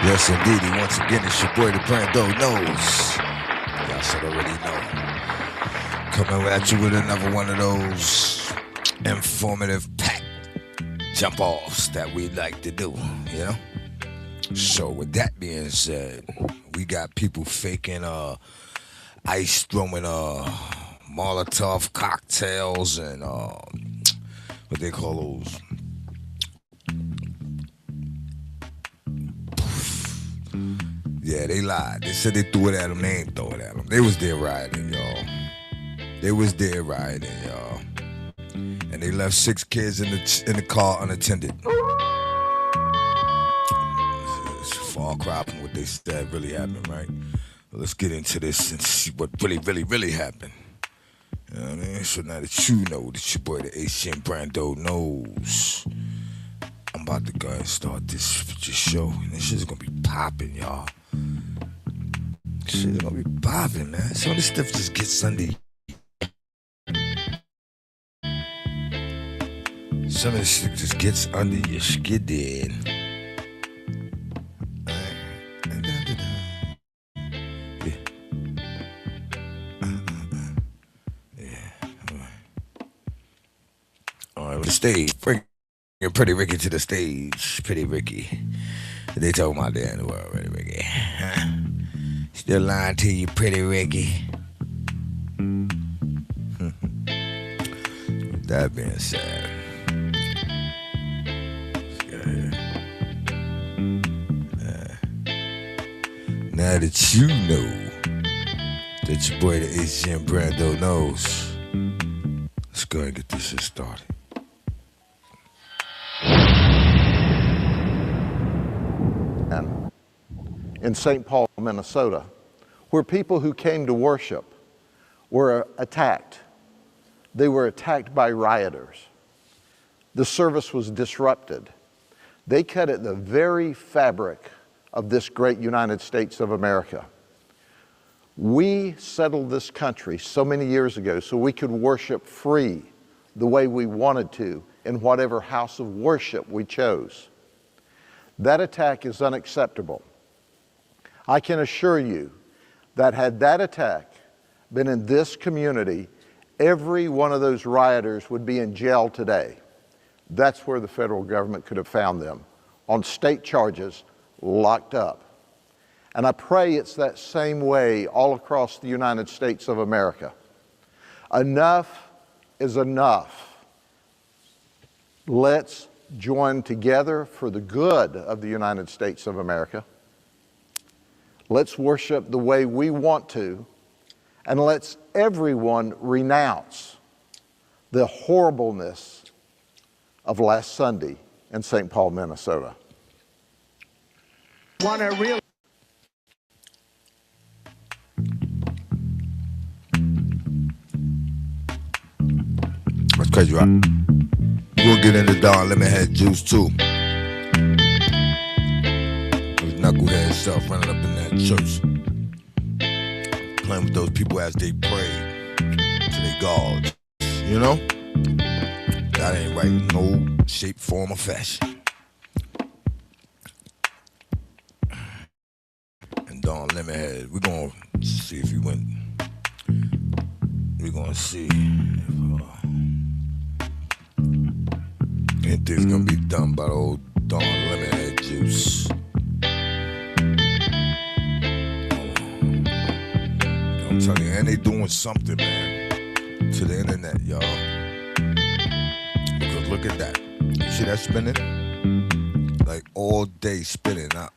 Yes, indeedy. Once again, it's your boy, the Brando Knows. Y'all should already know. Coming at you with another one of those informative pack jump offs that we like to do, you know? So, with that being said, we got people faking ice throwing Molotov cocktails and what they call those. Yeah, they lied. They said they threw it at them. They ain't throw it at them. They was there rioting, y'all. They was there rioting, y'all. And they left 6 kids in the car unattended. It's a far cry from what they said really happened, right? Well, let's get into this and see what really happened. You know what I mean? So now that you know that your boy, the Asian Brando Knows, I'm about to go and start this show. And this shit's gonna be popping, y'all. This shit's gonna be popping, man. Some of this stuff just gets under you. Some of this shit just gets under your skin. Alright, the stage. Bring Pretty Ricky to the stage. Pretty Ricky. They told my dad in the world, Pretty Ricky. Huh? Still lying to you, Pretty Ricky. That being said, now that you know that your boy, the Asian Brando Knows, let's go and get this shit started. In St. Paul, Minnesota, where people who came to worship were attacked. They were attacked by rioters. The service was disrupted. They cut at the very fabric of this great United States of America. We settled this country so many years ago so we could worship free the way we wanted to in whatever house of worship we chose. That attack is unacceptable. I can assure you that had that attack been in this community, every one of those rioters would be in jail today. That's where the federal government could have found them, on state charges, locked up. And I pray it's that same way all across the United States of America. Enough is enough. Let's join together for the good of the United States of America. Let's worship the way we want to, and let's everyone renounce the horribleness of last Sunday in St. Paul, Minnesota. That's crazy, right? We're gonna get into Don Lemonhead Juice too. His knucklehead self running up in that church, playing with those people as they pray to their gods. You know? That ain't right in no shape, form, or fashion. And Don Lemonhead, we're gonna see if he went. We're gonna see if anything's gonna be done by the old Don Lemonhead Juice. I'm telling you, and they doing something, man, to the internet, y'all. Because look at that. You see that spinning? Like all day spinning. Not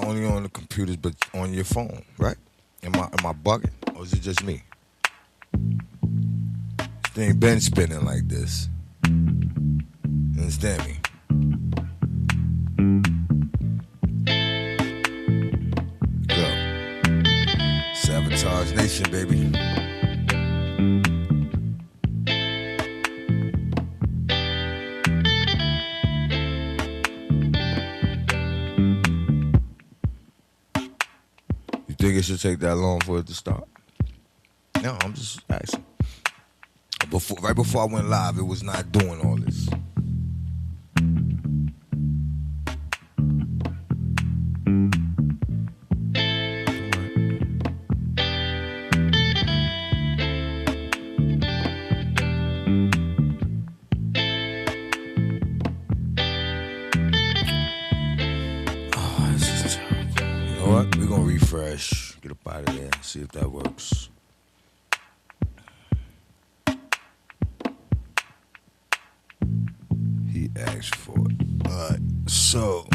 only on the computers, but on your phone, right? Am I bugging? Or is it just me? This thing been spinning like this. You understand me? Sabotage Nation, baby. You think it should take that long for it to start? No, I'm just asking. Right before I went live, it was not doing all this. what? We're gonna refresh. Get up out of there. See if that works. He asked for it. Alright, so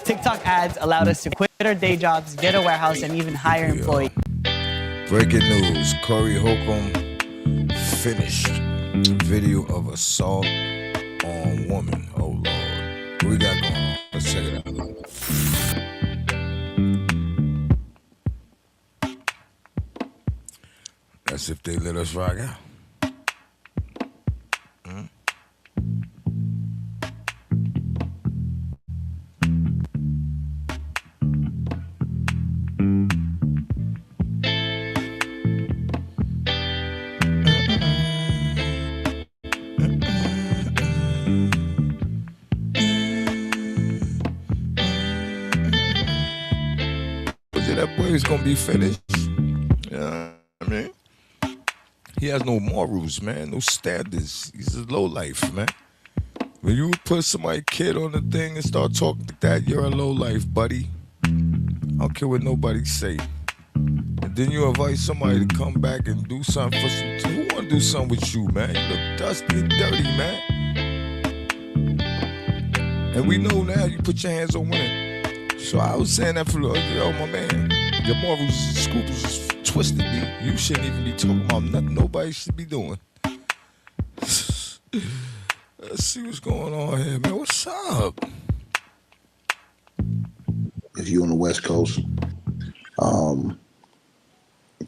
TikTok ads allowed us to quit our day jobs, get a warehouse, and even hire employees. breaking news. Corey Holcomb finished video of assault on woman. Oh Lord. What we got going on? Let's check it out. That's if they let us rock out. That boy is gonna be finished. Yeah, I mean, he has no morals, man, no standards. He's a low life, man. When you put somebody's kid on the thing and start talking like that, you're a low life, buddy. I don't care what nobody say. And then you invite somebody to come back and do something for some. Who wanna do something with you, man? You look dusty and dirty, man. And we know now you put your hands on women. So I was saying that for my man. Your morals and scruples is twisted, me. You shouldn't even be talking about nothing nobody should be doing. Let's see what's going on here, man. What's up? If you're on the West Coast, to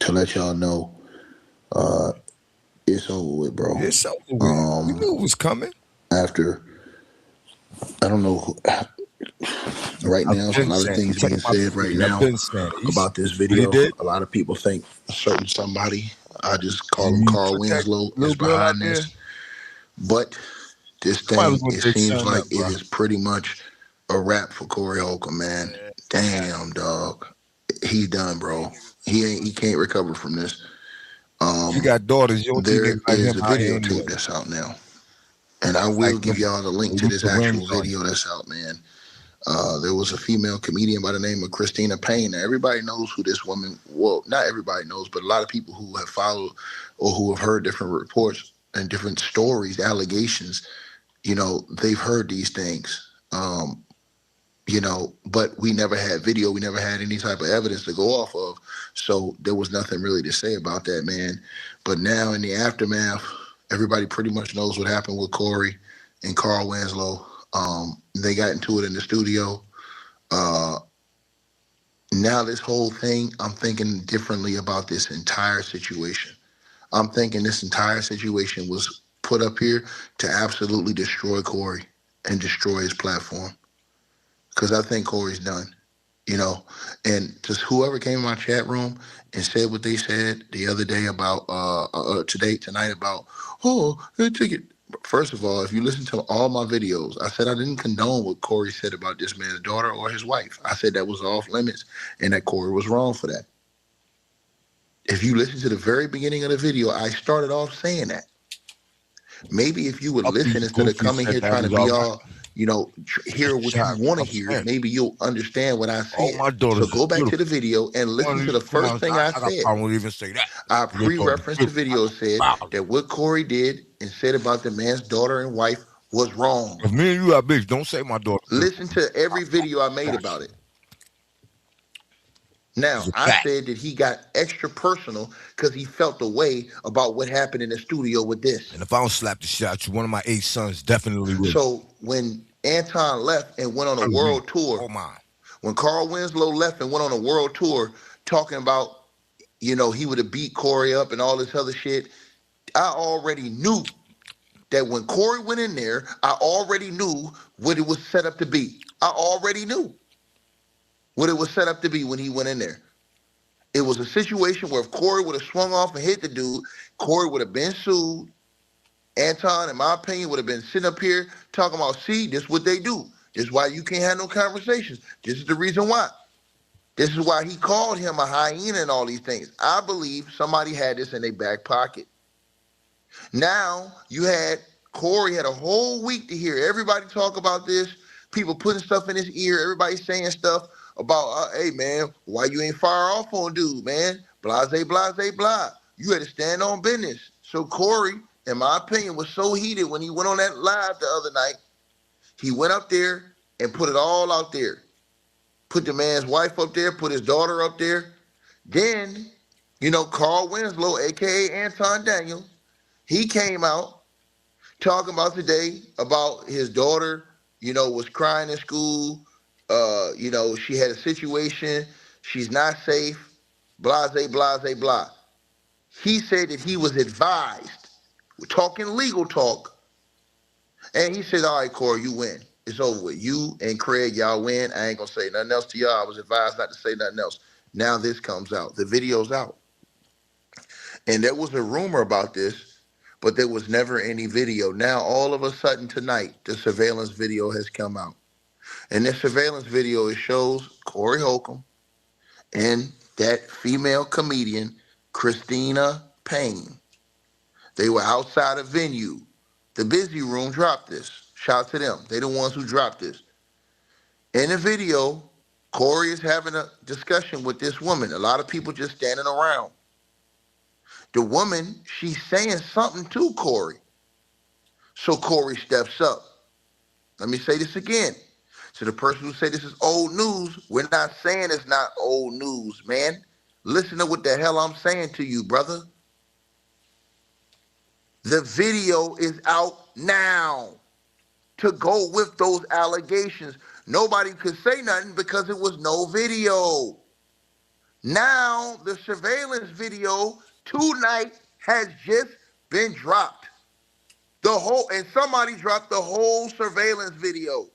let y'all know, it's over with, bro. It's over with. We knew it was coming. After, I don't know who, right now, a lot of things being said right now about this video. A lot of people think a certain somebody, I just call him Carl Winslow, is behind this. But this thing, it seems like it is pretty much a wrap for Corey Holcomb, man. Damn, dog. He's done, bro. He can't recover from this. You got daughters. You don't there is a video tube that's out now. And I will give y'all the link to this actual video that's out, man. There was a female comedian by the name of Christina Payne. Now, everybody knows who this woman, well, not everybody knows, but a lot of people who have followed or who have heard different reports and different stories, allegations, you know, they've heard these things, you know, but we never had video. We never had any type of evidence to go off of. So there was nothing really to say about that, man. But now in the aftermath, everybody pretty much knows what happened with Corey and Carl Winslow. They got into it in the studio. Now this whole thing, I'm thinking differently about this entire situation. I'm thinking this entire situation was put up here to absolutely destroy Corey and destroy his platform. Because I think Corey's done, you know. And just whoever came in my chat room and said what they said the other day about, tonight about, take it. First of all, if you listen to all my videos, I said I didn't condone what Corey said about this man's daughter or his wife. I said that was off limits and that Corey was wrong for that. If you listen to the very beginning of the video, I started off saying that. Maybe if you would listen instead of coming here trying to be all, you know, hear what you want to hear, maybe you'll understand what I said. So go back to the video and listen to the first thing I said. I won't even say that. I pre-referenced the video, said that what Corey did and said about the man's daughter and wife was wrong. If me and you are bitch, don't say my daughter. Listen to every video I made about it. Now, I said that he got extra personal because he felt the way about what happened in the studio with this. And if I don't slap the shit out you, one of my 8 sons definitely will. So when Anton left and went on a world tour, when Carl Winslow left and went on a world tour talking about, you know, he would have beat Corey up and all this other shit, I already knew that when Corey went in there, I already knew what it was set up to be. I already knew what it was set up to be when he went in there. It was a situation where if Corey would have swung off and hit the dude, Corey would have been sued. Anton, in my opinion, would have been sitting up here talking about, see, this is what they do. This is why you can't have no conversations. This is the reason why. This is why he called him a hyena and all these things. I believe somebody had this in their back pocket. Now, Corey had a whole week to hear everybody talk about this. People putting stuff in his ear. Everybody saying stuff about, hey man, why you ain't fire off on dude, man? Blase, blase, blah. You had to stand on business. So Corey, in my opinion, was so heated when he went on that live the other night. He went up there and put it all out there. Put the man's wife up there, put his daughter up there. Then, Carl Winslow, aka Anton Daniels, he came out talking about today about his daughter, was crying in school. She had a situation. She's not safe. Blase, blase, blah. He said that he was advised. We're talking legal talk. And he said, all right, Corey, you win. It's over with. You and Craig, y'all win. I ain't going to say nothing else to y'all. I was advised not to say nothing else. Now this comes out. The video's out. And there was a rumor about this, but there was never any video. Now, all of a sudden tonight, the surveillance video has come out. And this surveillance video, it shows Corey Holcomb and that female comedian, Christina Payne. They were outside a venue. The Busy Room dropped this. Shout out to them. They the ones who dropped this. In the video, Corey is having a discussion with this woman. A lot of people just standing around. The woman, she's saying something to Corey. So Corey steps up. Let me say this again. To the person who say this is old news, we're not saying it's not old news, man. Listen to what the hell I'm saying to you, brother. The video is out now to go with those allegations. Nobody could say nothing because it was no video. Now the surveillance video tonight has just been dropped. And somebody dropped the whole surveillance video.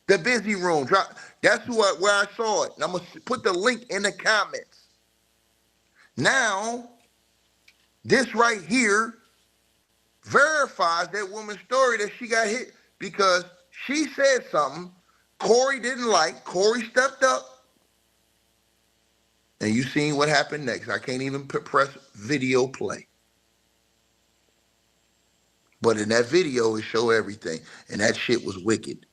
The Busy Room dropped. That's where I saw it. And I'm gonna put the link in the comments. Now, this right here verifies that woman's story that she got hit because she said something Corey didn't like. Corey stepped up. And you seen what happened next. I can't even press video play. But in that video, it showed everything. And that shit was wicked.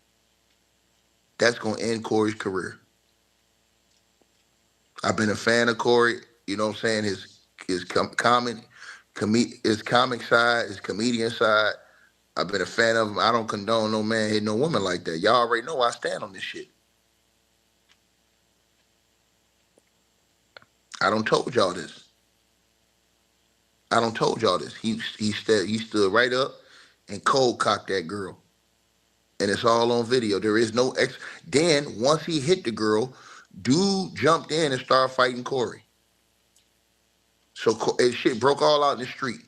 That's going to end Corey's career. I've been a fan of Corey. You know what I'm saying? His comic side, his comedian side. I've been a fan of him. I don't condone no man hitting no woman like that. Y'all already know I stand on this shit. I don't told y'all this. He stood right up and cold cocked that girl. And it's all on video. There is no Then once he hit the girl, dude jumped in and started fighting Corey. So shit broke all out in the street.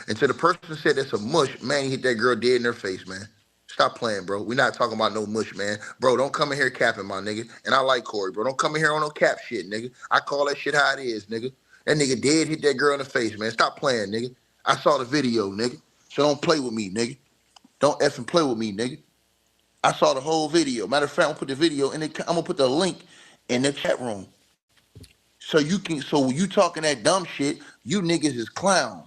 And to the person said that's a mush, man, he hit that girl dead in her face, man. Stop playing, bro. We're not talking about no mush, man. Bro, don't come in here capping, my nigga. And I like Corey, bro. Don't come in here on no cap shit, nigga. I call that shit how it is, nigga. That nigga dead hit that girl in the face, man. Stop playing, nigga. I saw the video, nigga. So don't play with me, nigga. Don't effing play with me, nigga. I saw the whole video. Matter of fact, I'm gonna put the video in I'm gonna put the link in the chat room. So when you talking that dumb shit, you niggas is clowns.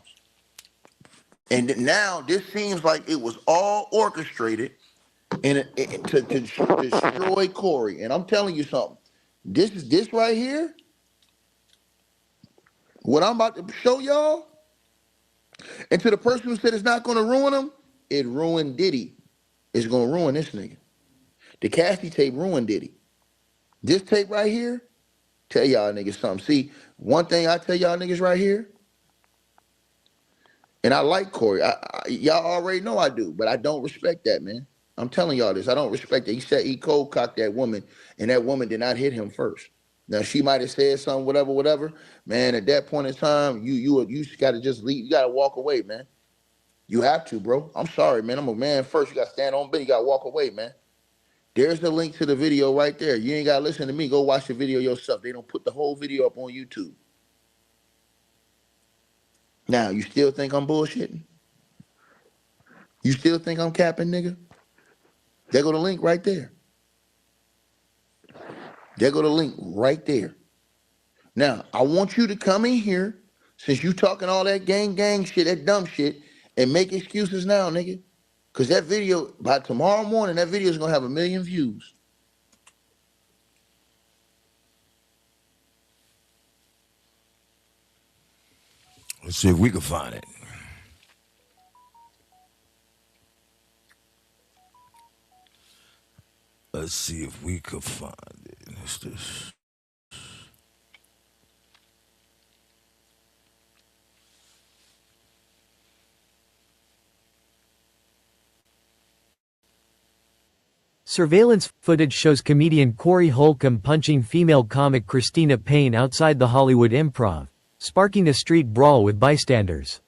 And now this seems like it was all orchestrated to destroy Corey. And I'm telling you something. This right here, what I'm about to show y'all, and to the person who said it's not gonna ruin him, it ruined Diddy. It's gonna ruin this nigga. The Cassie tape ruined Diddy. This tape right here, tell y'all niggas something. See, one thing I tell y'all niggas right here, and I like Corey. Y'all already know I do, but I don't respect that, man. I'm telling y'all this. I don't respect it. He said he cold cocked that woman, and that woman did not hit him first. Now she might have said something, whatever. Man, at that point in time, you gotta just leave. You gotta walk away, man. You have to, bro. I'm sorry, man. I'm a man first. You gotta stand on business. You gotta walk away, man. There's the link to the video right there. You ain't gotta listen to me. Go watch the video yourself. They don't put the whole video up on YouTube. Now, you still think I'm bullshitting? You still think I'm capping, nigga? There go the link right there. There go the link right there. Now, I want you to come in here, since you talking all that gang shit, that dumb shit, and make excuses now, nigga. Because that video, by tomorrow morning, that video is going to have 1 million views. Let's see if we can find it. Let's see if we could find it. What's this? Surveillance footage shows comedian Corey Holcomb punching female comic Christina Payne outside the Hollywood Improv, sparking a street brawl with bystanders.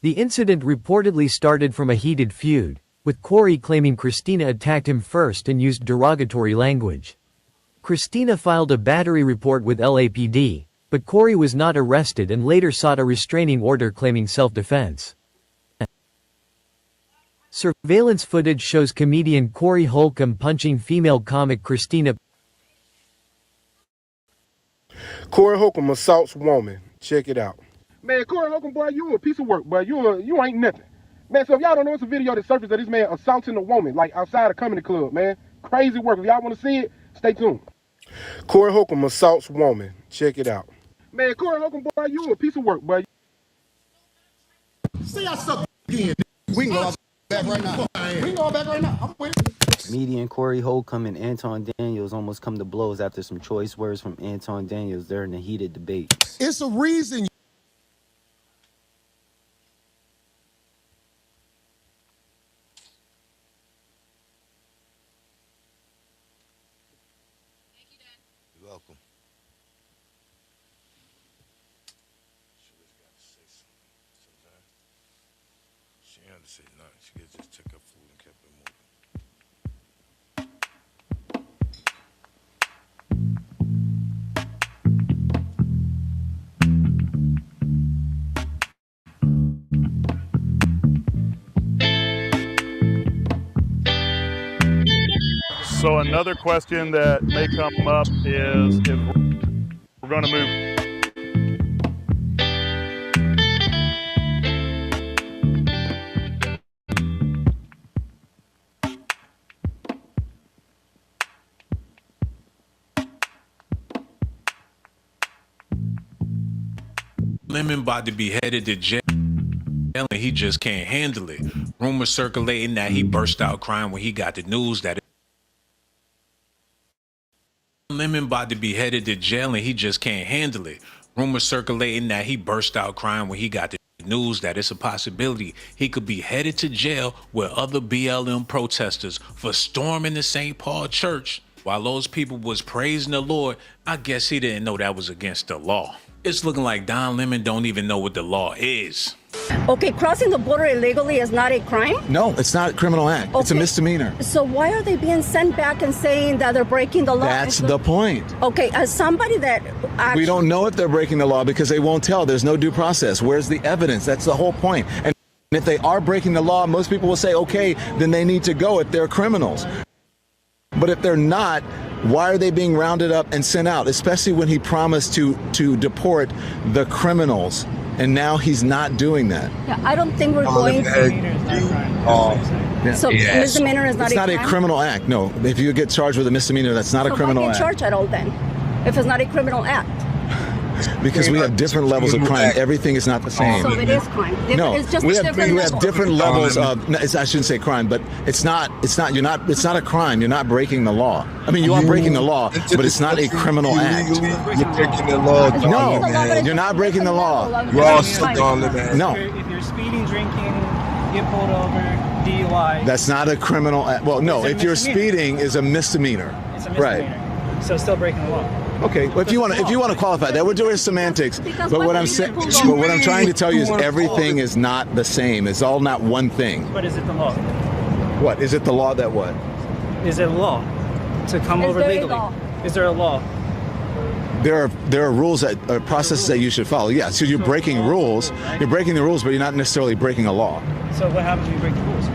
The incident reportedly started from a heated feud, with Corey claiming Christina attacked him first and used derogatory language. Christina filed a battery report with LAPD, but Corey was not arrested and later sought a restraining order claiming self-defense. Surveillance footage shows comedian Corey Holcomb punching female comic Christina. Corey Holcomb assaults woman. Check it out. Man, Corey Holcomb, boy, you a piece of work, boy. You ain't nothing. Man, so if y'all don't know, it's a video that surfaced of this man assaulting a woman, like outside a comedy club, man. Crazy work. If y'all want to see it, stay tuned. Corey Holcomb assaults woman. Check it out. Man, Corey Holcomb, boy, you a piece of work, boy. See, I suck again. We can go back right now. We can go back right now. I'm with it. Comedian Corey Holcomb and Anton Daniels almost come to blows after some choice words from Anton Daniels during a heated debate. It's a reason. You're welcome. She ain't had to say nothing. She could just took her food and kept it moving. So another question that may come up is if we're going to move. Lemon about to be headed to jail and he just can't handle it. Rumors circulating that he burst out crying when he got the news that Lemon about to be headed to jail and he just can't handle it. Rumors circulating that he burst out crying when he got the news that it's a possibility he could be headed to jail with other BLM protesters for storming the St. Paul Church. While those people was praising the Lord, I guess he didn't know that was against the law. It's looking like Don Lemon don't even know what the law is. Okay, crossing the border illegally is not a crime? No, it's not a criminal act. Okay. It's a misdemeanor. So why are they being sent back and saying that they're breaking the law? That's the point. Okay, as somebody that actually... We don't know if they're breaking the law because they won't tell. There's no due process. Where's the evidence? That's the whole point. And if they are breaking the law, most people will say, okay, then they need to go if they're criminals. But if they're not, why are they being rounded up and sent out, especially when he promised to deport the criminals? And now he's not doing that. Yeah, I don't think we're going to... So misdemeanor is not a crime? It's not a criminal act, no. If you get charged with a misdemeanor, that's not a criminal act. So why get charged at all then, if it's not a criminal act? Because we have different levels of crime. Everything is not the same. So it is crime. No, it's just we have different levels of. I shouldn't say crime, but it's not. It's not a crime. You're not breaking the law. I mean, you are breaking the law, but it's not a criminal act. You're breaking the law. No, you're not breaking the law. No. If you're speeding, drinking, get pulled over, DUI. That's not a criminal act. Well, no, if you're speeding, is a misdemeanor. It's a misdemeanor. Right. So still breaking the law. Okay, well, if you want to qualify that, we're doing semantics. But what I'm saying, but what I'm trying to tell you is everything is not the same. It's all not one thing. But is it the law? What is it? The law that what? Is it a law to come over legally? Is there a law? There are rules that are processes that you should follow. Yeah, so you're breaking rules. You're breaking the rules, but you're not necessarily breaking a law. So what happens when you break the rules?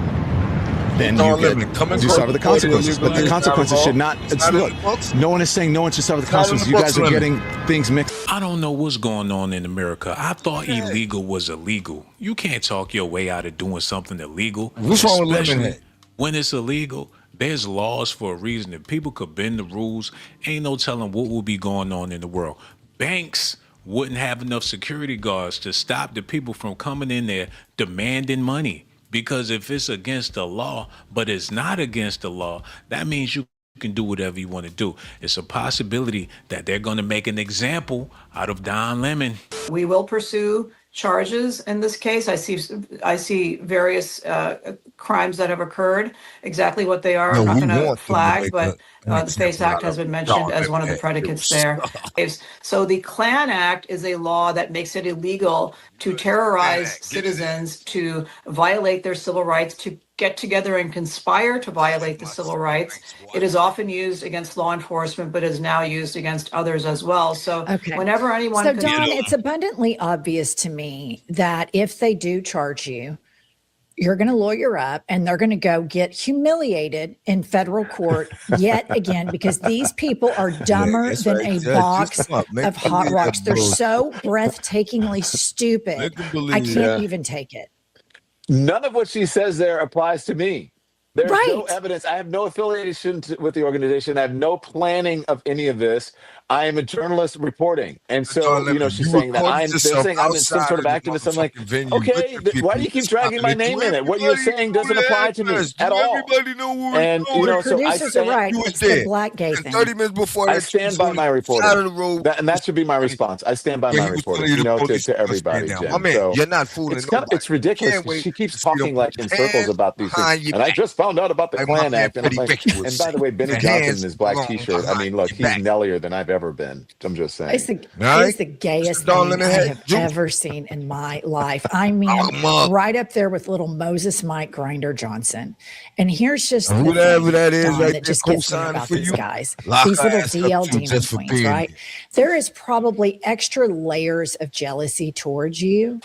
then you get you suffer the consequences. But the consequences should not. Look, no one is saying no one should suffer the consequences. You guys are getting things mixed. I don't know what's going on in America. I thought illegal was illegal. You can't talk your way out of doing something illegal. What's wrong with Lemonhead? When it's illegal, there's laws for a reason. If people could bend the rules, ain't no telling what will be going on in the world. Banks wouldn't have enough security guards to stop the people from coming in there demanding money. Because if it's against the law, but it's not against the law, that means you can do whatever you want to do. It's a possibility that they're going to make an example out of Don Lemon. We will pursue charges in this case. I see various crimes that have occurred. Exactly what they are, I'm not going to flag, but the FACE Act has been mentioned as one of the predicates there. So the Klan Act is a law that makes it illegal to terrorize citizens, to violate their civil rights, to get together and conspire to violate the civil rights. It is often used against law enforcement, but is now used against others as well. So whenever anyone... So Don, it's abundantly obvious to me that if they do charge you, you're going to lawyer up and they're going to go get humiliated in federal court yet again, because these people are dumber than a box of hot rocks. They're so breathtakingly stupid. I can't even take it. None of what she says there applies to me. There's no evidence. I have no affiliation with the organization. I have no planning of any of this. I am a journalist reporting. And so, she's saying that they're saying I'm some sort of activist. I'm like, okay, why do you keep dragging my name in it? What you're saying doesn't apply to me at all. Everybody know what and, so I stand, right. It's the black gay thing. 30 minutes before I stand by my reporting. And that should be my response. I stand by my reporting, to everybody, Jen. I mean, so you're not fooling it's ridiculous. She keeps talking like in circles about these things. And I just found out about the Klan Act. And I'm like, and by the way, Benny Johnson in his black t-shirt, I mean, look, he's nellier than I've ever been. I'm just saying. It's the gayest thing I have ever seen in my life. I mean, right up there with little Moses Mike Grinder Johnson. And here's just whatever that is, that just gets me about these guys. These little DL demon queens, right? There is probably extra layers of jealousy towards you,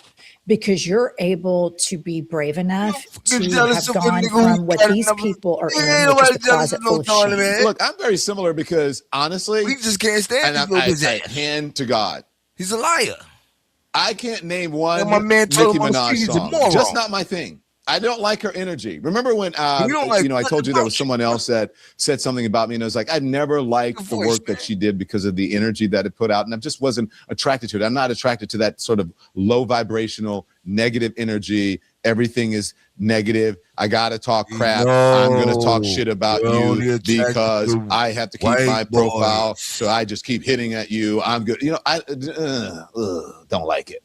because you're able to be brave enough to have gone from what these people are in, which is a closet full of shame. Look, I'm very similar because honestly, we just can't stand and I hand to God. He's a liar. I can't name one my man Nicki Minaj song. Just not my thing. I don't like her energy. Remember when I told you there was someone else that said something about me, and it was like I never liked the work that she did because of the energy that it put out, and I just wasn't attracted to it. I'm not attracted to that sort of low vibrational, negative energy. Everything is negative. I gotta talk crap. I'm gonna talk shit about you because I have to keep my profile. So I just keep hitting at you. I'm good. I don't like it.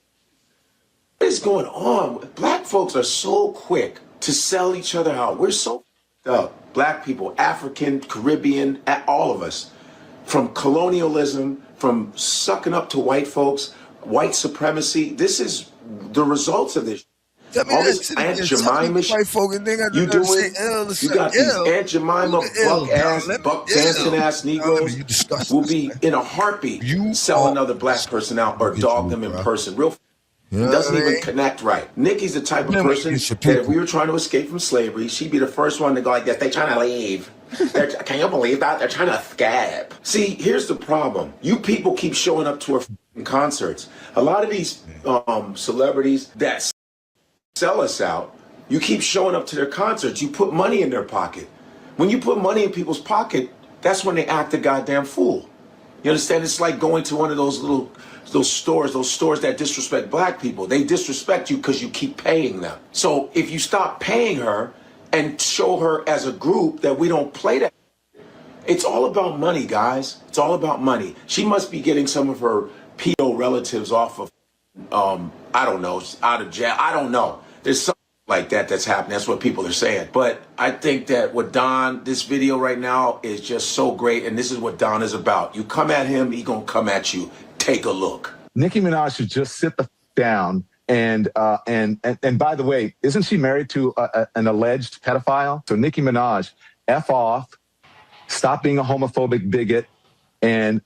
What is going on? Black folks are so quick to sell each other out. We're so up. Black people, African, Caribbean, all of us. From colonialism, from sucking up to white folks, white supremacy. This is the results of this. All this Aunt Jemima shit. You do it. You got these Aunt Jemima buck dancing ass Negroes will be in a heartbeat sell another black person out or dog them in person. Real. It doesn't even connect right. Nikki's the type of person that if we were trying to escape from slavery, she'd be the first one to go like this. They're trying to leave. Can you believe that? They're trying to escape. See, here's the problem. You people keep showing up to her concerts. A lot of these celebrities that sell us out, you keep showing up to their concerts. You put money in their pocket. When you put money in people's pocket, that's when they act a goddamn fool. You understand? It's like going to one of those stores that disrespect black people. They disrespect you because you keep paying them. So if you stop paying her and show her as a group that we don't play that, it's all about money, guys. It's all about money. She must be getting some of her PO relatives off of, I don't know, out of jail. I don't know. There's something like that's happening. That's what people are saying. But I think that with Don, this video right now is just so great. And this is what Don is about. You come at him, he gonna come at you. Take a look. Nicki Minaj should just sit down and by the way, isn't she married to an alleged pedophile? So Nicki Minaj, F off, stop being a homophobic bigot, and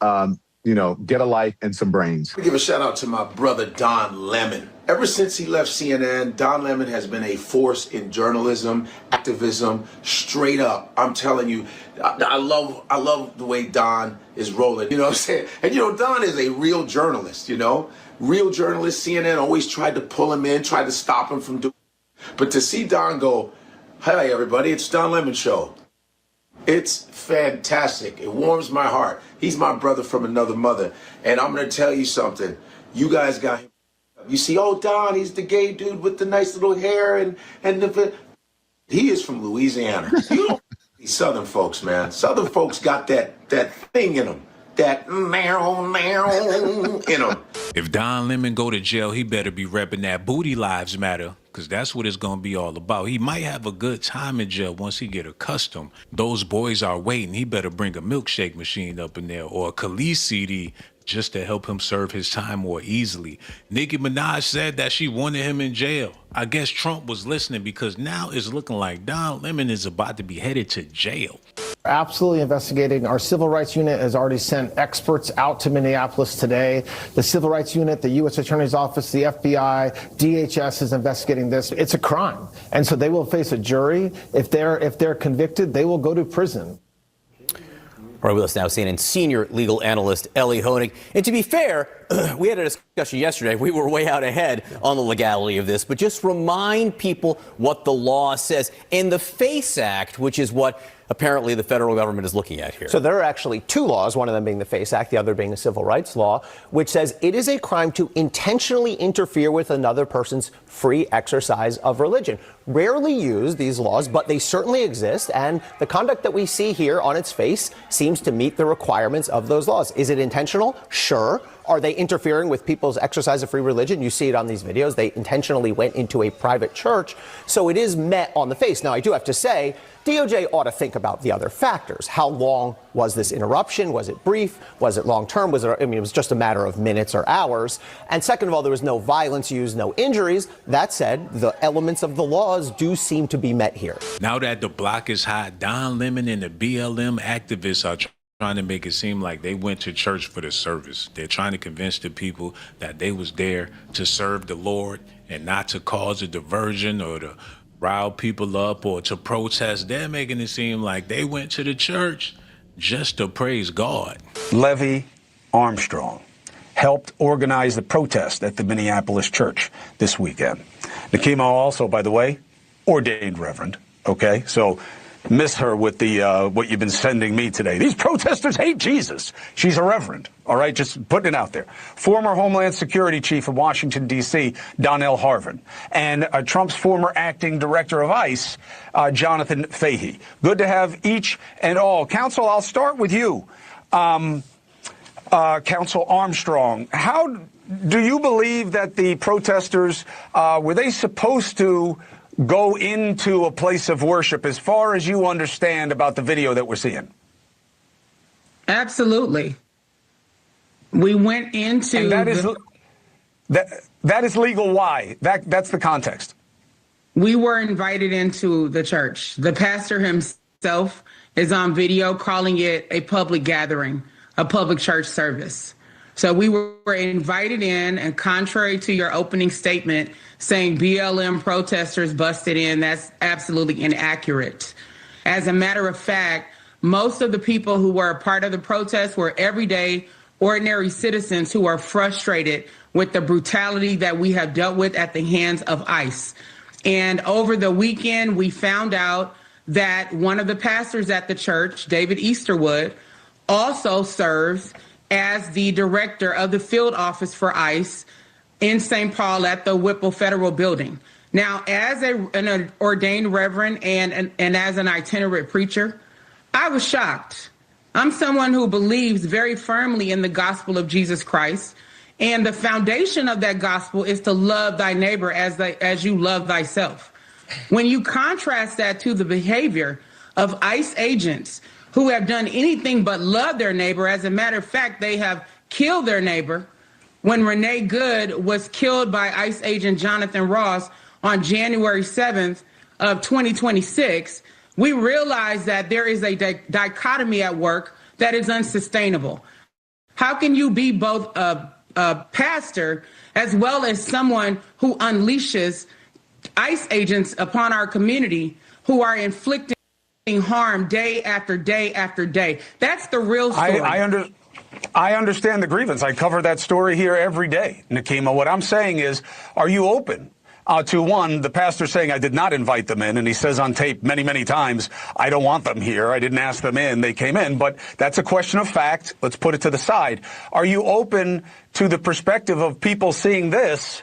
get a life and some brains. I give a shout out to my brother, Don Lemon. Ever since he left CNN, Don Lemon has been a force in journalism, activism, straight up. I'm telling you, I love the way Don is rolling. You know what I'm saying? And Don is a real journalist, real journalist. CNN always tried to pull him in, tried to stop him from doing. But to see Don go, "Hi everybody, it's Don Lemon Show." It's fantastic. It warms my heart. He's my brother from another mother. And I'm going to tell you something. You guys got him. You see, oh, Don, he's the gay dude with the nice little hair. He is from Louisiana. You don't these Southern folks, man. Southern folks got that thing in them. That meow, meow in them. If Don Lemon go to jail, he better be repping that Booty Lives Matter, because that's what it's going to be all about. He might have a good time in jail once he get accustomed. Those boys are waiting. He better bring a milkshake machine up in there or a Khalees CD just to help him serve his time more easily. Nicki Minaj said that she wanted him in jail. I guess Trump was listening, because now it's looking like Don Lemon is about to be headed to jail. Absolutely investigating. Our civil rights unit has already sent experts out to Minneapolis today. The civil rights unit, the U.S. Attorney's Office, the FBI, DHS is investigating this. It's a crime. And so they will face a jury. If they're convicted, they will go to prison. All right, with us now, CNN senior legal analyst Ellie Honig. And to be fair, we had a discussion yesterday. We were way out ahead on the legality of this, but just remind people what the law says. And the FACE Act, which is what apparently the federal government is looking at here. So there are actually two laws, one of them being the FACE Act, the other being the Civil Rights Law, which says it is a crime to intentionally interfere with another person's free exercise of religion. Rarely used, these laws, but they certainly exist, and the conduct that we see here on its face seems to meet the requirements of those laws. Is it intentional? Sure. Are they interfering with people's exercise of free religion? You see it on these videos. They intentionally went into a private church. So it is met on the face. Now, I do have to say, DOJ ought to think about the other factors. How long was this interruption? Was it brief? Was it long term? It was just a matter of minutes or hours. And second of all, there was no violence used, no injuries. That said, the elements of the laws do seem to be met here. Now that the block is hot, Don Lemon and the BLM activists are trying to make it seem like they went to church for the service. They're trying to convince the people that they was there to serve the Lord and not to cause a diversion or to rile people up or to protest. They're making it seem like they went to the church just to praise God. Levy Armstrong helped organize the protest at the Minneapolis church this weekend. Nakima also, by the way, ordained reverend. Okay, so miss her with the what you've been sending me today. These protesters hate Jesus. She's a reverend. All right, just putting it out there. Former Homeland Security Chief of Washington, D.C., Donnell Harvin, and Trump's former acting director of ICE, Jonathan Fahey. Good to have each and all. Counsel, I'll start with you. Counsel Armstrong, how do you believe that the protesters, were they supposed to go into a place of worship as far as you understand about the video that we're seeing? Absolutely. We went into and that is legal. Why? That's the context. We were invited into the church. The pastor himself is on video calling it a public gathering, a public church service. So we were invited in, and contrary to your opening statement saying BLM protesters busted in, that's absolutely inaccurate. As a matter of fact, most of the people who were a part of the protest were everyday, ordinary citizens who are frustrated with the brutality that we have dealt with at the hands of ICE. And over the weekend, we found out that one of the pastors at the church, David Easterwood, also serves as the director of the field office for ICE in St. Paul at the Whipple Federal Building. Now, as an ordained reverend and as an itinerant preacher, I was shocked. I'm someone who believes very firmly in the gospel of Jesus Christ, and the foundation of that gospel is to love thy neighbor as you love thyself. When you contrast that to the behavior of ICE agents who have done anything but love their neighbor. As a matter of fact, they have killed their neighbor. When Renee Good was killed by ICE agent Jonathan Ross on January 7th of 2026, we realized that there is a dichotomy at work that is unsustainable. How can you be both a pastor as well as someone who unleashes ICE agents upon our community who are inflicting harm day after day after day? That's the real story. I understand the grievance. I cover that story here every day, Nakima. What I'm saying is, are you open to one, the pastor saying I did not invite them in, and he says on tape many, many times, I don't want them here. I didn't ask them in. They came in. But that's a question of fact. Let's put it to the side. Are you open to the perspective of people seeing this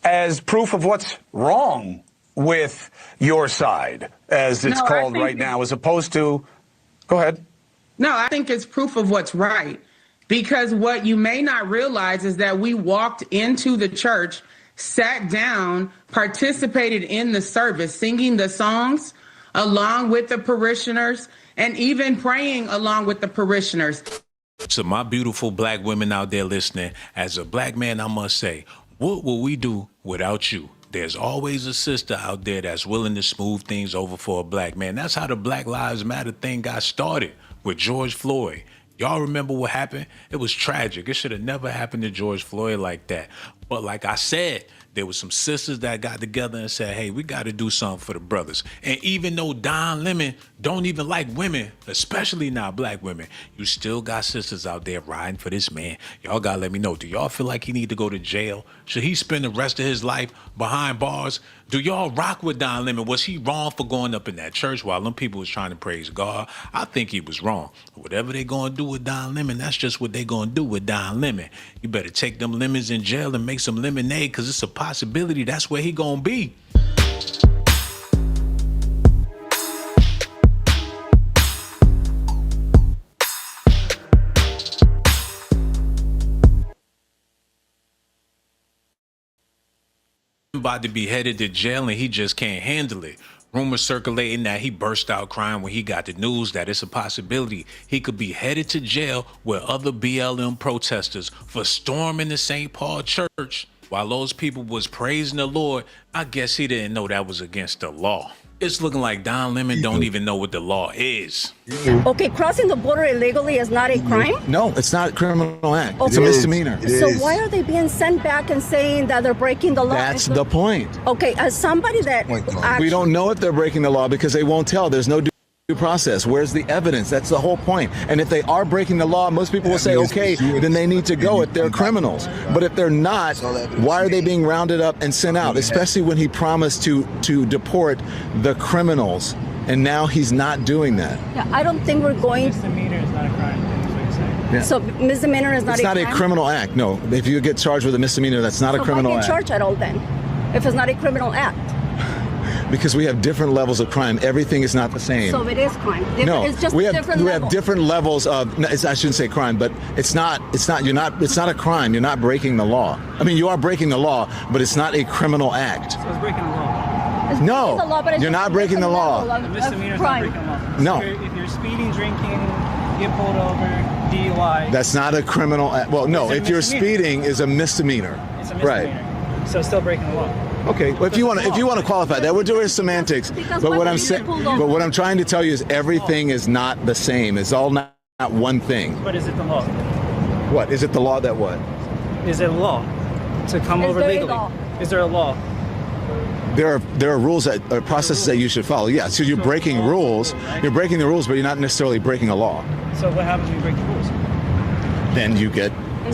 as proof of what's wrong with your side, as it's called right now, as opposed to, go ahead. No, I think it's proof of what's right. Because what you may not realize is that we walked into the church, sat down, participated in the service, singing the songs along with the parishioners, and even praying along with the parishioners. To my beautiful black women out there listening, as a black man, I must say, what will we do without you? There's always a sister out there that's willing to smooth things over for a black man. That's how the Black Lives Matter thing got started with George Floyd. Y'all remember what happened? It was tragic. It should have never happened to George Floyd like that. But like I said, there was some sisters that got together and said, hey, we got to do something for the brothers. And even though Don Lemon don't even like women, especially not black women, you still got sisters out there riding for this man. Y'all got to let me know. Do y'all feel like he need to go to jail? Should he spend the rest of his life behind bars? Do y'all rock with Don Lemon? Was he wrong for going up in that church while them people was trying to praise God? I think he was wrong. Whatever they going to do with Don Lemon, that's just what they going to do with Don Lemon. You better take them lemons in jail and make some lemonade, because it's a possibility that's where he going to be. About to be headed to jail and he just can't handle it. Rumors circulating that he burst out crying when he got the news that it's a possibility he could be headed to jail with other BLM protesters for storming the St. Paul Church. While those people was praising the Lord, I guess he didn't know that was against the law. It's looking like Don Lemon don't even know what the law is. Okay, crossing the border illegally is not a crime? No, it's not a criminal act. Okay. It's a misdemeanor. So why are they being sent back and saying that they're breaking the law? That's the point. Okay, as somebody that We don't know if they're breaking the law because they won't tell. There's no due process. Where's the evidence? That's the whole point. And if they are breaking the law, most people will say, okay, then they need to go if they're criminals. But if they're not, why are they being rounded up and sent out? Especially when he promised to deport the criminals. And now he's not doing that. Yeah, I don't think we're going. Misdemeanor is not a crime. Yeah. So misdemeanor is not it's a not crime? a criminal act. No, if you get charged with a misdemeanor, that's not a criminal act. act. So why get charged at all then, if it's not a criminal act? Because we have different levels of crime. Everything is not the same. So it is crime. No, it's just we have different we have different levels of. I shouldn't say crime, but it's not. It's not. You're not. It's not a crime. You're not breaking the law. I mean, you are breaking the law, but it's not a criminal act. So it's breaking the law. No, the law, but you're not breaking the law. The misdemeanor is not breaking the law. No. If you're speeding, drinking, get pulled over, DUI. That's not a criminal act. Well, no, if you're speeding is a misdemeanor. It's a misdemeanor. Right. So it's still breaking the law. Okay, well, if you want to qualify that, we're doing semantics. But what I'm saying, but what I'm trying to tell you is everything is not the same. It's all not one thing. But is it the law? What is it? The law that what? Is it a law to come over legally? Is there a law? There are rules that processes that you should follow. Yeah, so you're breaking rules. You're breaking the rules, but you're not necessarily breaking a law. So what happens when you break the rules? Then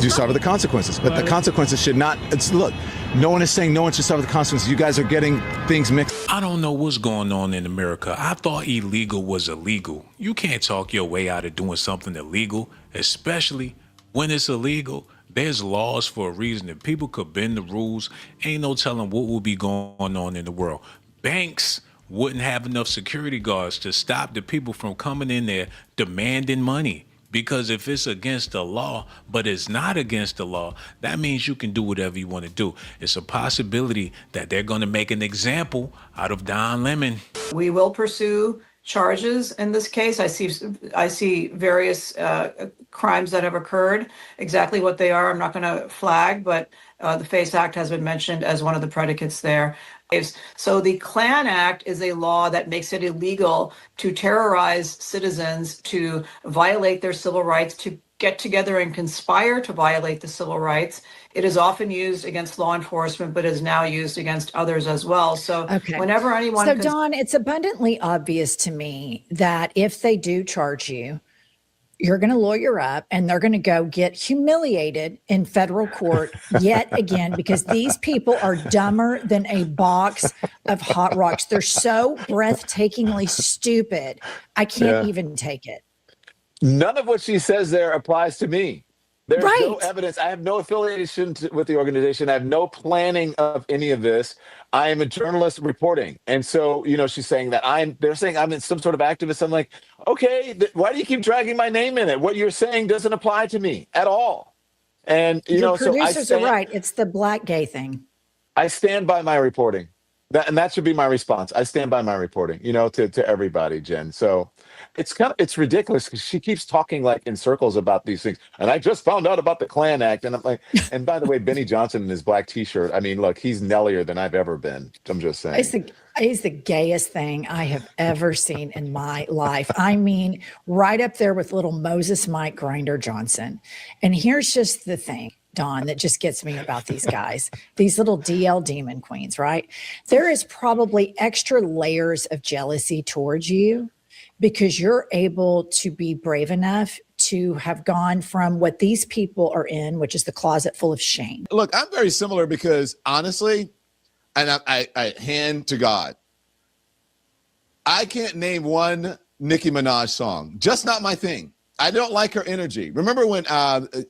you suffer the consequences. But the consequences should not. Look, no one is saying no one should suffer the consequences. You guys are getting things mixed. I don't know what's going on in America. I thought illegal was illegal. You can't talk your way out of doing something illegal, especially when it's illegal. There's laws for a reason. If people could bend the rules, ain't no telling what will be going on in the world. Banks wouldn't have enough security guards to stop the people from coming in there demanding money. Because if it's against the law, but it's not against the law, that means you can do whatever you want to do. It's a possibility that they're going to make an example out of Don Lemon. We will pursue charges in this case. I see various crimes that have occurred. Exactly what they are, I'm not going to flag, but the FACE Act has been mentioned as one of the predicates there. So the Klan Act is a law that makes it illegal to terrorize citizens, to violate their civil rights, to get together and conspire to violate the civil rights. It is often used against law enforcement, but is now used against others as well. So whenever anyone... So Don, it's abundantly obvious to me that if they do charge you, you're going to lawyer up and they're going to go get humiliated in federal court yet again, because these people are dumber than a box of hot rocks. They're so breathtakingly stupid. I can't even take it. None of what she says there applies to me. There's no evidence. I have no affiliation with the organization. I have no planning of any of this. I am a journalist reporting. And so, you know, she's saying that they're saying I'm some sort of activist. I'm like, okay, why do you keep dragging my name in it? What you're saying doesn't apply to me at all. And, you know, so producers are right. It's the black gay thing. I stand by my reporting. That should be my response. I stand by my reporting, you know, to everybody, Jen. So it's ridiculous because she keeps talking like in circles about these things. And I just found out about the Klan Act. And I'm like, and by the way, Benny Johnson in his black t-shirt. I mean, look, he's nellier than I've ever been. I'm just saying. He's the gayest thing I have ever seen in my life. I mean, right up there with little Moses Mike Grinder Johnson. And here's just the thing, Don, that just gets me about these guys, these little DL demon queens, right? There is probably extra layers of jealousy towards you because you're able to be brave enough to have gone from what these people are in, which is the closet full of shame. Look, I'm very similar because honestly, and I hand to God, I can't name one Nicki Minaj song. Just not my thing. I don't like her energy. Remember when,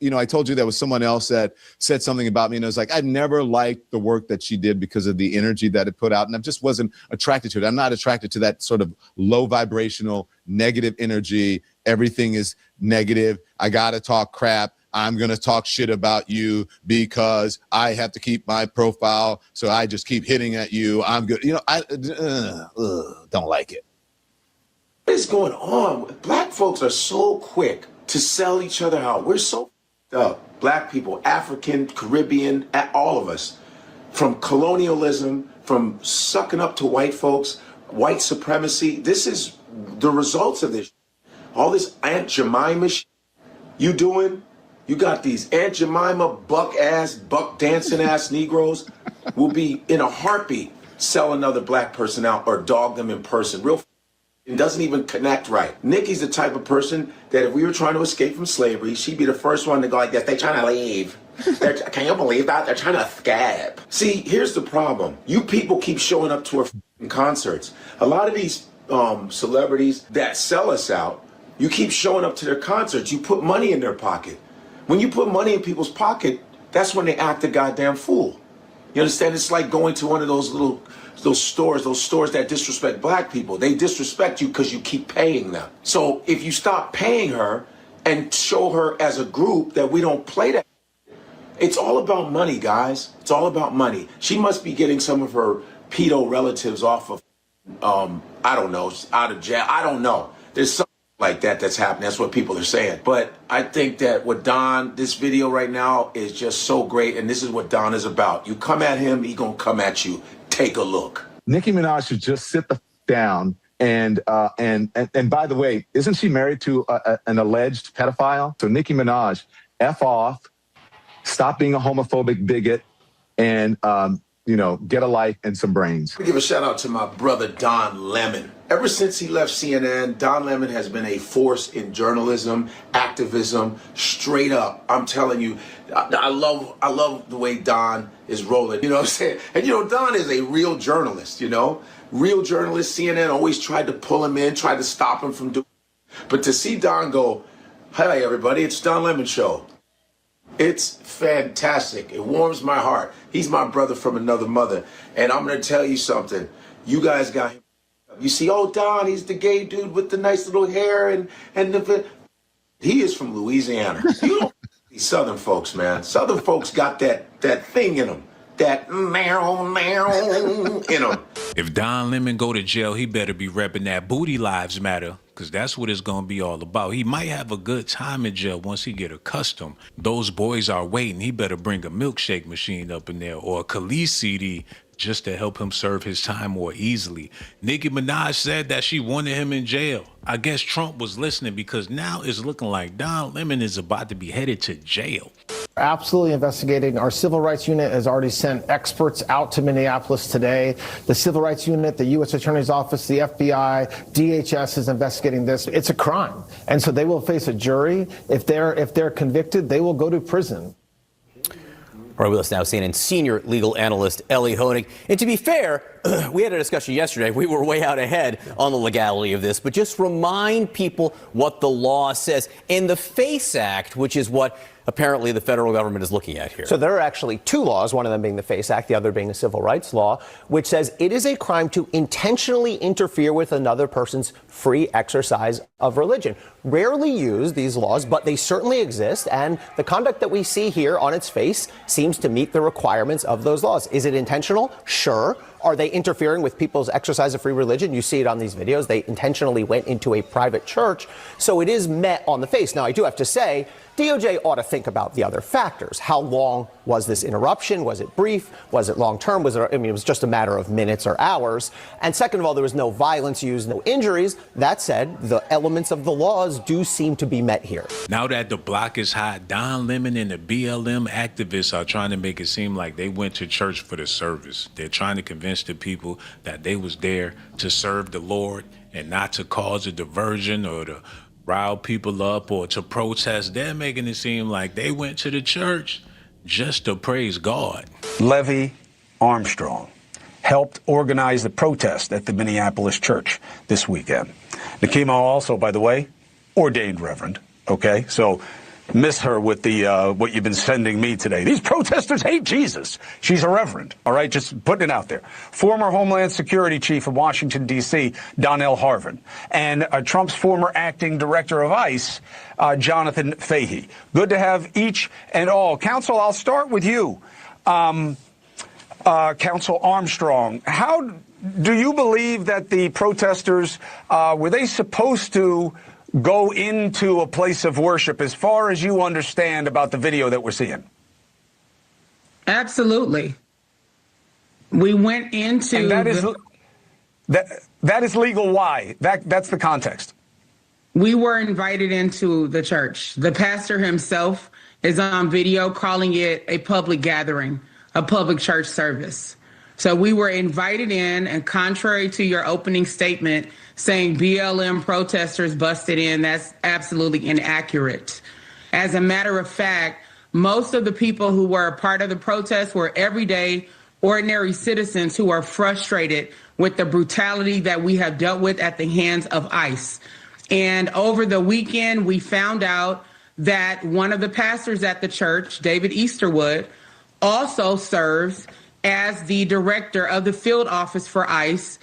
you know, I told you there was someone else that said something about me, and it was like, I never liked the work that she did because of the energy that it put out, and I just wasn't attracted to it. I'm not attracted to that sort of low vibrational, negative energy. Everything is negative. I got to talk crap. I'm going to talk shit about you because I have to keep my profile, so I just keep hitting at you. I'm good. You know, I don't like it. What is going on? Black folks are so quick to sell each other out. We're so up. Black people, African, Caribbean, all of us. From colonialism, from sucking up to white folks, white supremacy. This is the results of this. All this Aunt Jemima shit you doing. You got these Aunt Jemima buck dancing ass Negroes will be in a heartbeat sell another black person out or dog them in person. It doesn't even connect right. Nikki's the type of person that if we were trying to escape from slavery, she'd be the first one to go like this. They're trying to leave. Can you believe that? They're trying to escape. See, here's the problem. You people keep showing up to her concerts. A lot of these celebrities that sell us out, you keep showing up to their concerts. You put money in their pocket. When you put money in people's pocket, that's when they act a goddamn fool. You understand? It's like going to one of those stores that disrespect black people. They disrespect you because you keep paying them. So if you stop paying her and show her as a group that we don't play that, it's all about money, guys. It's all about money. She must be getting some of her pedo relatives off of, I don't know, out of jail. I don't know. There's something like that's happening. That's what people are saying. But I think that what Don, this video right now is just so great. And this is what Don is about. You come at him, he gonna come at you. Take a look. Nicki Minaj should just sit the down. And by the way, isn't she married to an alleged pedophile? So Nicki Minaj, F off, stop being a homophobic bigot, and you know, get a life and some brains. I give a shout out to my brother Don Lemon. Ever since he left CNN, Don Lemon has been a force in journalism, activism, straight up. I'm telling you, I love the way Don is rolling. You know what I'm saying? And you know, Don is a real journalist, you know? Real journalist. CNN always tried to pull him in, tried to stop him from doing it. But to see Don go, "Hi everybody, it's Don Lemon Show." It's fantastic. It warms my heart. He's my brother from another mother. And I'm going to tell you something. You guys got him. You see, oh, Don, he's the gay dude with the nice little hair and he is from Louisiana. You don't these Southern folks, man. Southern folks got that thing in them. That meow in them. If Don Lemon go to jail, he better be repping that Booty Lives Matter, because that's what it's going to be all about. He might have a good time in jail once he get accustomed. Those boys are waiting. He better bring a milkshake machine up in there or a Khalees CD just to help him serve his time more easily. Nicki Minaj said that she wanted him in jail. I guess Trump was listening because now it's looking like Don Lemon is about to be headed to jail. Absolutely investigating. Our civil rights unit has already sent experts out to Minneapolis today. The civil rights unit, the U.S. Attorney's Office, the FBI, DHS is investigating this. It's a crime. And so they will face a jury. If they're convicted, they will go to prison. All right, with us now, CNN senior legal analyst Ellie Honig. And to be fair, we had a discussion yesterday. We were way out ahead on the legality of this, but just remind people what the law says. And the FACE Act, which is what apparently the federal government is looking at here. So there are actually two laws, one of them being the FACE Act, the other being a civil rights law, which says it is a crime to intentionally interfere with another person's free exercise of religion. Rarely used, these laws, but they certainly exist, and the conduct that we see here on its face seems to meet the requirements of those laws. Is it intentional? Sure. Are they interfering with people's exercise of free religion? You see it on these videos. They intentionally went into a private church. So it is met on the face. Now, I do have to say, DOJ ought to think about the other factors. How long was this interruption? Was it brief? Was it long term? It was just a matter of minutes or hours. And second of all, there was no violence used, no injuries. That said, the elements of the laws do seem to be met here. Now that the block is hot, Don Lemon and the BLM activists are trying to make it seem like they went to church for the service. They're trying to convince the people that they was there to serve the Lord and not to cause a diversion or to rile people up or to protest. They're making it seem like they went to the church just to praise God. Levy Armstrong helped organize the protest at the Minneapolis church this weekend. Nikema also, by the way, ordained reverend. Okay, so miss her with the what you've been sending me today. These protesters hate Jesus. She's a reverend. All right, just putting it out there. Former Homeland Security Chief of Washington, D.C., Donnell Harvin, and Trump's former acting director of ICE, Jonathan Fahey. Good to have each and all. Counsel, I'll start with you. Counsel Armstrong, how do you believe that the protesters, were they supposed to go into a place of worship as far as you understand about the video that we're seeing? Absolutely. We went into and that is legal. Why? That's the context. We were invited into the church. The pastor himself is on video calling it a public gathering, a public church service. So we were invited in, and contrary to your opening statement saying BLM protesters busted in, that's absolutely inaccurate. As a matter of fact, most of the people who were a part of the protest were everyday, ordinary citizens who are frustrated with the brutality that we have dealt with at the hands of ICE. And over the weekend, we found out that one of the pastors at the church, David Easterwood, also serves as the director of the field office for ICE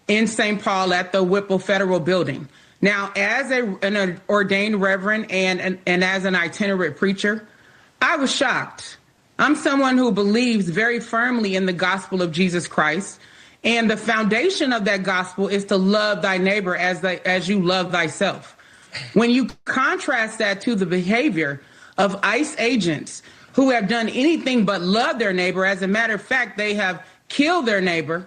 in St. Paul at the Whipple Federal Building. Now, as an ordained reverend and as an itinerant preacher, I was shocked. I'm someone who believes very firmly in the gospel of Jesus Christ. And the foundation of that gospel is to love thy neighbor as you love thyself. When you contrast that to the behavior of ICE agents who have done anything but love their neighbor, as a matter of fact, they have killed their neighbor.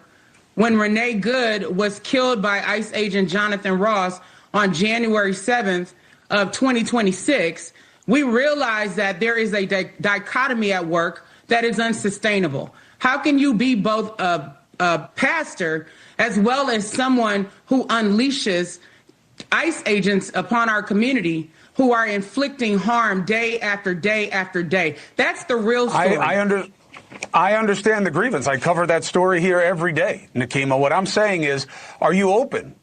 When Renee Good was killed by ICE agent Jonathan Ross on January 7th of 2026, we realized that there is a dichotomy at work that is unsustainable. How can you be both a pastor as well as someone who unleashes ICE agents upon our community who are inflicting harm day after day after day? That's the real story. I understand the grievance. I cover that story here every day, Nikema. What I'm saying is, are you open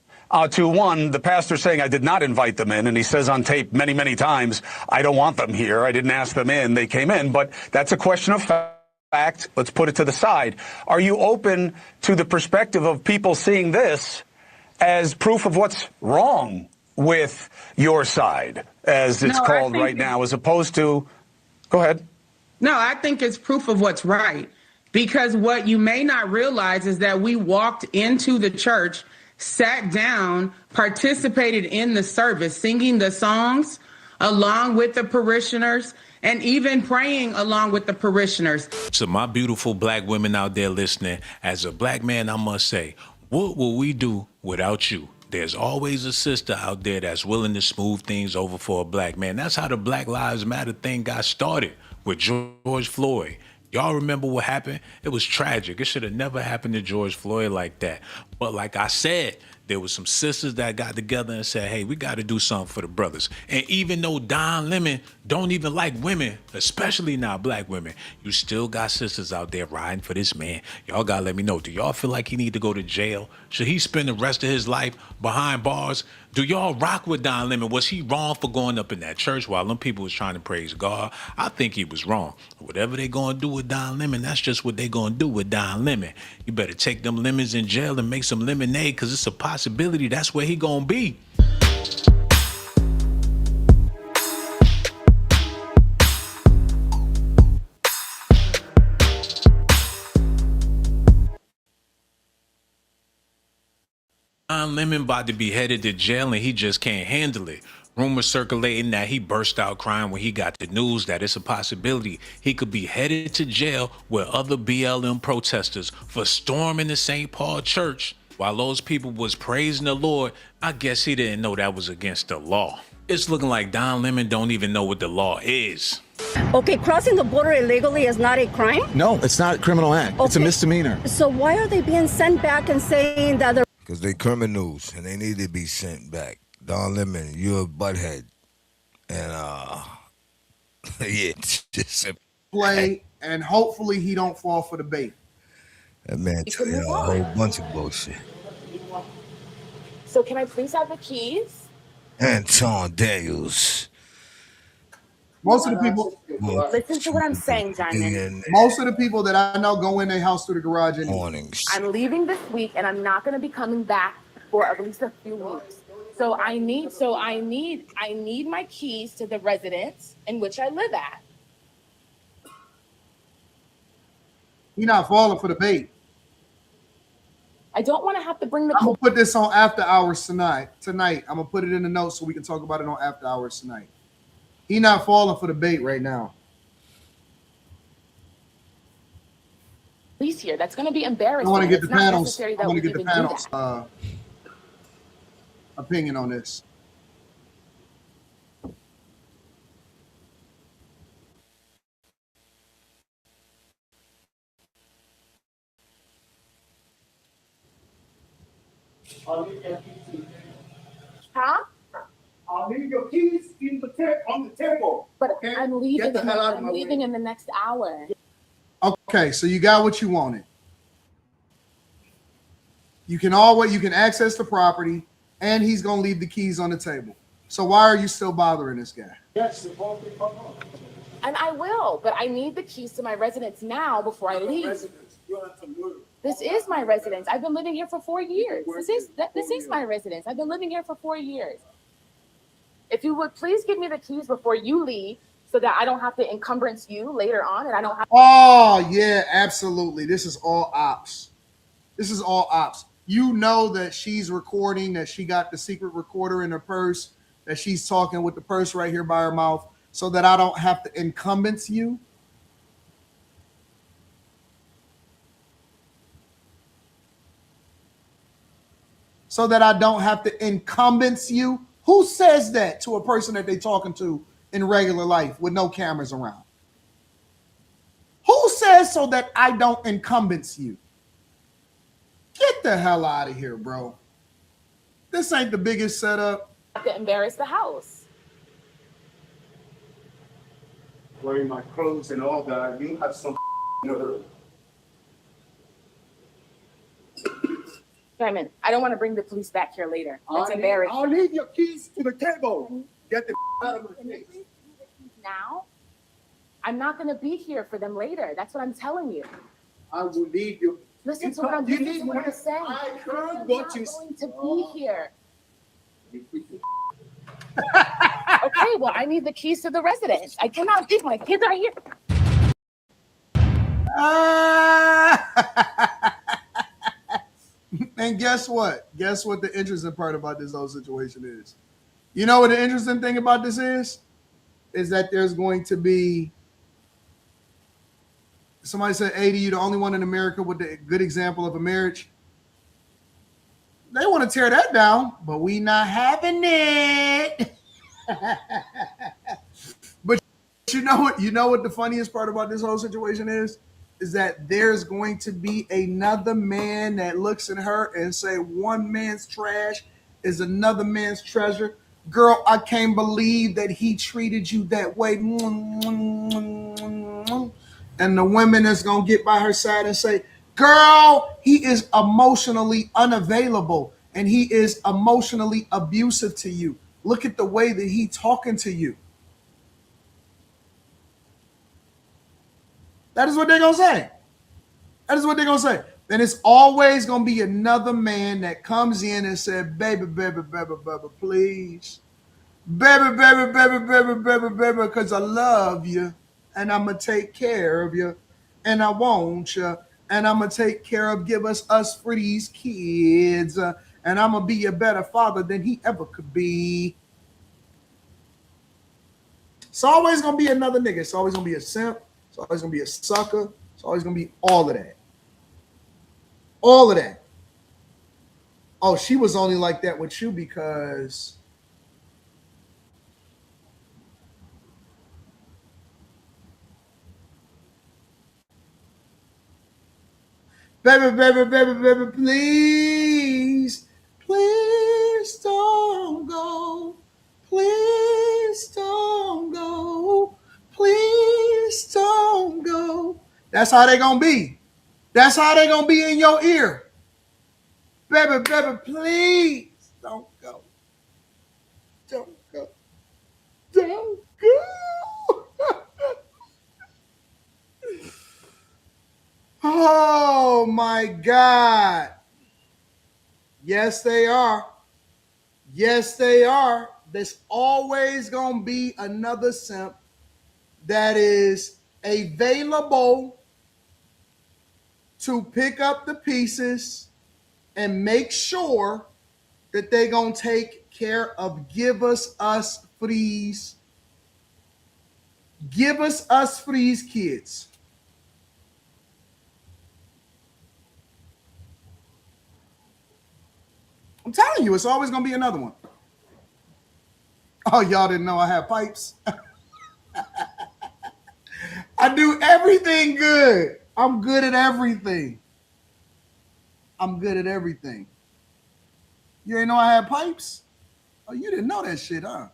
to, one, the pastor saying I did not invite them in, and he says on tape many, many times, I don't want them here. I didn't ask them in. They came in. But that's a question of fact. Let's put it to the side. Are you open to the perspective of people seeing this as proof of what's wrong with your side, as it's called right now, as opposed to, go ahead. No, I think it's proof of what's right, because what you may not realize is that we walked into the church, sat down, participated in the service, singing the songs along with the parishioners and even praying along with the parishioners. So my beautiful black women out there listening, as a black man, I must say, what will we do without you? There's always a sister out there that's willing to smooth things over for a black man. That's how the Black Lives Matter thing got started with George Floyd. Y'all remember what happened? It was tragic. It should have never happened to George Floyd like that. But like I said, there was some sisters that got together and said, hey, we got to do something for the brothers. And even though Don Lemon don't even like women, especially not black women, you still got sisters out there riding for this man. Y'all got to let me know. Do y'all feel like he need to go to jail? Should he spend the rest of his life behind bars? Do y'all rock with Don Lemon? Was he wrong for going up in that church while them people was trying to praise God? I think he was wrong. Whatever they going to do with Don Lemon, that's just what they going to do with Don Lemon. You better take them lemons in jail and make some lemonade, because it's a possibility that's where he going to be. Don Lemon about to be headed to jail and he just can't handle it. Rumors circulating that he burst out crying when he got the news that it's a possibility he could be headed to jail with other BLM protesters for storming the St. Paul Church. While those people was praising the Lord, I guess he didn't know that was against the law. It's looking like Don Lemon don't even know what the law is. Okay, crossing the border illegally is not a crime? No, it's not a criminal act. Okay. It's a misdemeanor. So why are they being sent back and saying that they're... Because they criminals and they need to be sent back. Don Lemon, you're a butthead. And, yeah, just play, and hopefully he don't fall for the bait. That man tell you a whole bunch of bullshit. So can I please have the keys? Anton Daniels. Most of the people... Listen to what I'm saying, Diamond. Most of the people that I know go in their house through the garage anyway. Mornings. I'm leaving this week, and I'm not going to be coming back for at least a few weeks. So I need my keys to the residence in which I live at. You're not falling for the bait. I don't want to have to bring the... I'm going to put this on after hours tonight. I'm going to put it in the notes so we can talk about it on after hours tonight. He's not falling for the bait right now. Police here. That's going to be embarrassing. I want to get the panel's opinion on this. Huh? I'll leave your keys on the table. But okay? I'm leaving. Get the hell out of my I'm leaving way. in the next hour. Okay, so you got what you wanted. You can access the property, and he's gonna leave the keys on the table. So why are you still bothering this guy? Yes, and I will, but I need the keys to my residence now before I leave. This is my residence. I've been living here for 4 years. This is my residence. I've been living here for 4 years. If you would please give me the keys before you leave, so that I don't have to encumbrance you later on, and I don't have. Oh yeah, absolutely. This is all ops. This is all ops. You know that she's recording, that she got the secret recorder in her purse, that she's talking with the purse right here by her mouth, so that I don't have to encumbrance you. So that I don't have to encumbrance you. Who says that to a person that they're talking to in regular life with no cameras around? Who says so that I don't encumbrance you? Get the hell out of here, bro. This ain't the biggest setup. I have to embarrass the house. Wearing my clothes and all that. You have some nerve. Simon, I don't want to bring the police back here later. That's embarrassing. I'll leave your keys to the table. Get the out of my face. Now? I'm not going to be here for them later. That's what I'm telling you. I will leave you. Listen to what I'm saying. I heard what you said. I'm not going to be here. Okay, well, I need the keys to the residence. I cannot leave. My kids are here. And guess what? Guess what the interesting part about this whole situation is? You know what the interesting thing about this is? is that there's going to be, somebody said, 80, you the only one in America with a good example of a marriage. They want to tear that down, but we not having it. But you know what? You know what the funniest part about this whole situation is that there's going to be another man that looks at her and say, one man's trash is another man's treasure. Girl, I can't believe that he treated you that way. And the women is going to get by her side and say, girl, he is emotionally unavailable and he is emotionally abusive to you. Look at the way that he talking to you. That is what they're going to say. That is what they're going to say. Then it's always going to be another man that comes in and said, baby, baby, baby, baby, please. Baby, baby, baby, baby, baby, baby, because I love you and I'm going to take care of you and I want you and I'm going to take care of, give us for these kids and I'm going to be a better father than he ever could be. It's always going to be another nigga. It's always going to be a simp. It's always going to be a sucker. It's always going to be all of that. All of that. Oh, she was only like that with you because baby, baby, baby, baby, please, please don't go. Please don't go. Please don't go. That's how they gonna be. That's how they gonna be in your ear. Baby, baby, please don't go. Don't go. Don't go. Oh my God. Yes, they are. Yes, they are. There's always going to be another simp that is available to pick up the pieces and make sure that they're going to take care of give us for these kids. I'm telling you, it's always going to be another one. Oh, y'all didn't know I have pipes? I do everything good. I'm good at everything. I'm good at everything. You ain't know I had pipes? Oh, you didn't know that shit, huh?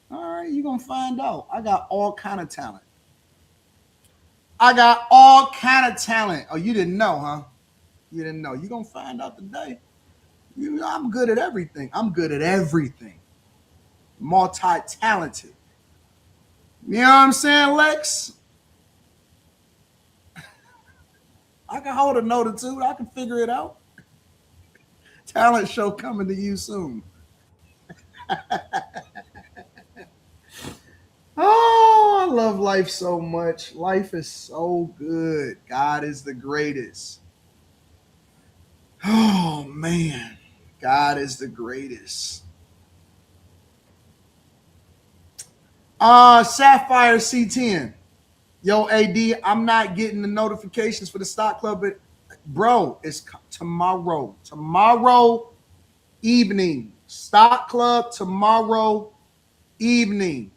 All right, you're going to find out. I got all kind of talent. I got all kind of talent. Oh, you didn't know, huh? You didn't know. You're going to find out today. I'm good at everything. I'm good at everything. Multi-talented. You know what I'm saying, Lex? I can hold a note or two. I can figure it out. Talent show coming to you soon. Oh, I love life so much. Life is so good. God is the greatest. Oh, man. God is the greatest. Sapphire C10. Yo, AD, I'm not getting the notifications for the stock club, but bro, it's tomorrow. Tomorrow evening. Stock club tomorrow evening.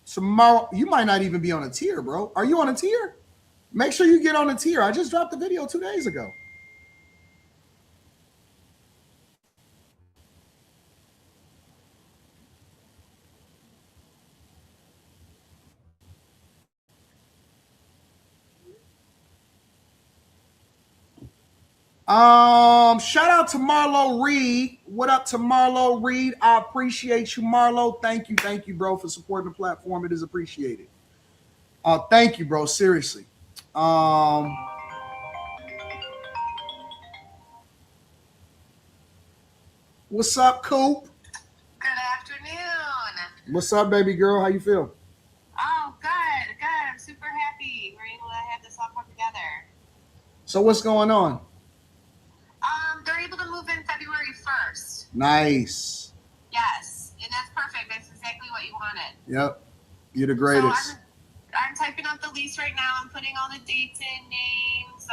Tomorrow, you might not even be on a tier, bro. Are you on a tier? Make sure you get on a tier. I just dropped the video 2 days ago. Shout out to Marlo Reed. What up to Marlo Reed? I appreciate you, Marlo. Thank you, bro, for supporting the platform. It is appreciated. Thank you, bro. Seriously. What's up, Coop? Good afternoon. What's up, baby girl? How you feel? Oh, good. I'm super happy we're able to have this all come together. So what's going on? They're able to move in February 1st. Nice. Yes, and that's perfect Yep. You're the greatest. So I'm typing up the lease right now. I'm putting all the dates in, names,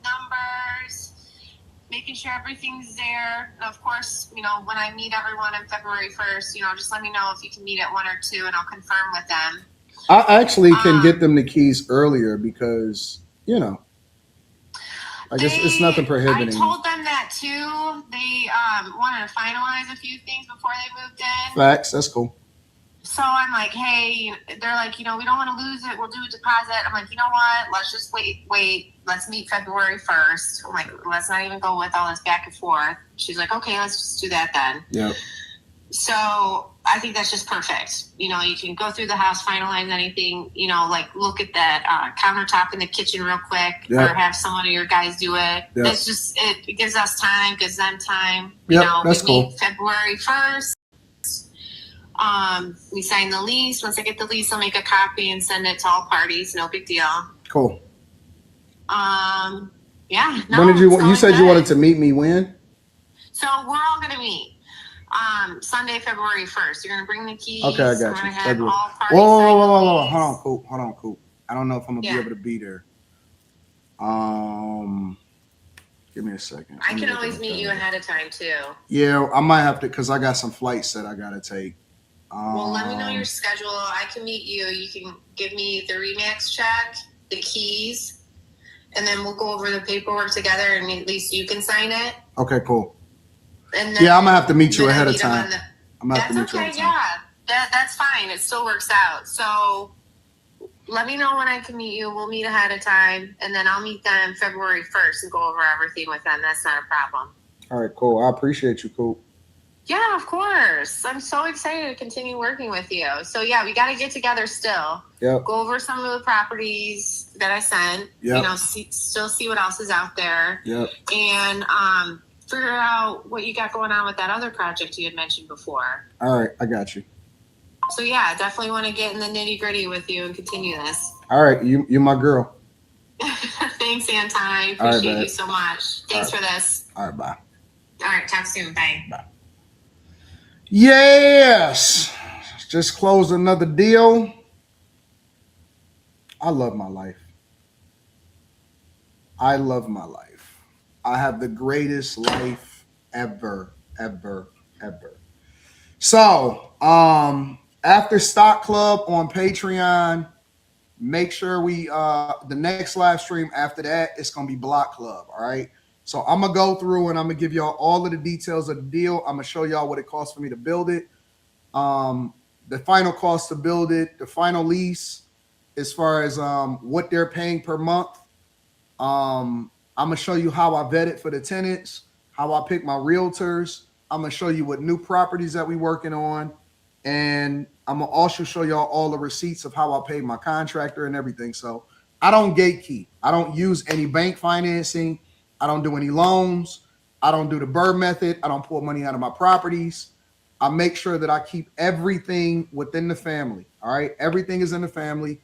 numbers, making sure everything's there. Of course, when I meet everyone on February 1st, just let me know if you can meet at 1 or 2 and I'll confirm with them. I actually can get them the keys earlier because, it's nothing prohibiting. I told them that too. They wanted to finalize a few things before they moved in. Facts. That's cool. So I'm like, hey, they're like, we don't want to lose it. We'll do a deposit. I'm like, you know what? Let's just wait. Let's meet February 1st. I'm like, let's not even go with all this back and forth. She's like, okay, let's just do that then. Yep. So I think that's just perfect. You can go through the house, finalize anything, look at that countertop in the kitchen real quick, yep. or have someone of your guys do it. Yep. It's just, it gives us time, gives them time. Yep, that's cool. Meet February 1st. We sign the lease. Once I get the lease, I'll make a copy and send it to all parties. No big deal. Cool. Yeah. When did you said you wanted to meet me when? So we're all going to meet. Sunday, February 1st. You're going to bring the keys. Okay, I got you. We're going to have all parties. Whoa. Hold on, Coop. I don't know if I'm going to be able to be there. Give me a second. I can always meet you ahead of time, too. Yeah, I might have to because I got some flights that I got to take. Well, let me know your schedule. I can meet you. You can give me the Remax check, the keys, and then we'll go over the paperwork together, and at least you can sign it. Okay, cool. And then, I'm gonna have to meet you ahead of time. That's okay. Yeah, that's fine. It still works out. So let me know when I can meet you. We'll meet ahead of time, and then I'll meet them February 1st and go over everything with them. That's not a problem. All right, cool. I appreciate you, Coop. Yeah, of course. I'm so excited to continue working with you. So yeah, we got to get together still. Yep. Go over some of the properties that I sent. Yep. Still see what else is out there. Yep. And figure out what you got going on with that other project you had mentioned before. All right, I got you. So yeah, definitely want to get in the nitty gritty with you and continue this. All right, you're my girl. Thanks, Anton. I appreciate you so much. Thanks for this. All right, bye. All right, talk soon. Bye. Bye. Yes, just closed another deal. I love my life. I love my life. I have the greatest life ever. So, after Stock Club on Patreon, make sure the next live stream after that, it's going to be Block Club. All right. So I'm going to go through and I'm going to give y'all all of the details of the deal. I'm going to show y'all what it costs for me to build it. The final cost to build it, the final lease, as far as what they're paying per month. I'm going to show you how I vet it for the tenants, how I pick my realtors. I'm going to show you what new properties that we're working on. And I'm going to also show y'all all the receipts of how I paid my contractor and everything. So I don't gatekeep. I don't use any bank financing. I don't do any loans. I don't do the Burr method. I don't pull money out of my properties. I make sure that I keep everything within the family. All right. Everything is in the family.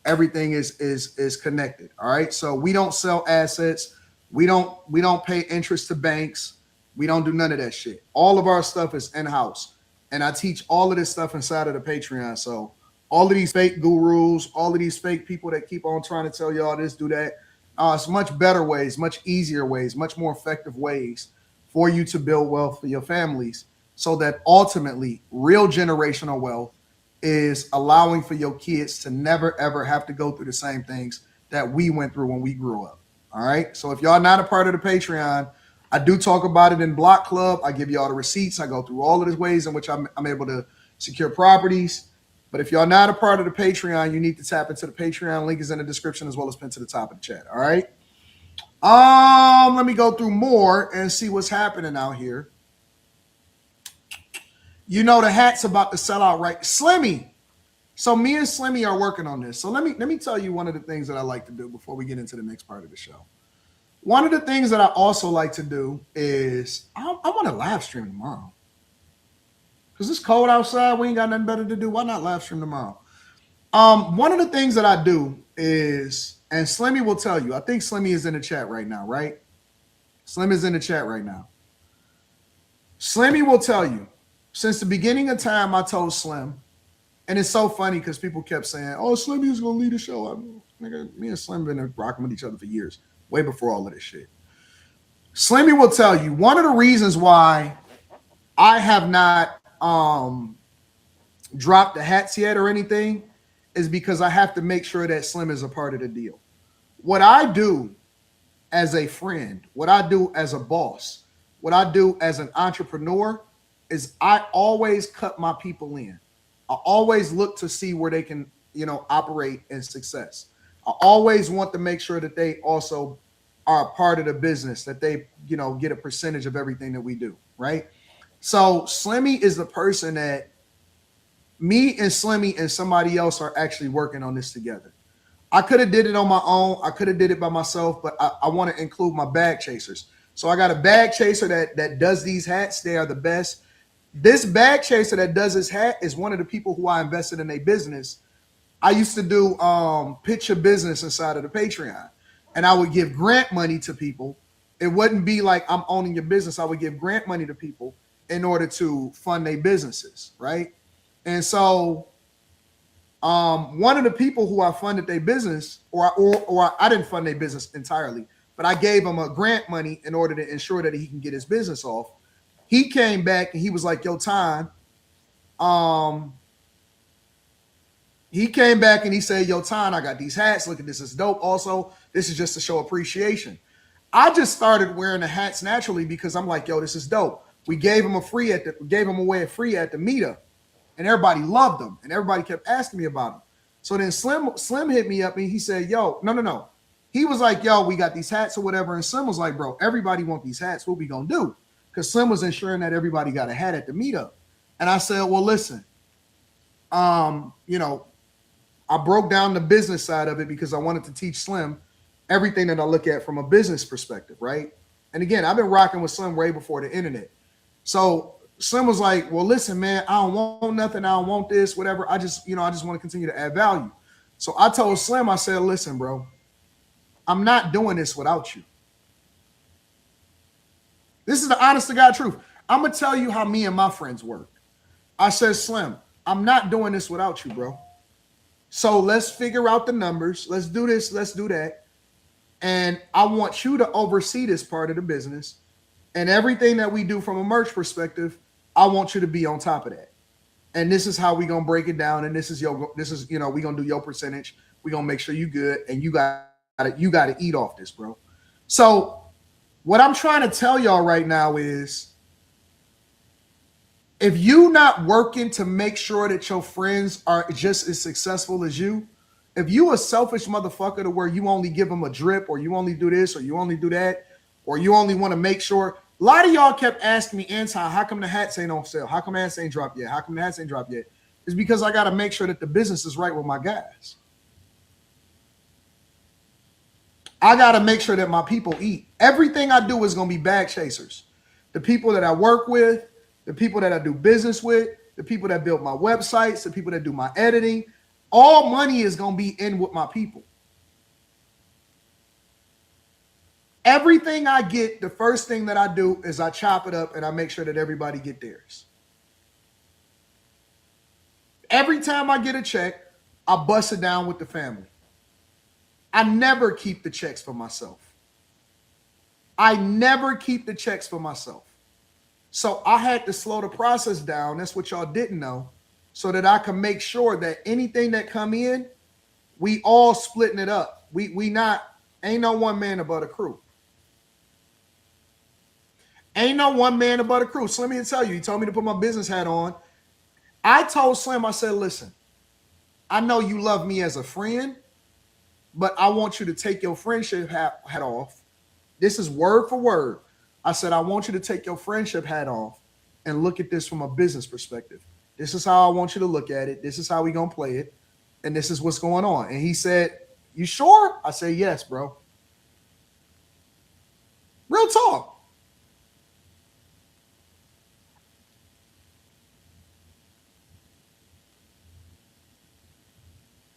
Everything is connected. All right. So we don't sell assets. We don't pay interest to banks. We don't do none of that shit. All of our stuff is in-house. And I teach all of this stuff inside of the Patreon. So all of these fake gurus, all of these fake people that keep on trying to tell y'all this, do that. It's much better ways, much easier ways, much more effective ways for you to build wealth for your families, so that ultimately real generational wealth is allowing for your kids to never, ever have to go through the same things that we went through when we grew up. All right. So if y'all not a part of the Patreon, I do talk about it in Block Club. I give you all the receipts. I go through all of the ways in which I'm able to secure properties. But if y'all not a part of the Patreon, you need to tap into the Patreon. Link is in the description as well as pinned to the top of the chat. All right. Let me go through more and see what's happening out here. You know the hat's about to sell out, right? Slimmy. So me and Slimmy are working on this. So let me tell you one of the things that I like to do before we get into the next part of the show. One of the things that I also like to do is I want to live stream tomorrow. Because it's cold outside. We ain't got nothing better to do. Why not live stream tomorrow? One of the things that I do is, and Slimmy will tell you, I think Slimmy is in the chat right now, right? Slim is in the chat right now. Slimmy will tell you, since the beginning of time, I told Slim, And it's so funny because people kept saying, "Oh, Slimmy is gonna lead the show." Nigga, me and Slim been rocking with each other for years, way before all of this shit. Slimmy will tell you one of the reasons why I have not dropped the hats yet or anything is because I have to make sure that Slim is a part of the deal. What I do as a friend, what I do as a boss, what I do as an entrepreneur is I always cut my people in. I always look to see where they can, operate in success. I always want to make sure that they also are a part of the business, that they, get a percentage of everything that we do, right? So Slimmy is the person that me and Slimmy and somebody else are actually working on this together. I could have did it on my own. I could have did it by myself, but I want to include my bag chasers. So I got a bag chaser that does these hats. They are the best. This bag chaser that does his hat is one of the people who I invested in a business. I used to do pitch a business inside of the Patreon, and I would give grant money to people. It wouldn't be like I'm owning your business. I would give grant money to people in order to fund their businesses, right? And so one of the people who I funded their business, or I didn't fund their business entirely, but I gave him a grant money in order to ensure that he can get his business off. He came back and he was like, "Yo, Time." He came back and he said, "Yo, Time, I got these hats. Look at this. It's dope. Also, this is just to show appreciation." I just started wearing the hats naturally because I'm like, "Yo, this is dope." We gave him away free at the meetup, and everybody loved them, and everybody kept asking me about them. So then Slim hit me up and he said, "Yo, no." He was like, "Yo, we got these hats or whatever." And Slim was like, "Bro, everybody want these hats. What we gonna do?" Because Slim was ensuring that everybody got a hat at the meetup. And I said, "Well, listen, I broke down the business side of it because I wanted to teach Slim everything that I look at from a business perspective, right?" And again, I've been rocking with Slim way before the internet. So Slim was like, "Well, listen, man, I don't want nothing. I don't want this, whatever. I just want to continue to add value." So I told Slim, I said, "Listen, bro, I'm not doing this without you. This is the honest to God truth. I'm going to tell you how me and my friends work." I said, "Slim, I'm not doing this without you, bro. So let's figure out the numbers. Let's do this. Let's do that. And I want you to oversee this part of the business. And everything that we do from a merch perspective, I want you to be on top of that. And this is how we're going to break it down. And this is we're going to do your percentage. We're going to make sure you good. And you got to eat off this, bro." So what I'm trying to tell y'all right now is, if you not working to make sure that your friends are just as successful as you, if you a selfish motherfucker to where you only give them a drip, or you only do this, or you only do that, or you only want to make sure. A lot of y'all kept asking me, "Anton, how come the hats ain't on sale? How come the hats ain't dropped yet? How come the hats ain't dropped yet?" It's because I got to make sure that the business is right with my guys. I got to make sure that my people eat. Everything I do is going to be bag chasers. The people that I work with, the people that I do business with, the people that build my websites, the people that do my editing, all money is going to be in with my people. Everything I get, the first thing that I do is I chop it up and I make sure that everybody get theirs. Every time I get a check, I bust it down with the family. I never keep the checks for myself. So I had to slow the process down. That's what y'all didn't know. So that I can make sure that anything that come in, we all splitting it up. Ain't no one man above a crew. Ain't no one man above a crew. So let me tell you, he told me to put my business hat on. I told Slim, I said, "Listen, I know you love me as a friend, but I want you to take your friendship hat off." This is word for word. I said, "I want you to take your friendship hat off and look at this from a business perspective. This is how I want you to look at it. This is how we going to play it. And this is what's going on." And he said, "You sure?" I said, "Yes, bro." Real talk.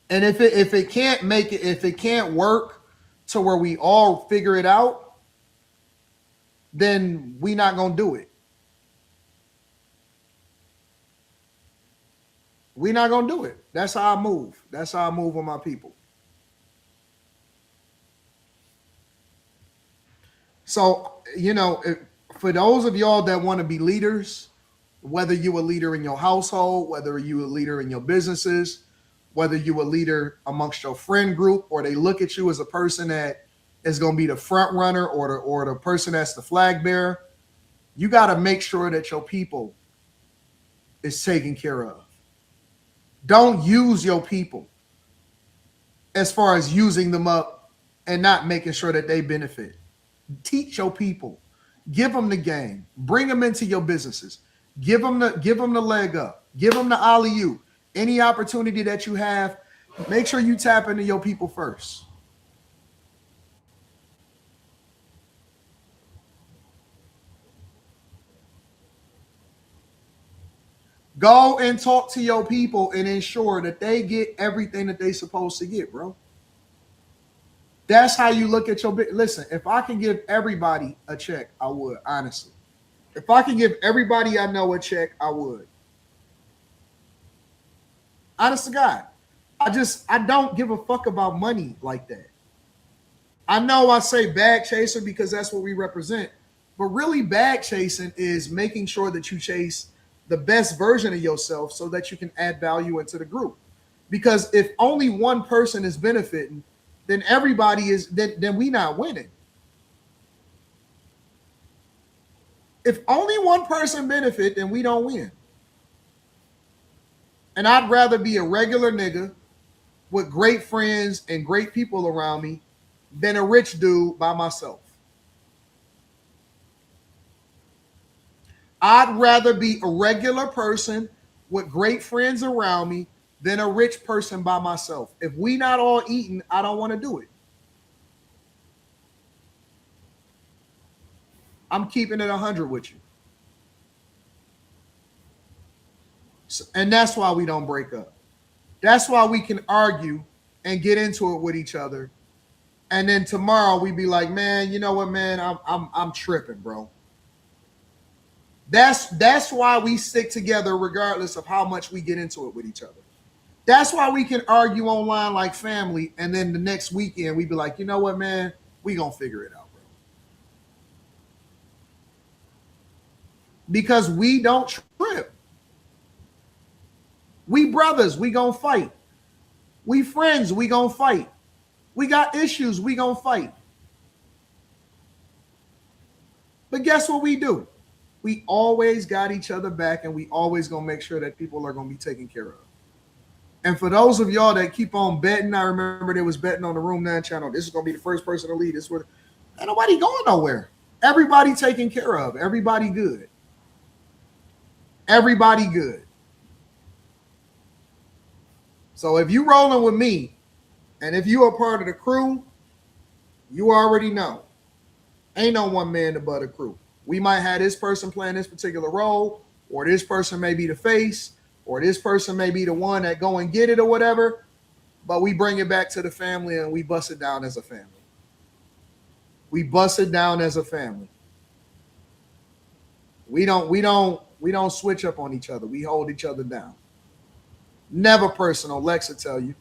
And if it can't make it, if it can't work to where we all figure it out, then we not gonna do it. We're not gonna do it. That's how I move. That's how I move with my people. So, for those of y'all that want to be leaders, whether you a leader in your household, whether you a leader in your businesses, whether you a leader amongst your friend group, or they look at you as a person that is going to be the front runner or the person that's the flag bearer, you got to make sure that your people is taken care of. Don't use your people as far as using them up and not making sure that they benefit. Teach your people. Give them the game. Bring them into your businesses. Give them the leg up. Give them the alley-oop. Any opportunity that you have, make sure you tap into your people first. Go and talk to your people and ensure that they get everything that they're supposed to get, bro. That's how you look at your bit. Listen, if I can give everybody a check, I would, honestly. If I can give everybody I know a check, I would. Honest to God. I don't give a fuck about money like that. I know I say bag chaser because that's what we represent, but really bag chasing is making sure that you chase the best version of yourself so that you can add value into the group. Because if only one person is benefiting, then everybody is then we not winning. If only one person benefit, then we don't win. And I'd rather be a regular nigga with great friends and great people around me than a rich dude by myself. I'd rather be a regular person with great friends around me than a rich person by myself. If we not all eating, I don't want to do it. I'm keeping it 100 with you. So, and that's why we don't break up. That's why we can argue and get into it with each other. And then tomorrow we be like, man, you know what, man, I'm tripping, bro. That's why we stick together regardless of how much we get into it with each other. That's why we can argue online like family, and then the next weekend we be like, you know what, man, we gonna figure it out, bro. Because we don't trip. We brothers, we gonna fight. We friends, we gonna fight. We got issues, we gonna fight. But guess what we do? We always got each other back, and we always gonna make sure that people are gonna be taken care of. And for those of y'all that keep on betting, I remember there was betting on the Room 9 channel. This is going to be the first person to lead. This was, ain't nobody going nowhere. Everybody taken care of. Everybody good. Everybody good. So if you rolling with me, and if you are part of the crew, you already know. Ain't no one man but a crew. We might have this person playing this particular role, or this person may be the face, or this person may be the one that go and get it or whatever, but we bring it back to the family and we bust it down as a family. We bust it down as a family. We don't switch up on each other. We hold each other down. Never personal. Lex will tell you.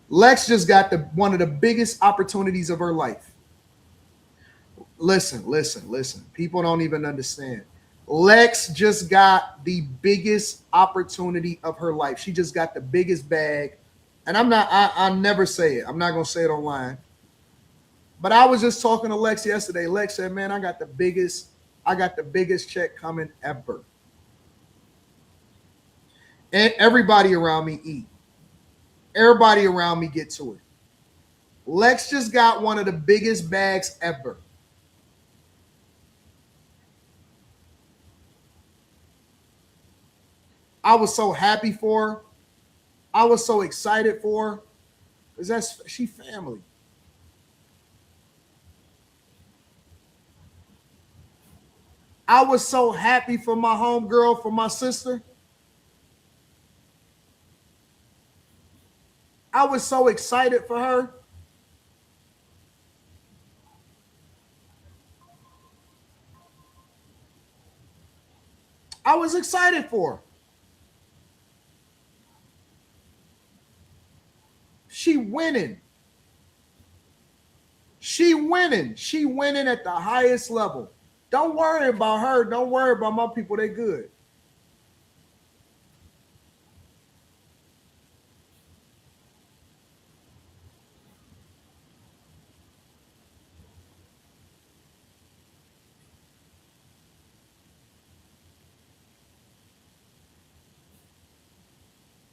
Lex just got one of the biggest opportunities of her life. Listen. People don't even understand. Lex just got the biggest opportunity of her life. She just got the biggest bag. And I never say it. I'm not going to say it online. But I was just talking to Lex yesterday. Lex said, man, I got the biggest check coming ever. And everybody around me eat. Everybody around me get to it. Lex just got one of the biggest bags ever. I was so happy for her. I was so excited for her. Because she family. I was so happy for my homegirl, for my sister. I was so excited for her. I was excited for her. She winning. She winning. She winning at the highest level. Don't worry about her. Don't worry about my people. They good.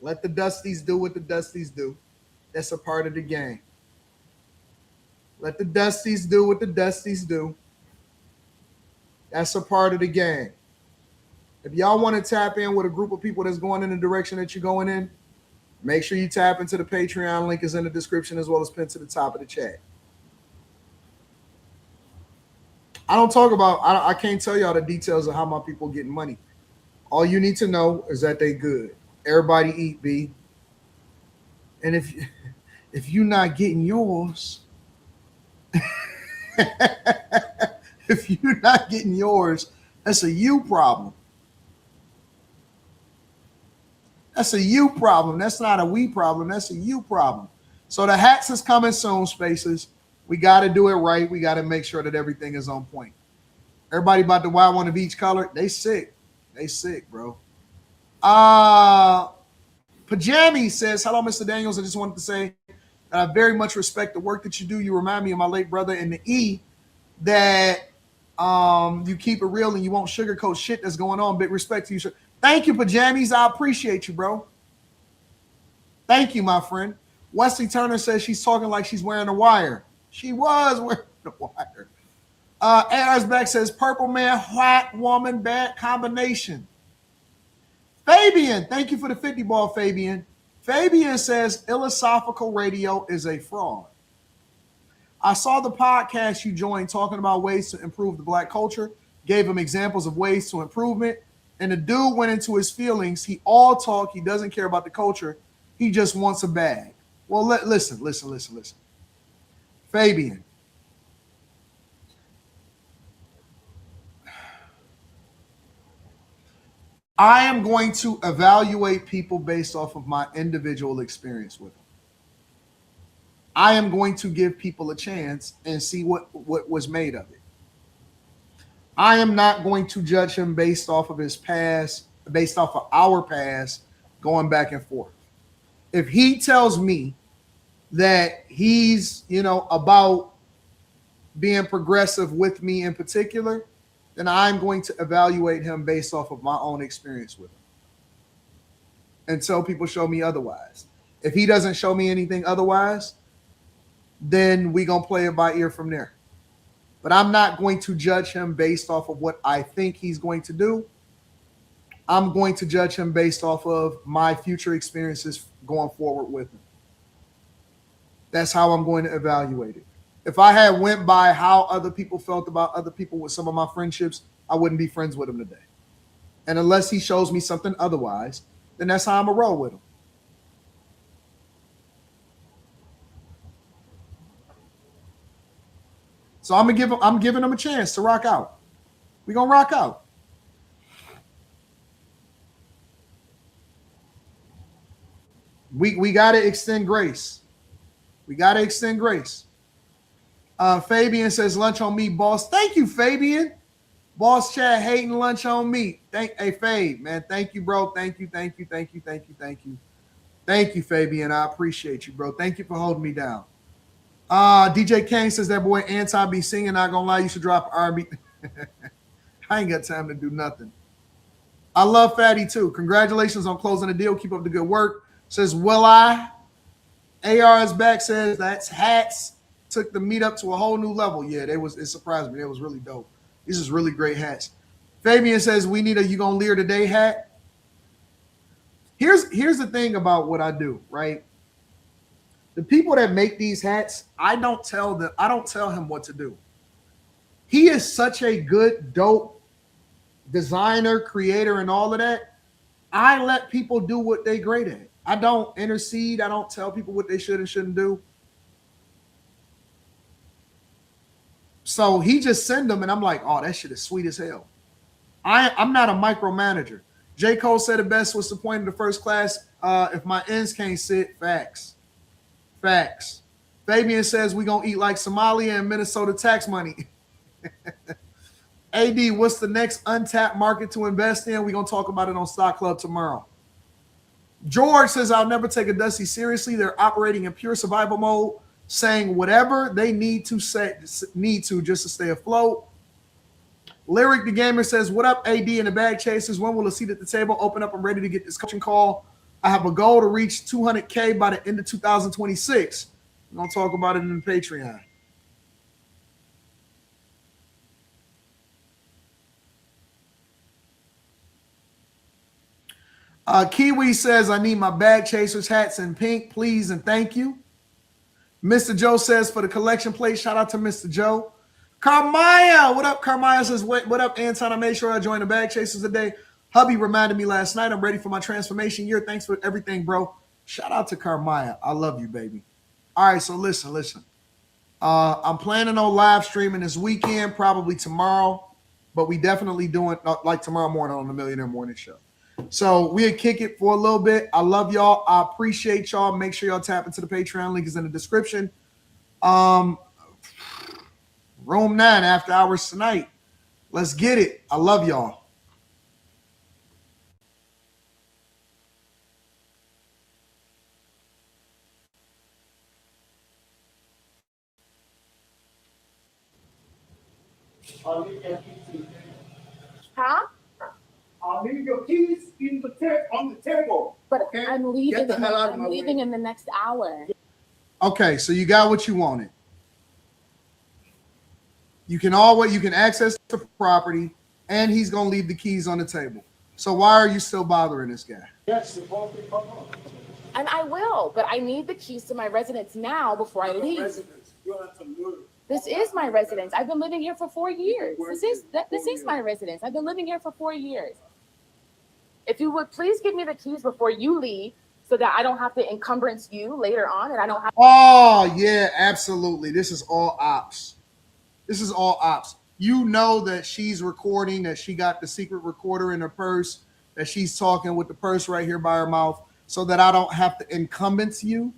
Let the Dusties do what the Dusties do. That's a part of the game. Let the Dusties do what the Dusties do. That's a part of the game. If y'all want to tap in with a group of people that's going in the direction that you're going in, make sure you tap into the Patreon. Link is in the description as well as pinned to the top of the chat. I can't tell y'all the details of how my people getting money. All you need to know is that they good. Everybody eat, B. And if you're not getting yours, if you're not getting yours, that's a you problem. That's a you problem. That's not a we problem. That's a you problem. So the hats is coming soon, Spaces. We got to do it right. We got to make sure that everything is on point. Everybody about to buy one of each color. They sick. They sick, bro. Pajami says, hello, Mr. Daniels. I just wanted to say that I very much respect the work that you do. You remind me of my late brother in the E that you keep it real and you won't sugarcoat shit that's going on. Big respect to you. Thank you, Pajamis. I appreciate you, bro. Thank you, my friend. Wesley Turner says she's talking like she's wearing a wire. She was wearing a wire. Arsbeck says, purple man, white woman, bad combination. Fabian, thank you for the 50 ball, Fabian. Fabian says, philosophical radio is a fraud. I saw the podcast you joined talking about ways to improve the black culture, gave him examples of ways to improvement, and the dude went into his feelings. He all talk. He doesn't care about the culture. He just wants a bag. Well, listen. Fabian. I am going to evaluate people based off of my individual experience with them. I am going to give people a chance and see what was made of it. I am not going to judge him based off of his past, based off of our past, going back and forth. If he tells me that he's, about being progressive with me in particular, then I'm going to evaluate him based off of my own experience with him until people show me otherwise. If he doesn't show me anything otherwise, then we're going to play it by ear from there. But I'm not going to judge him based off of what I think he's going to do. I'm going to judge him based off of my future experiences going forward with him. That's how I'm going to evaluate it. If I had went by how other people felt about other people with some of my friendships, I wouldn't be friends with him today. And unless he shows me something otherwise, then that's how I'm going to roll with him. So I'm giving him a chance to rock out. We're going to rock out. We got to extend grace. We got to extend grace. Fabian says, lunch on me, boss. Thank you, Fabian. Boss chat hating lunch on me. Hey, Fabe, man. Thank you, bro. Thank you. Thank you, Fabian. I appreciate you, bro. Thank you for holding me down. DJ Kane says that boy Anti be singing. Not gonna lie, you should drop R&B. I ain't got time to do nothing. I love Fatty too. Congratulations on closing the deal. Keep up the good work. Says, will I? AR is back. Says that's hats. Took the meetup to a whole new level. Yeah, it surprised me. It was really dope. These is really great hats. Fabian says we need a You Gonna Lear Today hat. Here's the thing about what I do, right? The people that make these hats, I don't tell him what to do. He is such a good, dope designer, creator, and all of that. I let people do what they great at. I don't intercede. I don't tell people what they should and shouldn't do. So he just send them, and I'm like, oh, that shit is sweet as hell. I'm not a micromanager. J. Cole said it best. What's the point of the first class if my ends can't sit? Facts. Facts. Fabian says we're going to eat like Somalia and Minnesota tax money. AD, what's the next untapped market to invest in? We're going to talk about it on Stock Club tomorrow. George says, I'll never take a Dusty seriously. They're operating in pure survival mode, saying whatever they need to just to stay afloat. Lyric the Gamer says, what up, AD and the Bag Chasers? When will a seat at the table open up? I'm ready to get this coaching call. I have a goal to reach 200K by the end of 2026. We're going to talk about it in the Patreon. Kiwi says, I need my Bag Chasers hats in pink, please and thank you. Mr. Joe says, for the collection plate, shout out to Mr. Joe. Carmaya, what up? Carmaya says, what up, Anton? I made sure I joined the Bag Chasers today. Hubby reminded me last night I'm ready for my transformation year. Thanks for everything, bro. Shout out to Carmaya. I love you, baby. All right, so listen. I'm planning on live streaming this weekend, probably tomorrow, but we definitely doing like tomorrow morning on the Millionaire Morning Show. So we'll kick it for a little bit. I love y'all. I appreciate y'all. Make sure y'all tap into the Patreon. Link is in the description. Room 9 after hours tonight. Let's get it. I love y'all. Huh? I'll leave your keys on the table. But okay? I'm leaving. Get the hell out of my I'm leaving way. in the next hour. Okay, so you got what you wanted. You can access the property, and he's gonna leave the keys on the table. So why are you still bothering this guy? Yes, And I will, but I need the keys to my residence now before I leave. This is my residence. I've been living here for 4 years. This is my residence. I've been living here for 4 years. If you would please give me the keys before you leave, so that I don't have to encumbrance you later on, and I don't have. Oh yeah, absolutely. This is all ops. You know that she's recording, that she got the secret recorder in her purse, that she's talking with the purse right here by her mouth, so that I don't have to encumbrance you.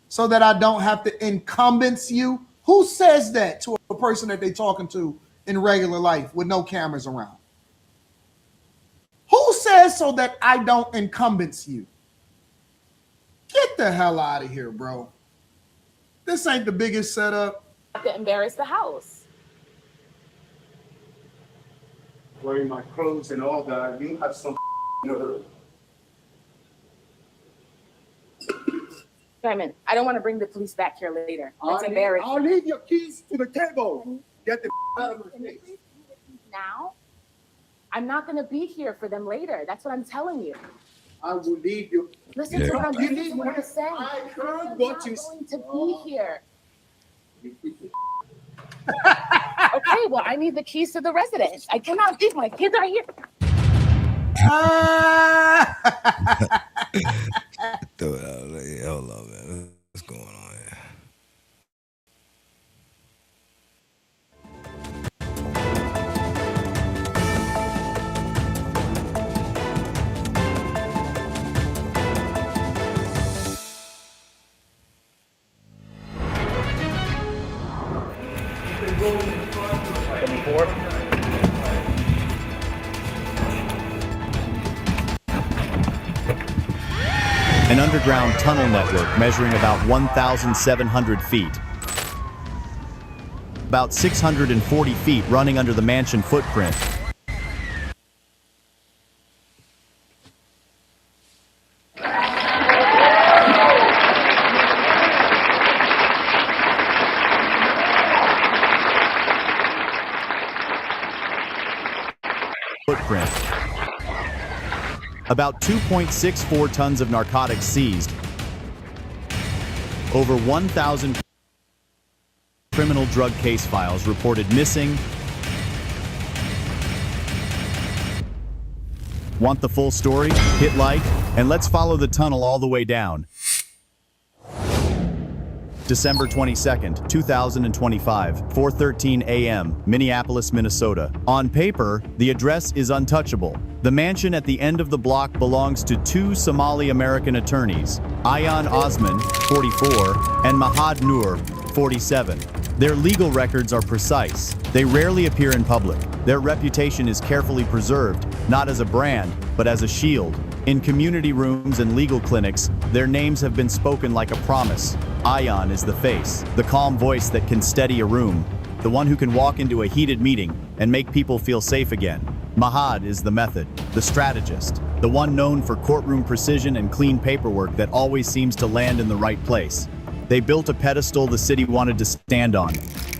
So that I don't have to encumbrance you. Who says that to a person that they're talking to in regular life with no cameras around? Who says so that I don't encumbrance you? Get the hell out of here, bro. This ain't the biggest setup. To embarrass the house. Wearing my clothes and all that. You have some nerve. Simon, I don't want to bring the police back here later. It's embarrassing. I'll leave your keys to the table. Get the out of my face. Now? I'm not going to be here for them later. That's what I'm telling you. I will leave you. Listen to what I'm saying. I heard I'm what not you going to be here. Okay, well, I need the keys to the residence. I cannot leave. My kids are here. Hold on, man. What's going on here? An underground tunnel network measuring about 1,700 feet. About 640 feet running under the mansion footprint. About 2.64 tons of narcotics seized. Over 1,000 criminal drug case files reported missing. Want the full story? Hit like, and let's follow the tunnel all the way down. December 22nd, 2025, 4:13 a.m., Minneapolis, Minnesota. On paper, the address is untouchable. The mansion at the end of the block belongs to two Somali-American attorneys, Ayan Osman, 44, and Mahad Noor, 47. Their legal records are precise. They rarely appear in public. Their reputation is carefully preserved, not as a brand, but as a shield. In community rooms and legal clinics, their names have been spoken like a promise. Ayan is the face, the calm voice that can steady a room, the one who can walk into a heated meeting and make people feel safe again. Mahad is the method, the strategist, the one known for courtroom precision and clean paperwork that always seems to land in the right place. They built a pedestal the city wanted to stand on.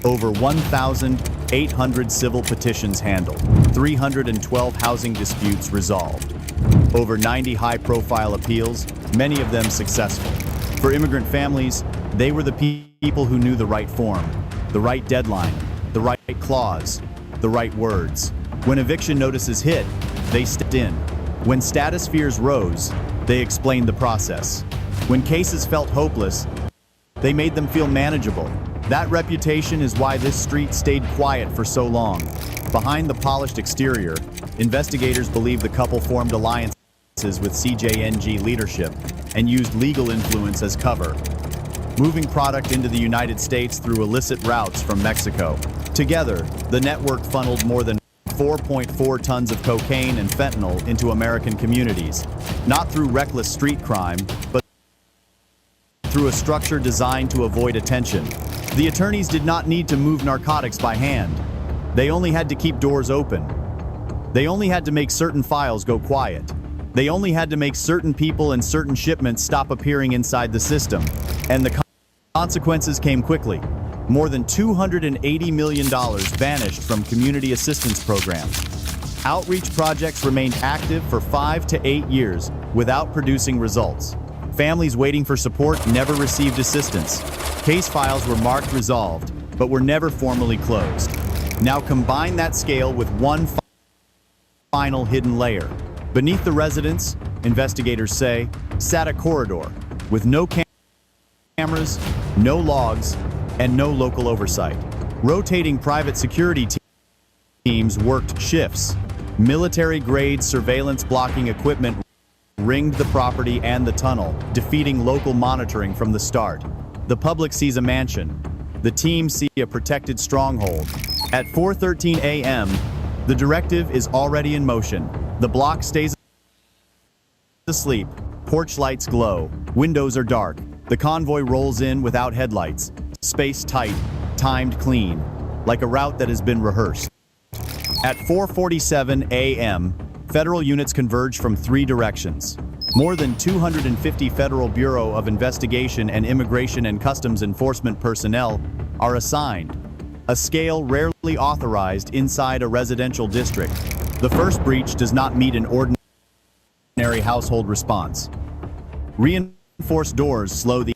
Over 1,800 civil petitions handled, 312 housing disputes resolved, over 90 high-profile appeals, many of them successful. For immigrant families, they were the people who knew the right form, the right deadline, the right clause, the right words. When eviction notices hit, they stepped in. When status fears rose, they explained the process. When cases felt hopeless, they made them feel manageable. That reputation is why this street stayed quiet for so long. Behind the polished exterior, investigators believe the couple formed alliances with CJNG leadership and used legal influence as cover, moving product into the United States through illicit routes from Mexico. Together, the network funneled more than 4.4 tons of cocaine and fentanyl into American communities, not through reckless street crime, but through a structure designed to avoid attention. The attorneys did not need to move narcotics by hand. They only had to keep doors open. They only had to make certain files go quiet. They only had to make certain people and certain shipments stop appearing inside the system. And the consequences came quickly. More than $280 million vanished from community assistance programs. Outreach projects remained active for 5 to 8 years without producing results. Families waiting for support never received assistance. Case files were marked resolved, but were never formally closed. Now combine that scale with one final hidden layer. Beneath the residence, investigators say, sat a corridor with no cameras, no logs, and no local oversight. Rotating private security teams worked shifts. Military-grade surveillance blocking equipment ringed the property and the tunnel, defeating local monitoring from the start. The public sees a mansion. The team see a protected stronghold. At 4:13 a.m., the directive is already in motion. The block stays asleep. Porch lights glow. Windows are dark. The convoy rolls in without headlights. Space tight, timed clean, like a route that has been rehearsed. At 4:47 a.m., federal units converge from 3 directions. More than 250 Federal Bureau of Investigation and Immigration and Customs Enforcement personnel are assigned, a scale rarely authorized inside a residential district. The first breach does not meet an ordinary household response. Reinforced doors slow the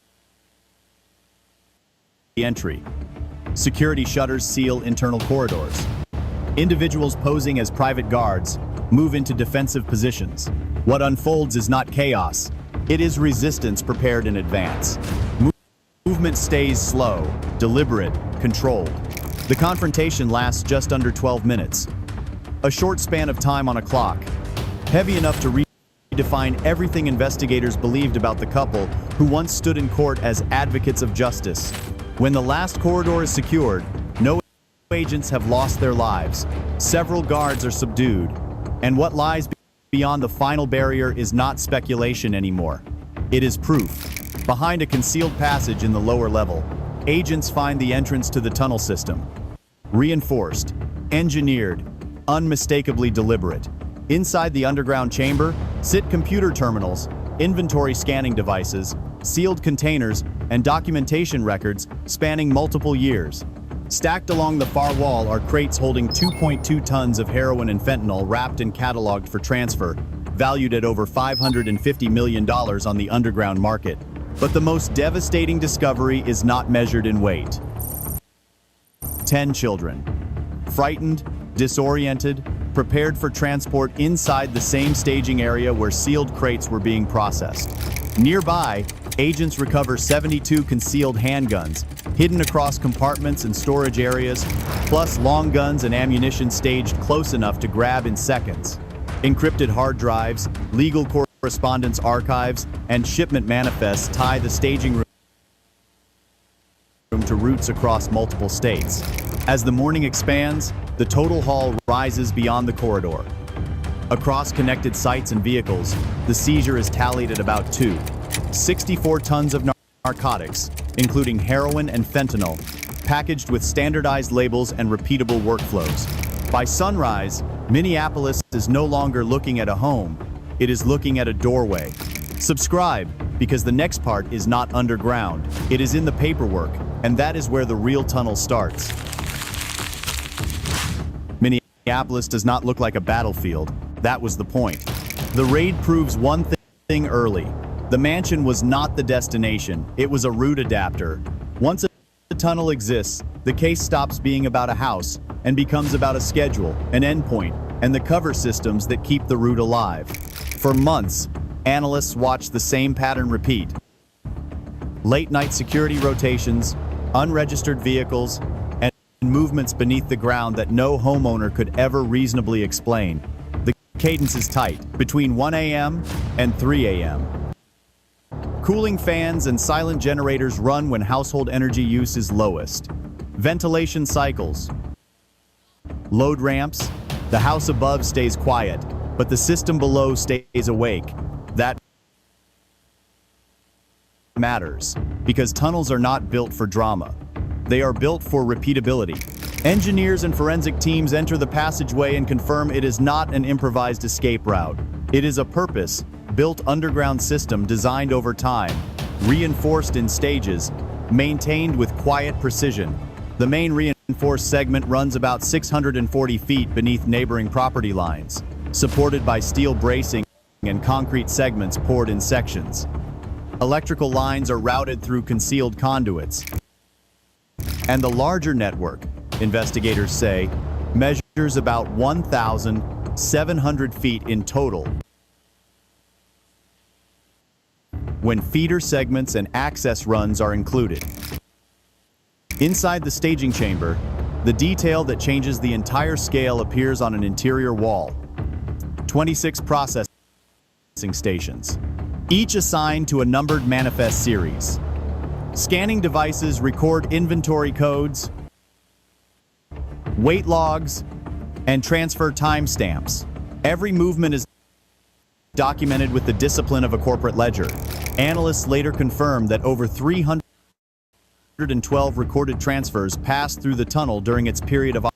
entry. Security shutters seal internal corridors. Individuals posing as private guards move into defensive positions. What unfolds is not chaos. It is resistance prepared in advance. Movement stays slow, deliberate, controlled. The confrontation lasts just under 12 minutes. A short span of time on a clock, heavy enough to redefine everything investigators believed about the couple who once stood in court as advocates of justice. When the last corridor is secured, no agents have lost their lives. Several guards are subdued. And what lies beyond the final barrier is not speculation anymore. It is proof. Behind a concealed passage in the lower level, agents find the entrance to the tunnel system. Reinforced, engineered, unmistakably deliberate. Inside the underground chamber sit computer terminals, inventory scanning devices, sealed containers, and documentation records spanning multiple years. Stacked along the far wall are crates holding 2.2 tons of heroin and fentanyl wrapped and cataloged for transfer, valued at over $550 million on the underground market. But the most devastating discovery is not measured in weight. 10 children. Frightened, disoriented, prepared for transport inside the same staging area where sealed crates were being processed. Nearby, Agents recover 72 concealed handguns, hidden across compartments and storage areas, plus long guns and ammunition staged close enough to grab in seconds. Encrypted hard drives, legal correspondence archives, and shipment manifests tie the staging room to routes across multiple states. As the morning expands, the total haul rises beyond the corridor. Across connected sites and vehicles, the seizure is tallied at about 64 tons of narcotics, including heroin and fentanyl, packaged with standardized labels and repeatable workflows. By sunrise, Minneapolis is no longer looking at a home, it is looking at a doorway. Subscribe, because the next part is not underground, it is in the paperwork, and that is where the real tunnel starts. Minneapolis does not look like a battlefield. That was the point. The raid proves one thing early. The mansion was not the destination, it was a route adapter. Once a tunnel exists, the case stops being about a house and becomes about a schedule, an endpoint, and the cover systems that keep the route alive. For months, analysts watched the same pattern repeat. Late-night security rotations, unregistered vehicles, and movements beneath the ground that no homeowner could ever reasonably explain. The cadence is tight, between 1 a.m. and 3 a.m. Cooling fans and silent generators run when household energy use is lowest. Ventilation cycles. Load ramps. The house above stays quiet, but the system below stays awake. That matters, because tunnels are not built for drama. They are built for repeatability. Engineers and forensic teams enter the passageway and confirm it is not an improvised escape route. It is a purpose-built underground system designed over time, reinforced in stages, maintained with quiet precision. The main reinforced segment runs about 640 feet beneath neighboring property lines, supported by steel bracing and concrete segments poured in sections. Electrical lines are routed through concealed conduits. And the larger network, investigators say, measures about 1,700 feet in total. When feeder segments and access runs are included. Inside the staging chamber, the detail that changes the entire scale appears on an interior wall. 26 processing stations, each assigned to a numbered manifest series. Scanning devices record inventory codes, weight logs, and transfer timestamps. Every movement is documented with the discipline of a corporate ledger. Analysts later confirmed that over 312 recorded transfers passed through the tunnel during its period of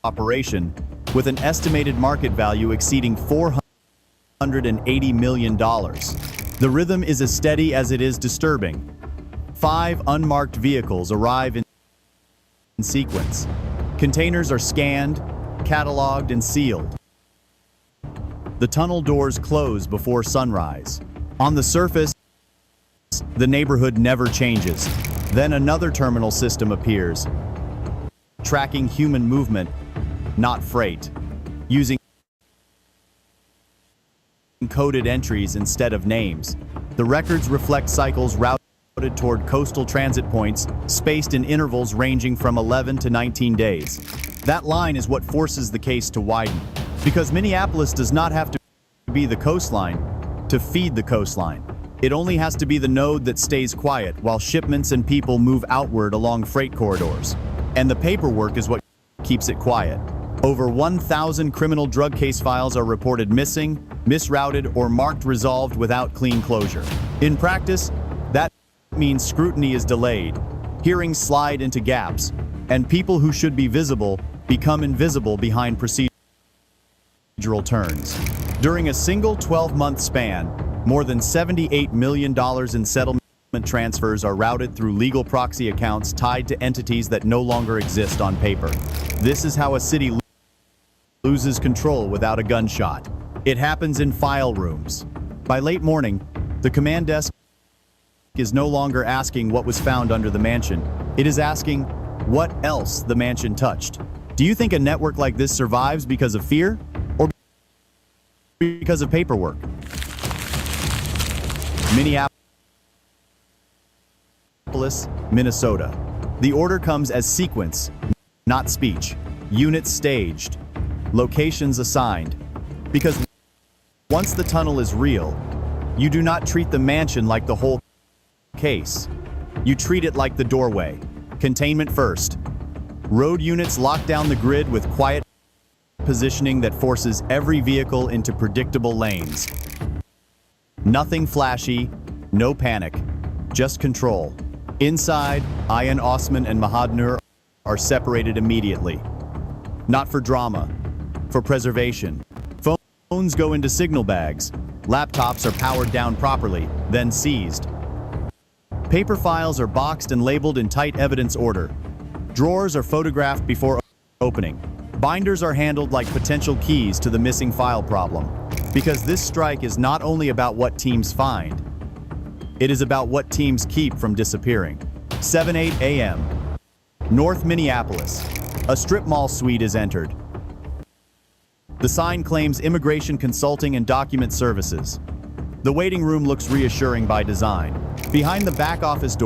operation, with an estimated market value exceeding $480 million. The rhythm is as steady as it is disturbing. 5 unmarked vehicles arrive in sequence. Containers are scanned, cataloged, and sealed. The tunnel doors close before sunrise. On the surface, the neighborhood never changes. Then another terminal system appears, tracking human movement, not freight, using coded entries instead of names. The records reflect cycles routed toward coastal transit points, spaced in intervals ranging from 11 to 19 days. That line is what forces the case to widen, because Minneapolis does not have to be the coastline to feed the coastline. It only has to be the node that stays quiet while shipments and people move outward along freight corridors. And the paperwork is what keeps it quiet. Over 1,000 criminal drug case files are reported missing, misrouted, or marked resolved without clean closure. In practice, that means scrutiny is delayed, hearings slide into gaps, and people who should be visible become invisible behind procedural turns. During a single 12-month span, more than $78 million in settlement transfers are routed through legal proxy accounts tied to entities that no longer exist on paper. This is how a city loses control without a gunshot. It happens in file rooms. By late morning, the command desk is no longer asking what was found under the mansion. It is asking what else the mansion touched. Do you think a network like this survives because of fear or because of paperwork? Minneapolis Minneapolis, Minnesota. The order comes as sequence, not speech. Units staged. Locations assigned. Because once the tunnel is real, you do not treat the mansion like the whole case. You treat it like the doorway. Containment first. Road units lock down the grid with quiet positioning that forces every vehicle into predictable lanes. Nothing flashy, no panic, just control. Inside, Ayan Osman and Mahadnur are separated immediately. Not for drama, for preservation. Phones go into signal bags. Laptops are powered down properly, then seized. Paper files are boxed and labeled in tight evidence order. Drawers are photographed before opening. Binders are handled like potential keys to the missing file problem. Because this strike is not only about what teams find, it is about what teams keep from disappearing. 7:08 a.m. North Minneapolis. A strip mall suite is entered. The sign claims immigration consulting and document services. The waiting room looks reassuring by design. Behind the back office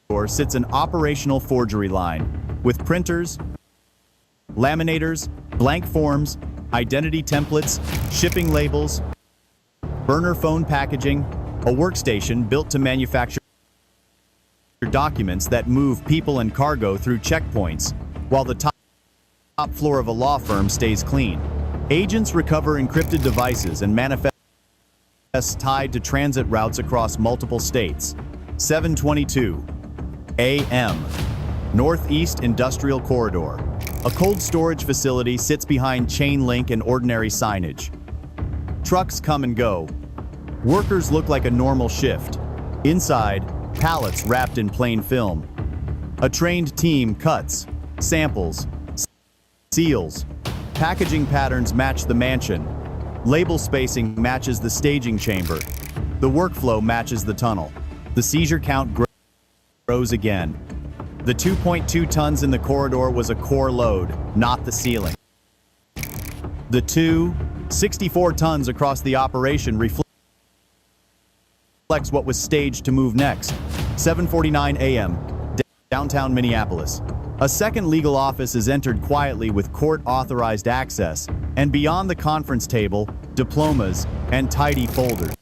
door sits an operational forgery line with printers, laminators, blank forms, identity templates, shipping labels, burner phone packaging, a workstation built to manufacture documents that move people and cargo through checkpoints, while the top floor of a law firm stays clean. Agents recover encrypted devices and manifests tied to transit routes across multiple states. 7:22 a.m. Northeast Industrial Corridor. A cold storage facility sits behind chain link and ordinary signage. Trucks come and go. Workers look like a normal shift. Inside, pallets wrapped in plain film. A trained team cuts, samples, seals. Packaging patterns match the mansion. Label spacing matches the staging chamber. The workflow matches the tunnel. The seizure count grows again. The 2.2 tons in the corridor was a core load, not the ceiling. The 64 tons across the operation reflects what was staged to move next. 7:49 a.m. Downtown Minneapolis. A second legal office is entered quietly with court-authorized access, and beyond the conference table, diplomas and tidy folders.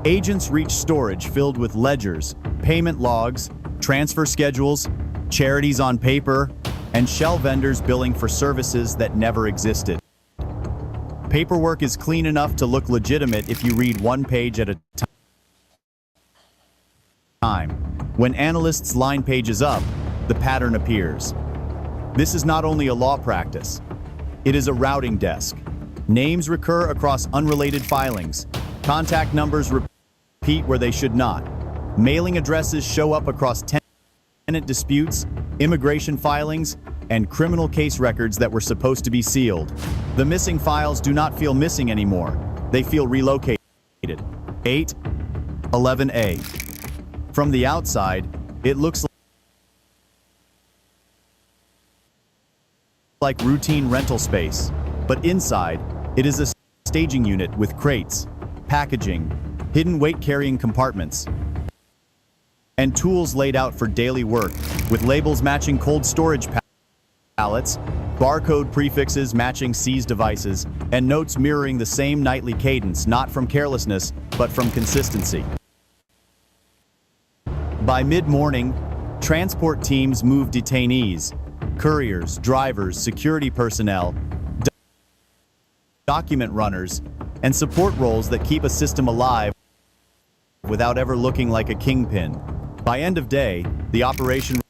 Agents reach storage filled with ledgers, payment logs, transfer schedules, charities on paper, and shell vendors billing for services that never existed. Paperwork is clean enough to look legitimate if you read one page at a time. When analysts line pages up, the pattern appears. This is not only a law practice, it is a routing desk. Names recur across unrelated filings. Contact numbers repeat where they should not. Mailing addresses show up across tenant disputes, immigration filings, and criminal case records that were supposed to be sealed. The missing files do not feel missing anymore. They feel relocated. 8:11 a. From the outside, it looks like routine rental space, but inside, it is a staging unit with crates, packaging, hidden weight-carrying compartments, and tools laid out for daily work, with labels matching cold storage pallets, barcode prefixes matching seized devices, and notes mirroring the same nightly cadence, not from carelessness, but from consistency. By mid-morning, transport teams move detainees, couriers, drivers, security personnel, document runners, and support roles that keep a system alive without ever looking like a kingpin. By end of day, the operation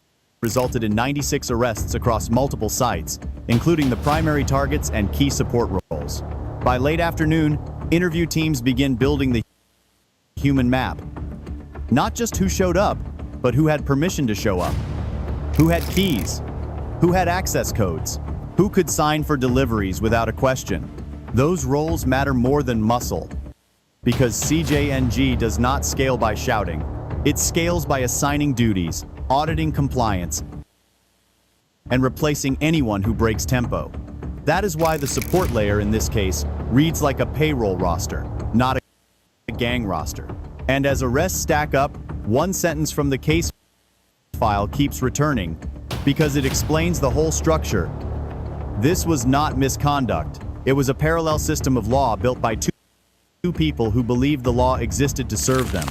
resulted in 96 arrests across multiple sites, including the primary targets and key support roles. By late afternoon, interview teams begin building the human map. Not just who showed up, but who had permission to show up, who had keys, who had access codes, who could sign for deliveries without a question. Those roles matter more than muscle, because CJNG does not scale by shouting. It scales by assigning duties, auditing compliance, and replacing anyone who breaks tempo. That is why the support layer in this case reads like a payroll roster, not a gang roster. And as arrests stack up, one sentence from the case file keeps returning because it explains the whole structure. This was not misconduct. It was a parallel system of law built by two people who believed the law existed to serve them.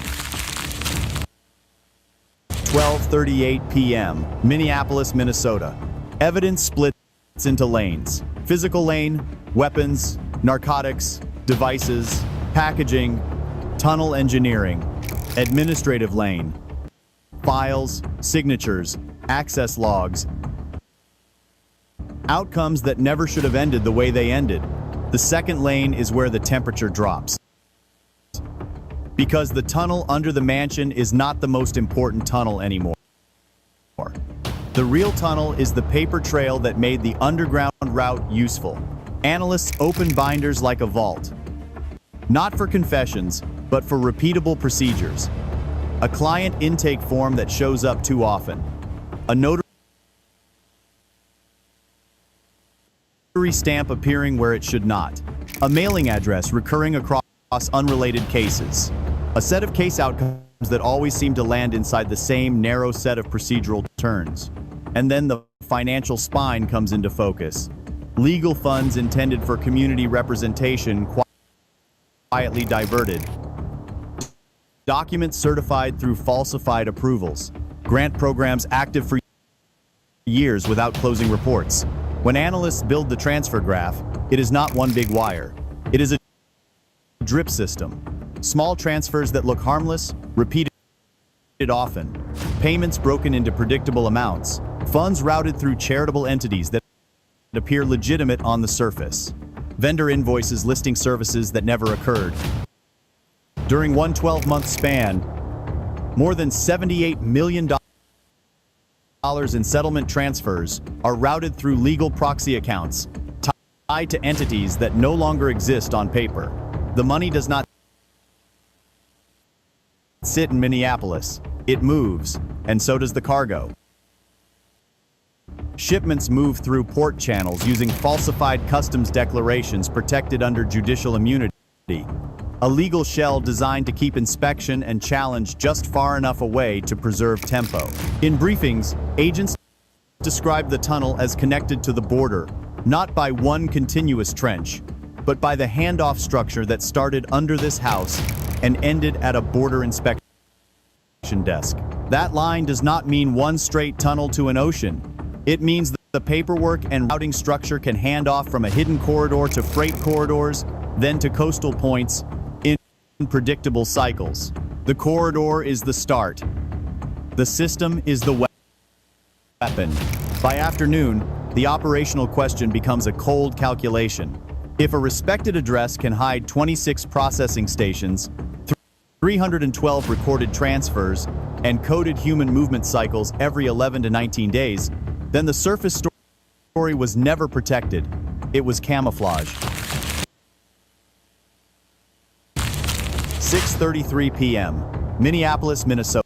12:38 p.m., Minneapolis, Minnesota. Evidence splits into lanes. Physical lane, weapons, narcotics, devices, packaging, tunnel engineering. Administrative lane, files, signatures, access logs. Outcomes that never should have ended the way they ended. The second lane is where the temperature drops. Because the tunnel under the mansion is not the most important tunnel anymore. The real tunnel is the paper trail that made the underground route useful. Analysts open binders like a vault. Not for confessions, but for repeatable procedures. A client intake form that shows up too often. A notary stamp appearing where it should not. A mailing address recurring across unrelated cases. A set of case outcomes that always seem to land inside the same narrow set of procedural turns. And then the financial spine comes into focus. Legal funds intended for community representation quietly diverted. Documents certified through falsified approvals. Grant programs active for years without closing reports. When analysts build the transfer graph, it is not one big wire. It is a drip system. Small transfers that look harmless, repeated often. Payments broken into predictable amounts. Funds routed through charitable entities that appear legitimate on the surface. Vendor invoices listing services that never occurred. During one 12-month span, more than $78 million in settlement transfers are routed through legal proxy accounts tied to entities that no longer exist on paper. The money does not sit in Minneapolis. It moves, and so does the cargo. Shipments move through port channels using falsified customs declarations protected under judicial immunity. A legal shell designed to keep inspection and challenge just far enough away to preserve tempo. In briefings, agents describe the tunnel as connected to the border, not by one continuous trench, but by the handoff structure that started under this house and ended at a border inspection desk. That line does not mean one straight tunnel to an ocean. It means that the paperwork and routing structure can hand off from a hidden corridor to freight corridors, then to coastal points in predictable cycles. The corridor is the start. The system is the weapon. By afternoon, the operational question becomes a cold calculation. If a respected address can hide 26 processing stations, 312 recorded transfers, and coded human movement cycles every 11 to 19 days, then the surface story was never protected. It was camouflage. 6:33 p.m., Minneapolis, Minnesota.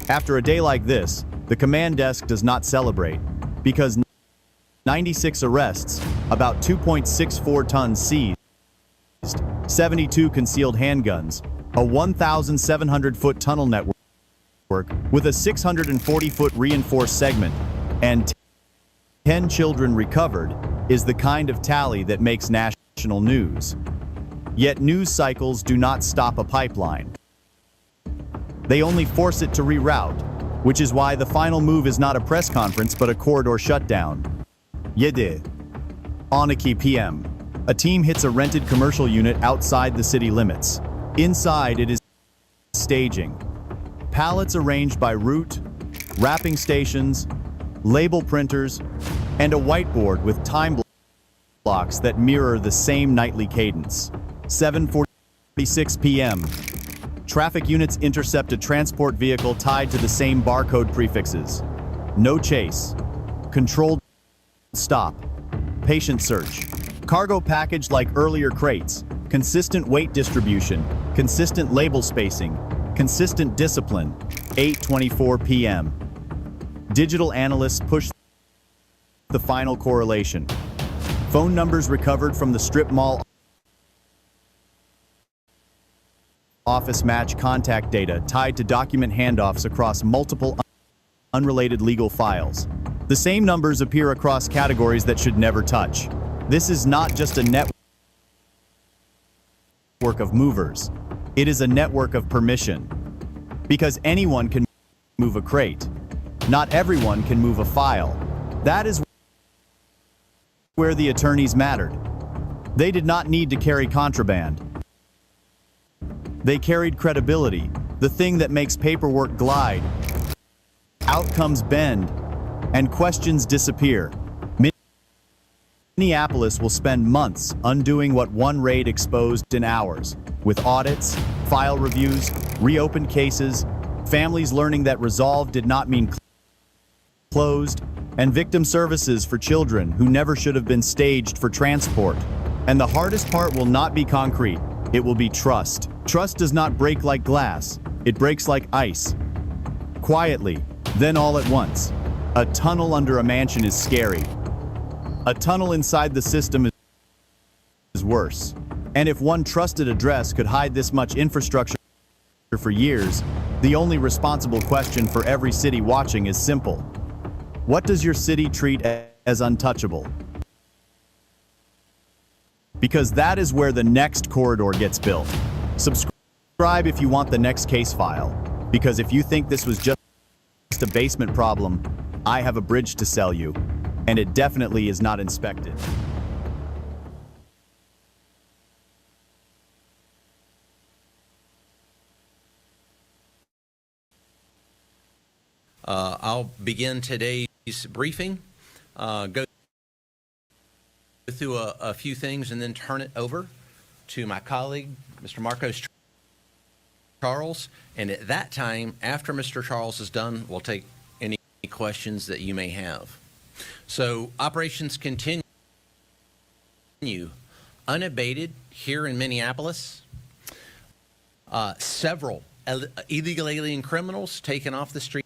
After a day like this, the command desk does not celebrate, because 96 arrests, about 2.64 tons seized, 72 concealed handguns, a 1,700-foot tunnel network with a 640-foot reinforced segment, and 10 children recovered is the kind of tally that makes national news. Yet news cycles do not stop a pipeline. They only force it to reroute, which is why the final move is not a press conference but a corridor shutdown. Yede. Oniki PM. A team hits a rented commercial unit outside the city limits. Inside it is staging. Pallets arranged by route, wrapping stations, label printers, and a whiteboard with time blocks that mirror the same nightly cadence. 7:46 p.m. Traffic units intercept a transport vehicle tied to the same barcode prefixes. No chase. Controlled stop. Patient search. Cargo packaged like earlier crates. Consistent weight distribution. Consistent label spacing. Consistent discipline. 8:24 p.m. Digital analysts push the final correlation. Phone numbers recovered from the strip mall office match contact data tied to document handoffs across multiple unrelated legal files. The same numbers appear across categories that should never touch. This is not just a network of movers. It is a network of permission. Because anyone can move a crate. Not everyone can move a file. That is where the attorneys mattered. They did not need to carry contraband. They carried credibility, the thing that makes paperwork glide, outcomes bend, and questions disappear. Minneapolis will spend months undoing what one raid exposed in hours, with audits, file reviews, reopened cases, families learning that resolved did not mean closed, and victim services for children who never should have been staged for transport. And the hardest part will not be concrete. It will be trust. Trust does not break like glass. It breaks like ice. Quietly, then all at once. A tunnel under a mansion is scary. A tunnel inside the system is worse. And if one trusted address could hide this much infrastructure for years, the only responsible question for every city watching is simple. What does your city treat as untouchable? Because that is where the next corridor gets built. Subscribe if you want the next case file. Because if you think this was just a basement problem, I have a bridge to sell you. And it definitely is not inspected. I'll begin today's briefing, go through a few things, and then turn it over to my colleague, Mr. Marcos Charles. And at that time, after Mr. Charles is done, we'll take any questions that you may have. So operations continue unabated here in Minneapolis. Several illegal alien criminals taken off the streets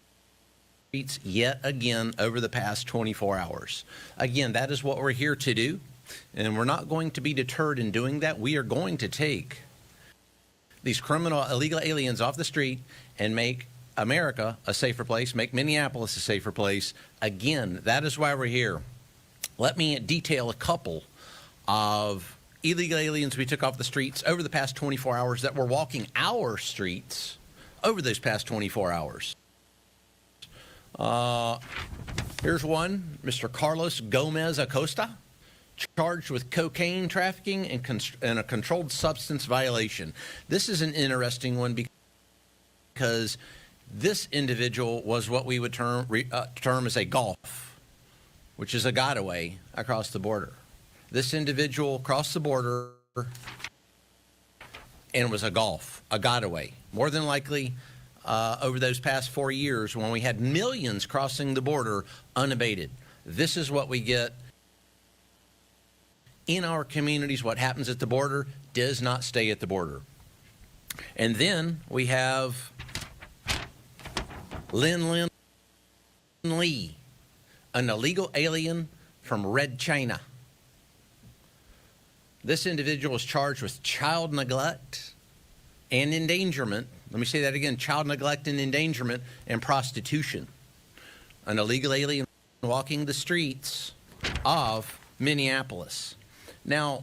yet again over the past 24 hours. Again, that is what we're here to do, and we're not going to be deterred in doing that. We are going to take these criminal illegal aliens off the street and make America a safer place, make Minneapolis a safer place. Again, that is why we're here. Let me detail a couple of illegal aliens we took off the streets over the past 24 hours that were walking our streets over those past 24 hours. Here's one, Mr. Carlos Gomez Acosta, charged with cocaine trafficking and a controlled substance violation. This is an interesting one because this individual was what we would term as a golf, which is a getaway across the border. This individual crossed the border and was a getaway. More than likely, over those past 4 years, when we had millions crossing the border unabated. This is what we get in our communities. What happens at the border does not stay at the border. And then we have Lin Lee, an illegal alien from Red China. This individual is charged with child neglect and endangerment. Let me say that again, child neglect and endangerment and prostitution. An illegal alien walking the streets of Minneapolis. Now,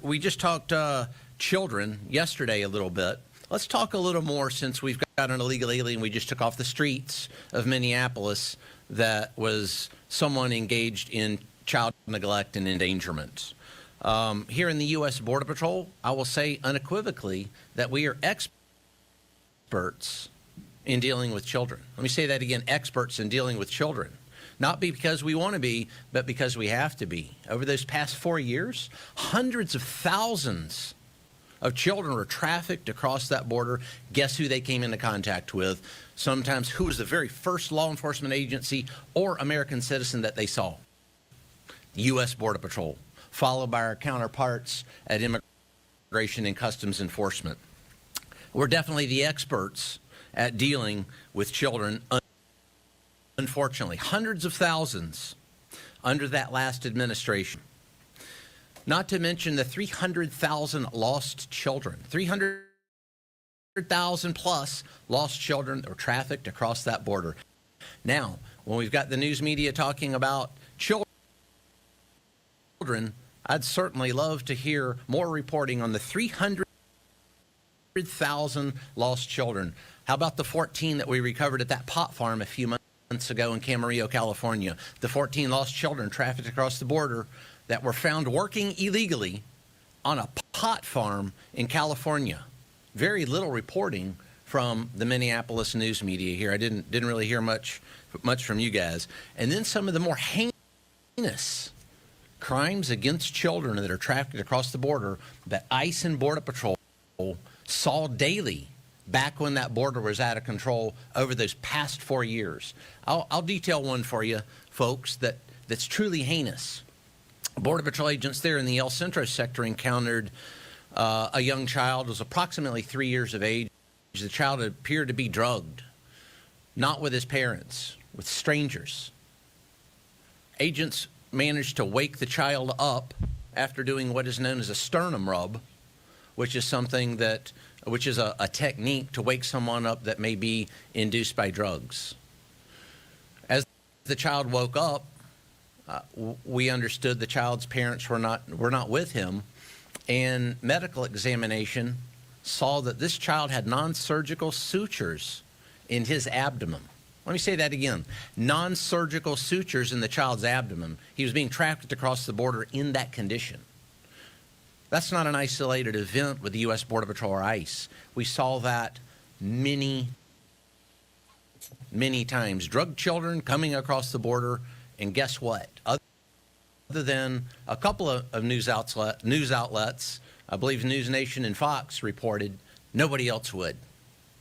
we just talked children yesterday a little bit. Let's talk a little more, since we've got an illegal alien we just took off the streets of Minneapolis that was someone engaged in child neglect and endangerment. Here in the U.S. Border Patrol, I will say unequivocally that we are experts in dealing with children. Let me say that again, experts in dealing with children. Not because we want to be, but because we have to be. Over those past 4 years, hundreds of thousands of children were trafficked across that border. Guess who they came into contact with? Sometimes who was the very first law enforcement agency or American citizen that they saw? U.S. Border Patrol, followed by our counterparts at Immigration and Customs Enforcement. We're definitely the experts at dealing with children. Unfortunately, hundreds of thousands under that last administration. Not to mention the 300,000 lost children. 300,000 plus lost children that were trafficked across that border. Now, when we've got the news media talking about children, I'd certainly love to hear more reporting on the 300,000 lost children. How about the 14 that we recovered at that pot farm a few months ago in Camarillo, California? The 14 lost children trafficked across the border that were found working illegally on a pot farm in California. Very little reporting from the Minneapolis news media here. I didn't really hear much from you guys. And then some of the more heinous crimes against children that are trafficked across the border that ICE and Border Patrol saw daily back when that border was out of control over those past 4 years. I'll detail one for you, folks, that's truly heinous. Border Patrol agents there in the El Centro sector encountered a young child who was approximately 3 years of age. The child appeared to be drugged, not with his parents, with strangers. Agents managed to wake the child up after doing what is known as a sternum rub, which is a technique to wake someone up that may be induced by drugs. As the child woke up, we understood the child's parents were not with him, and medical examination saw that this child had non-surgical sutures in his abdomen. Let me say that again. Non-surgical sutures in the child's abdomen. He was being trafficked across the border in that condition. That's not an isolated event with the U.S. Border Patrol or ICE. We saw that many times. Drug children coming across the border, and guess what? Other than a couple of news outlets, I believe News Nation and Fox reported, nobody else would.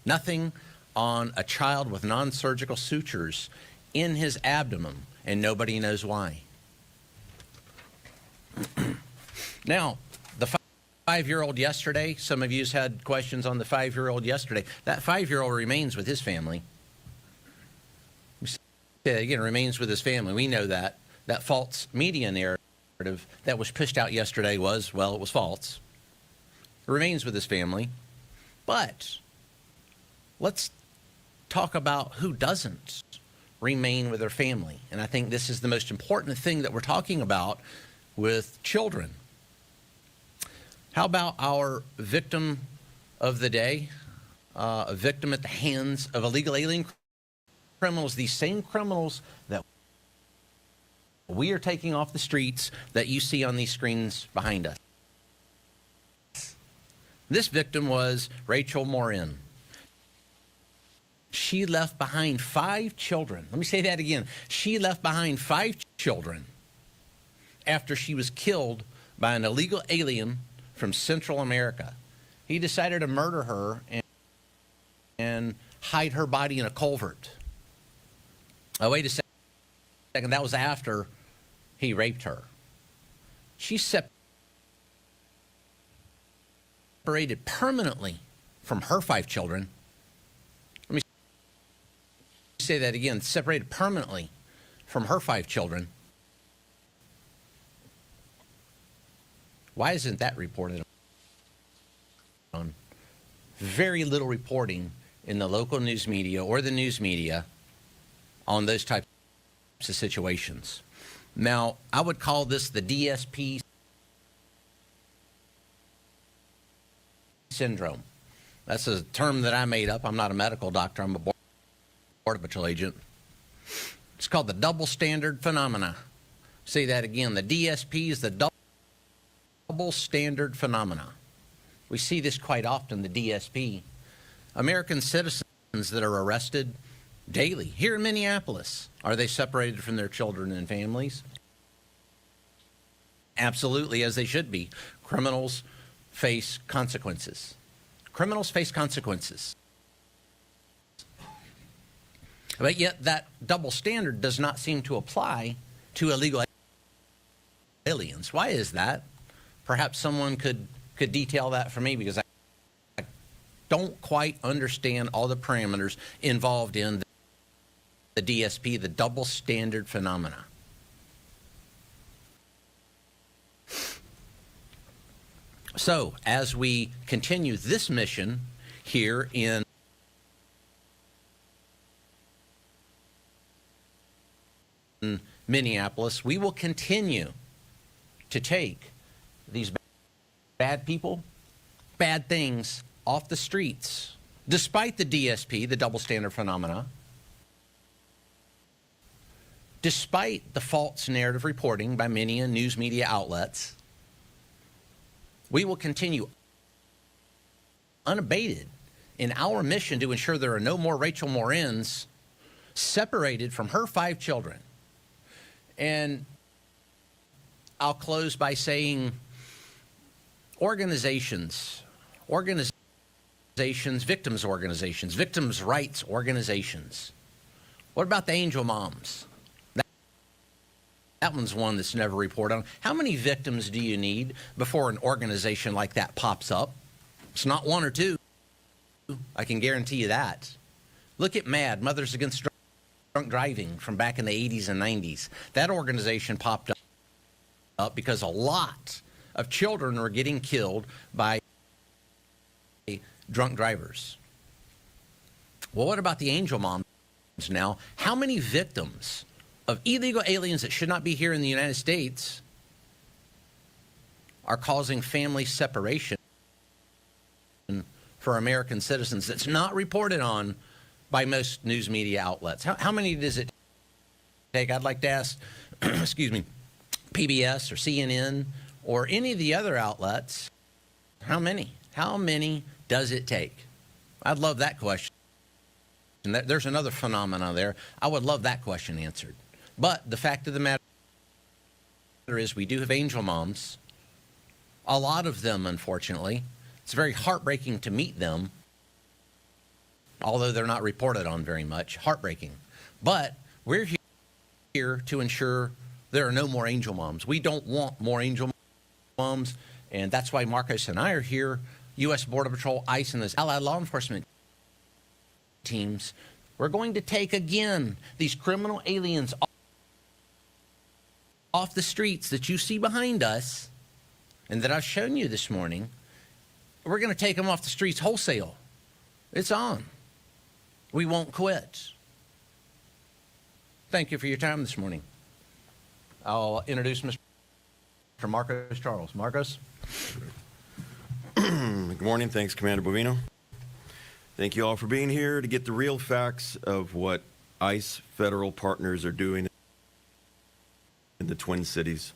Nothing on a child with non-surgical sutures in his abdomen, and nobody knows why. Now, the 5-year-old yesterday, some of you had questions on the 5-year-old yesterday. That 5-year-old remains with his family. Again, remains with his family. We know that. That false media narrative that was pushed out yesterday it was false. It remains with his family. But let's talk about who doesn't remain with their family. And I think this is the most important thing that we're talking about with children. How about our victim of the day, a victim at the hands of illegal alien criminals, these same criminals that we are taking off the streets that you see on these screens behind us. This victim was Rachel Morin. She left behind 5 children. Let me say that again. She left behind 5 children after she was killed by an illegal alien from Central America. He decided to murder her and hide her body in a culvert. Oh, wait a second. That was after he raped her. She separated permanently from her 5 children. Let me say that again. Separated permanently from her 5 children. Why isn't that reported on? Very little reporting in the local news media or the news media on those types of situations. Now, I would call this the DSP syndrome. That's a term that I made up. I'm not a medical doctor. I'm a Border Patrol agent. It's called the double standard phenomena. Say that again. The DSP is the double standard phenomena. We see this quite often, the DSP. American citizens that are arrested daily here in Minneapolis, are they separated from their children and families? Absolutely, as they should be. Criminals face consequences. Criminals face consequences. But yet that double standard does not seem to apply to illegal aliens. Why is that? Perhaps someone could detail that for me, because I don't quite understand all the parameters involved in the DSP, the double standard phenomena. So, as we continue this mission here in Minneapolis, we will continue to take these bad people, bad things off the streets, despite the DSP, the double standard phenomena, despite the false narrative reporting by many news media outlets. We will continue unabated in our mission to ensure there are no more Rachel Morins separated from her 5 children. And I'll close by saying organizations, victims organizations, victims' rights organizations. What about the angel moms? That one's one that's never reported on. How many victims do you need before an organization like that pops up? It's not 1 or 2. I can guarantee you that. Look at MAD, Mothers Against Drunk Driving, from back in the 80s and 90s. That organization popped up because a lot of children were getting killed by drunk drivers. Well, what about the angel moms now? How many victims of illegal aliens that should not be here in the United States are causing family separation for American citizens that's not reported on by most news media outlets? How many does it take? I'd like to ask, excuse me, PBS or CNN or any of the other outlets, how many? How many does it take? I'd love that question. And there's another phenomenon there. I would love that question answered. But the fact of the matter is we do have angel moms, a lot of them, unfortunately. It's very heartbreaking to meet them, although they're not reported on very much. Heartbreaking. But we're here to ensure there are no more angel moms. We don't want more angel moms, and that's why Marcos and I are here. U.S. Border Patrol, ICE, and those allied law enforcement teams. We're going to take, again, these criminal aliens off the streets that you see behind us and that I've shown you this morning. We're going to take them off the streets wholesale. It's on. We won't quit. Thank you for your time this morning. I'll introduce Mr. Marcos Charles. Marcos? Good morning. Thanks, Commander Bovino. Thank you all for being here to get the real facts of what ICE federal partners are doing in the Twin Cities.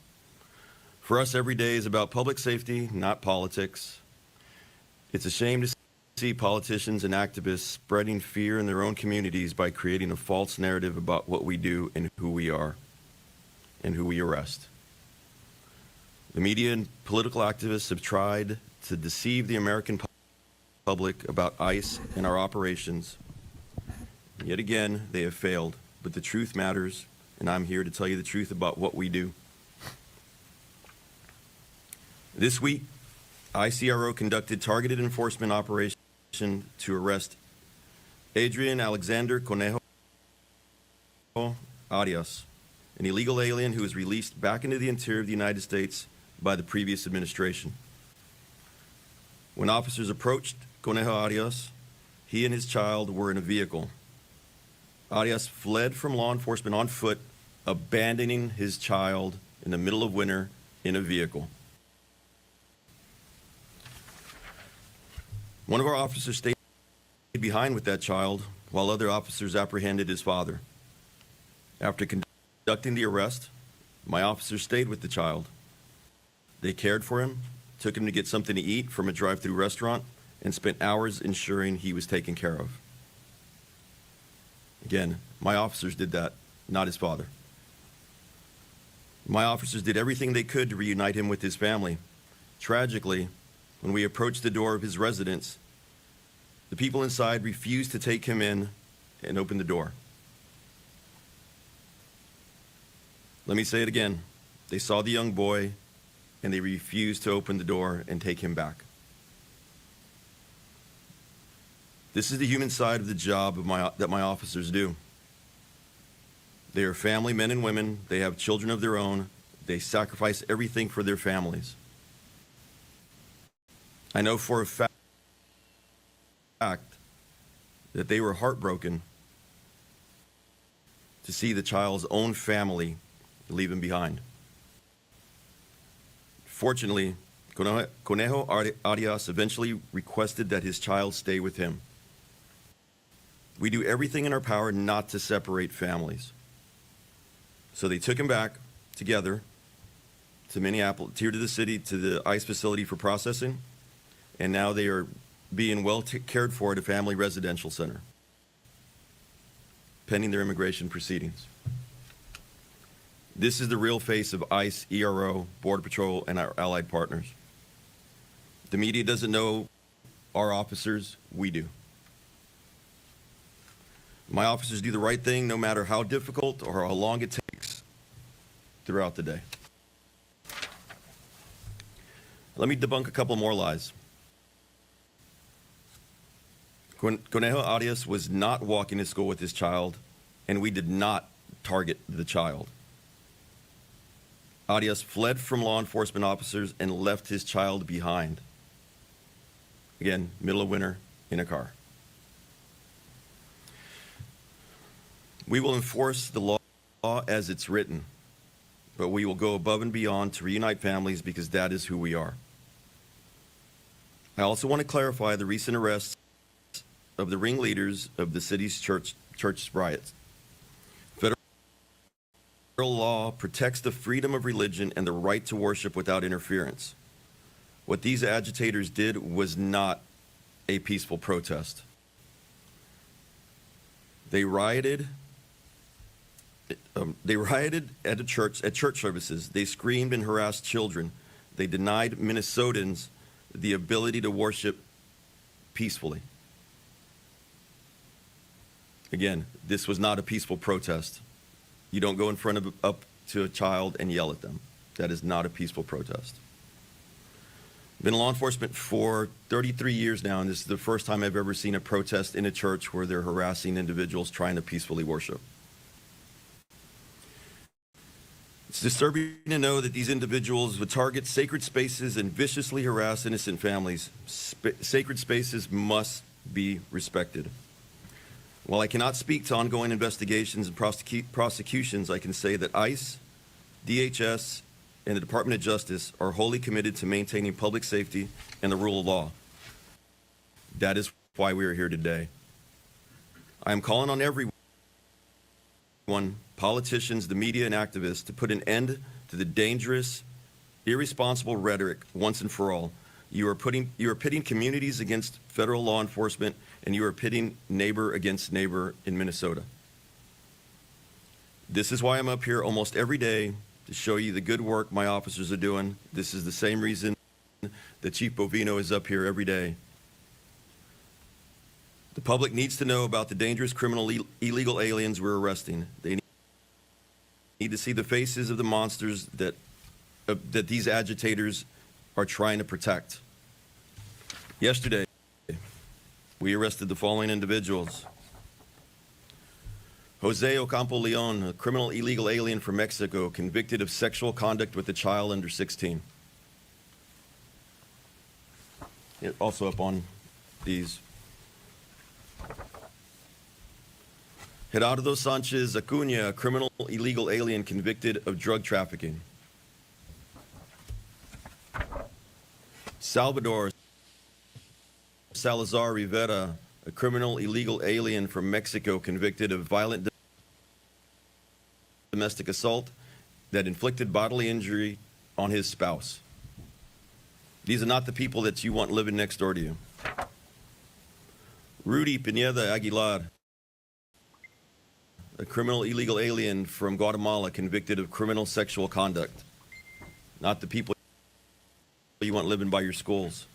For us, every day is about public safety, not politics. It's a shame to see politicians and activists spreading fear in their own communities by creating a false narrative about what we do and who we are and who we arrest. The media and political activists have tried to deceive the American public about ICE and our operations. Yet again, they have failed, but the truth matters, and I'm here to tell you the truth about what we do. This week, ICRO conducted targeted enforcement operation to arrest Adrian Alexander Conejo Arias, an illegal alien who was released back into the interior of the United States by the previous administration. When officers approached Conejo Arias, he and his child were in a vehicle. Arias fled from law enforcement on foot, abandoning his child in the middle of winter in a vehicle. One of our officers stayed behind with that child while other officers apprehended his father. After conducting the arrest, my officers stayed with the child. They cared for him, took him to get something to eat from a drive-through restaurant, and spent hours ensuring he was taken care of. Again, my officers did that, not his father. My officers did everything they could to reunite him with his family. Tragically, when we approached the door of his residence, the people inside refused to take him in and open the door. Let me say it again. They saw the young boy and they refused to open the door and take him back. This is the human side of the job that my officers do. They are family men and women. They have children of their own. They sacrifice everything for their families. I know for a fact that they were heartbroken to see the child's own family leave him behind. Fortunately, Conejo Arias eventually requested that his child stay with him. We do everything in our power not to separate families. So they took him back together to Minneapolis, here to the city, to the ICE facility for processing, and now they are being well cared for at a family residential center, pending their immigration proceedings. This is the real face of ICE, ERO, Border Patrol, and our allied partners. The media doesn't know our officers, we do. My officers do the right thing no matter how difficult or how long it takes throughout the day. Let me debunk a couple more lies. Conejo Arias was not walking to school with his child, and we did not target the child. Arias fled from law enforcement officers and left his child behind. Again, middle of winter in a car. We will enforce the law as it's written, but we will go above and beyond to reunite families because that is who we are. I also want to clarify the recent arrests of the ringleaders of the city's church riots. Federal law protects the freedom of religion and the right to worship without interference. What these agitators did was not a peaceful protest. They rioted at church services. They screamed and harassed children. They denied Minnesotans the ability to worship peacefully. Again, this was not a peaceful protest. You don't go in front up to a child and yell at them. That is not a peaceful protest. I've been in law enforcement for 33 years now, and this is the first time I've ever seen a protest in a church where they're harassing individuals trying to peacefully worship. It's disturbing to know that these individuals would target sacred spaces and viciously harass innocent families. Sacred spaces must be respected. While I cannot speak to ongoing investigations and prosecutions, I can say that ICE, DHS, and the Department of Justice are wholly committed to maintaining public safety and the rule of law. That is why we are here today. I am calling on everyone, politicians, the media, and activists, to put an end to the dangerous, irresponsible rhetoric once and for all. You are pitting communities against federal law enforcement, and you are pitting neighbor against neighbor in Minnesota. This is why I'm up here almost every day, to show you the good work my officers are doing. This is the same reason that Chief Bovino is up here every day. The public needs to know about the dangerous criminal illegal aliens we're arresting. They need to see the faces of the monsters that these agitators are trying to protect. Yesterday, we arrested the following individuals. Jose Ocampo Leon, a criminal illegal alien from Mexico, convicted of sexual conduct with a child under 16. Also up on these. Gerardo Sanchez Acuña, a criminal illegal alien convicted of drug trafficking. Salvador Salazar Rivera, a criminal illegal alien from Mexico convicted of violent domestic assault that inflicted bodily injury on his spouse. These are not the people that you want living next door to you. Rudy Pineda Aguilar, a criminal illegal alien from Guatemala convicted of criminal sexual conduct. Not the people you want living by your schools.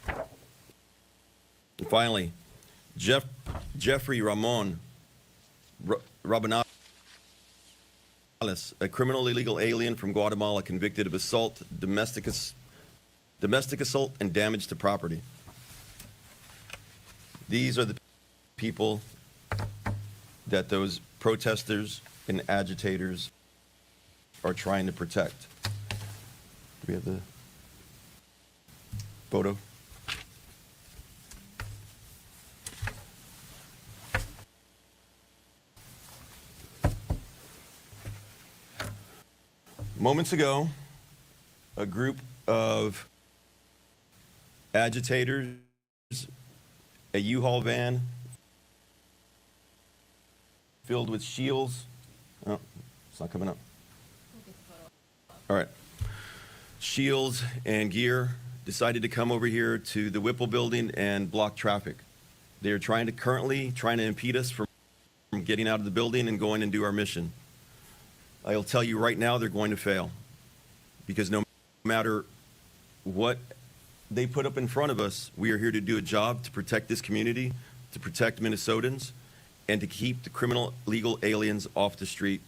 And finally, Jeffrey Ramon Rabanales, a criminal illegal alien from Guatemala convicted of assault, domestic assault, and damage to property. These are the people that those protesters and agitators are trying to protect. Do we have the... Photo. Moments ago, a group of agitators, a U-Haul van filled with shields. Oh, it's not coming up. All right. Shields and gear decided to come over here to the Whipple building and block traffic. They are currently trying to impede us from getting out of the building and going and do our mission. I'll tell you right now, they're going to fail, because no matter what they put up in front of us, we are here to do a job to protect this community, to protect Minnesotans, and to keep the criminal illegal aliens off the street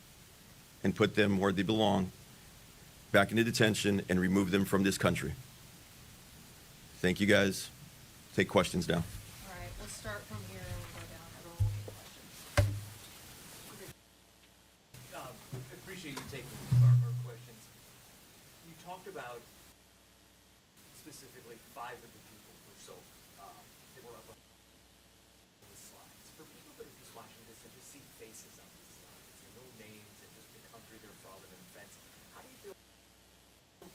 and put them where they belong, back into detention, and remove them from this country. Thank you, guys. Take questions now. All right, let's start from here and go down. Everyone will get questions. I appreciate you taking our questions. You talked about specifically 5 of the people or so that were up on the slides. For people that are just watching this and just see faces on these slides and no names and just the country they're from and offense, how do you feel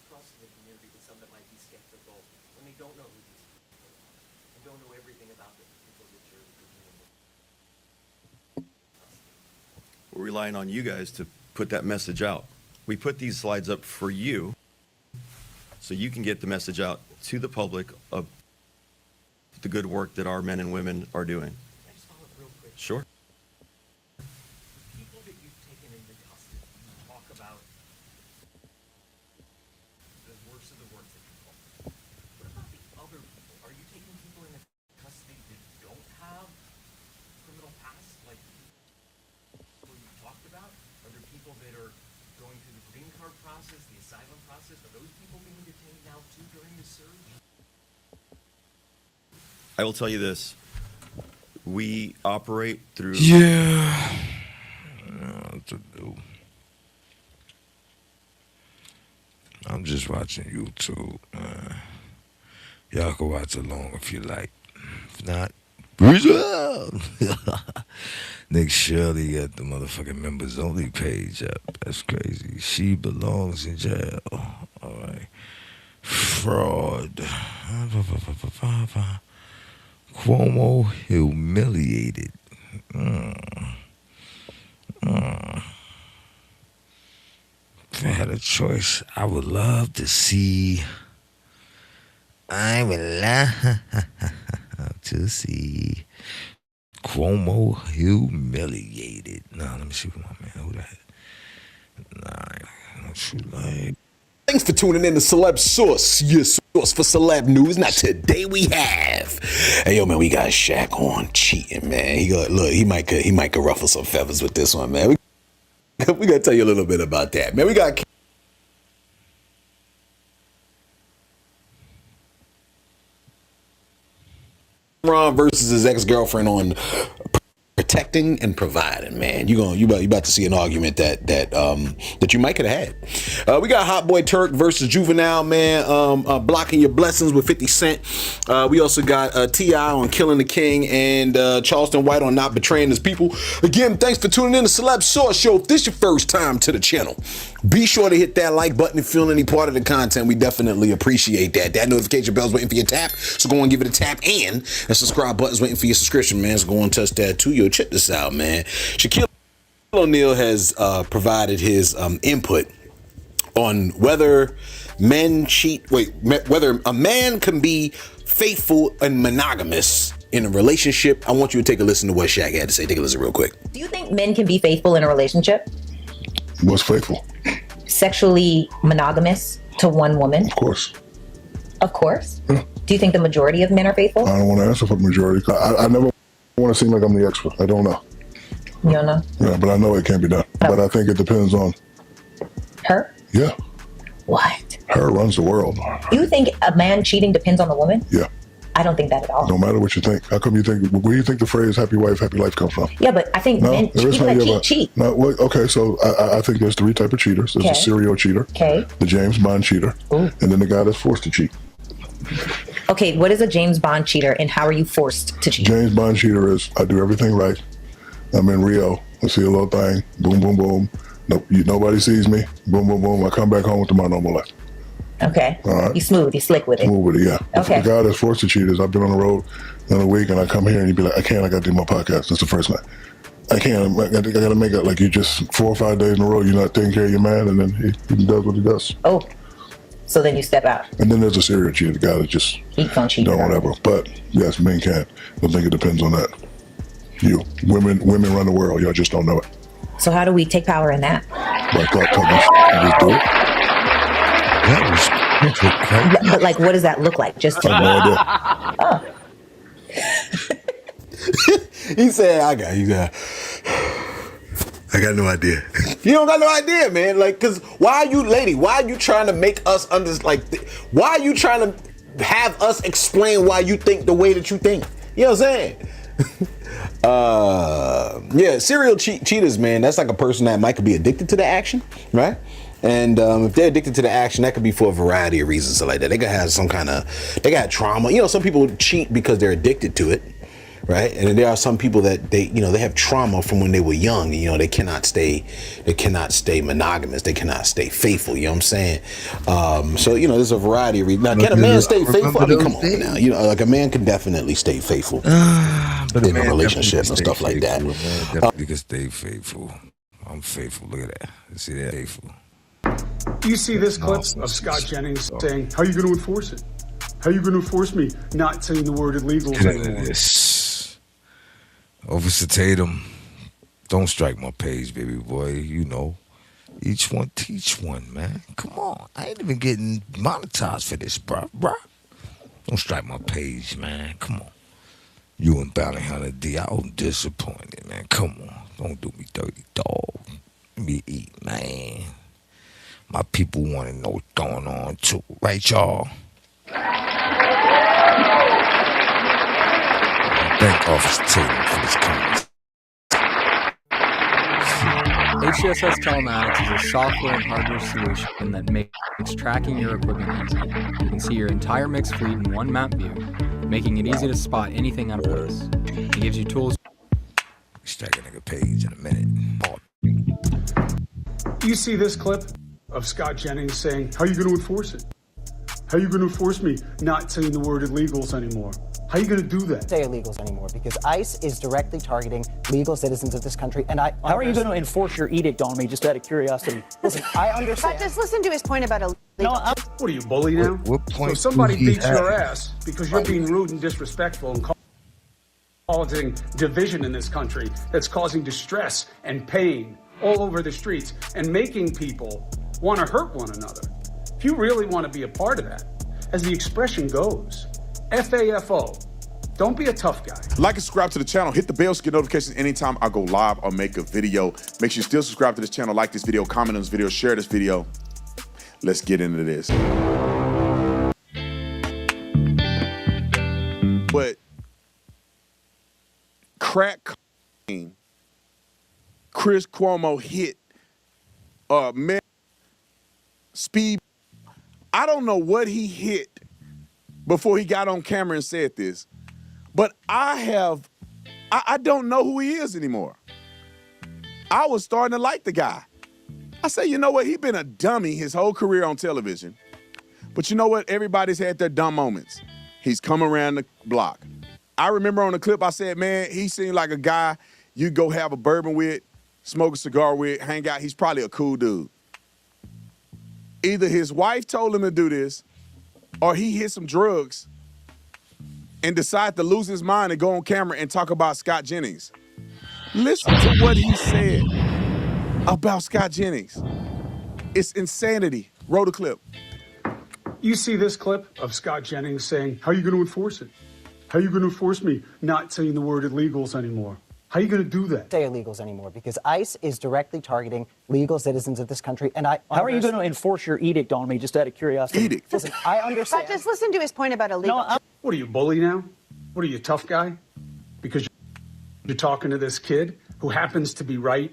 trust in the community with some that might be skeptical when they don't know who these people are and don't know everything about the people that you're dealing with? We're relying on you guys to put that message out. We put these slides up for you, so you can get the message out to the public of the good work that our men and women are doing. Can I just follow up real quick? Sure. People that you've taken into custody, you talk about the worst of the worst that you call. What about the other people? Are you taking people into custody that don't have criminal past, like people you've talked about? Are there people that are going through the green card process, the asylum process? Are those people being detained now too during the surge? I will tell you this. We operate through... Yeah. I don't know what to do. I'm just watching YouTube. Y'all can watch along if you like. If not, breeze up. Nick Shirley got the motherfucking members only page up. That's crazy. She belongs in jail. All right. Fraud. Cuomo humiliated. If I had a choice, I would love to see. Cuomo humiliated. Nah, let me see my man. Who that? Nah, don't you like? Thanks for tuning in to Celeb Source, your source for celeb news. Now today we have, hey yo man, we got Shaq on cheating, man. He might could ruffle some feathers with this one, man. We gotta tell you a little bit about that, man. We got Dabrand versus his ex-girlfriend on protecting and providing, man. You about to see an argument that you might could have had. We got Hot Boy Turk versus Juvenile, man. Blocking your blessings with 50 Cent. We also got T.I. on Killing the King and Charleston White on Not Betraying His People. Again, thanks for tuning in to Celeb Source Show. If this is your first time to the channel, be sure to hit that like button if you feel any part of the content. We definitely appreciate that. That notification bell's waiting for your tap, so go and give it a tap, and the subscribe button's waiting for your subscription, man. So go and touch that too. Yo, check this out, man. Shaquille O'Neal has provided his input on whether men cheat. Whether a man can be faithful and monogamous in a relationship. I want you to take a listen to what Shaq had to say. Take a listen real quick. Do you think men can be faithful in a relationship? What's faithful? Sexually monogamous to one woman? Of course. Of course? Yeah. Do you think the majority of men are faithful? I don't want to answer for the majority. I never want to seem like I'm the expert. I don't know. You don't know? Yeah, but I know it can't be done. Oh. But I think it depends on her. Yeah. What? Her runs the world. You think a man cheating depends on the woman? Yeah. I don't think that at all. No matter what you think. How come you think, where do you think the phrase happy wife, happy life comes from? Yeah, but I think men, people that cheat. No, well, okay, so I think there's 3 types of cheaters. There's a serial cheater, the James Bond cheater, and then the guy that's forced to cheat. Okay, what is a James Bond cheater and how are you forced to cheat? James Bond cheater is I do everything right. I'm in Rio. I see a little thing. Boom, boom, boom. Nobody sees me. Boom, boom, boom. I come back home to my normal life. Okay. All right. You smooth. You slick with it. Smooth with it, yeah. Okay. The guy that's forced to cheat is I've been on the road in a week and I come here and you be like, I got to do my podcast. That's the first night. I can't. I got to make it like you just 4 or 5 days in a row. You're not taking care of your man, and then he does what he does. Oh, so then you step out. And then there's a serial cheater, the guy that just don't whatever. But yes, men can. I think it depends on that. Women run the world. Y'all just don't know it. So how do we take power in that? By talking and just do it. But like, what does that look like? Just to I have no idea. He said, I got no idea. You don't got no idea, man. Like, cause why are you trying to make us why are you trying to have us explain why you think the way that you think? You know what I'm saying? Yeah, serial cheaters, man. That's like a person that might be addicted to the action, right? And if they're addicted to the action, that could be for a variety of reasons like that. They could have they got trauma. You know, some people cheat because they're addicted to it, right? And then there are some people that they have trauma from when they were young. You know, they cannot stay monogamous. They cannot stay faithful. You know what I'm saying? So you know, there's a variety of reasons. Now, can a man stay faithful? I mean, come on now. You know, like a man can definitely stay faithful in a relationship and stuff like that. Definitely can stay faithful. I'm faithful. Look at that. See that? Faithful. You see this clip of Scott Jennings saying, how are you going to enforce it? How are you going to enforce me not saying the word illegal anymore? Officer Tatum, don't strike my page, baby boy. You know, each one teach one, man. Come on. I ain't even getting monetized for this, bro. Don't strike my page, man. Come on. You and Bounty Hunter D, I was disappointed, man. Come on. Don't do me dirty, dog. Let me eat, man. My people want to know what's going on, too. Right, y'all? Thank Officer Tatum for this comment. HCSS Telematics is a software and hardware solution that makes tracking your equipment easy. You can see your entire mixed fleet in one map view, making it easy to spot anything out of place. It gives you tools. Strike a nigga page in a minute. You see this clip of Scott Jennings saying, how are you going to enforce it? How are you going to enforce me not saying the word illegals anymore? How are you going to do that? Say illegals anymore because ICE is directly targeting legal citizens of this country. And how are you going to enforce your edict on me, just out of curiosity? Listen, I understand. But just listen to his point about illegal. What are you, bully now? What point? So somebody beats your ass because you're being rude and disrespectful and causing division in this country that's causing distress and pain all over the streets and making people want to hurt one another. If you really want to be a part of that, as the expression goes, FAFO, don't be a tough guy. Like and subscribe to the channel. Hit the bell to get notifications anytime I go live or make a video. Make sure you still subscribe to this channel, like this video, comment on this video, share this video. Let's get into this. But crack cocaine, Chris Cuomo hit speed. I don't know what he hit before he got on camera and said this, but I don't know who he is anymore. I was starting to like the guy. I say, you know what? He's been a dummy his whole career on television. But you know what? Everybody's had their dumb moments. He's come around the block. I remember on the clip I said, man, he seemed like a guy you go have a bourbon with, smoke a cigar with, hang out. He's probably a cool dude. Either his wife told him to do this or he hit some drugs and decided to lose his mind and go on camera and talk about Scott Jennings. Listen to what he said about Scott Jennings. It's insanity. Roll the clip. You see this clip of Scott Jennings saying, how are you going to enforce it? How are you going to enforce me not saying the word illegals anymore? How are you going to do that? Say illegals anymore because ICE is directly targeting legal citizens of this country. And how are you going to enforce your edict on me, just out of curiosity? Edict. Listen, I understand. But just listen to his point about illegal. What are you, bully now? What are you, tough guy? Because you're talking to this kid who happens to be right,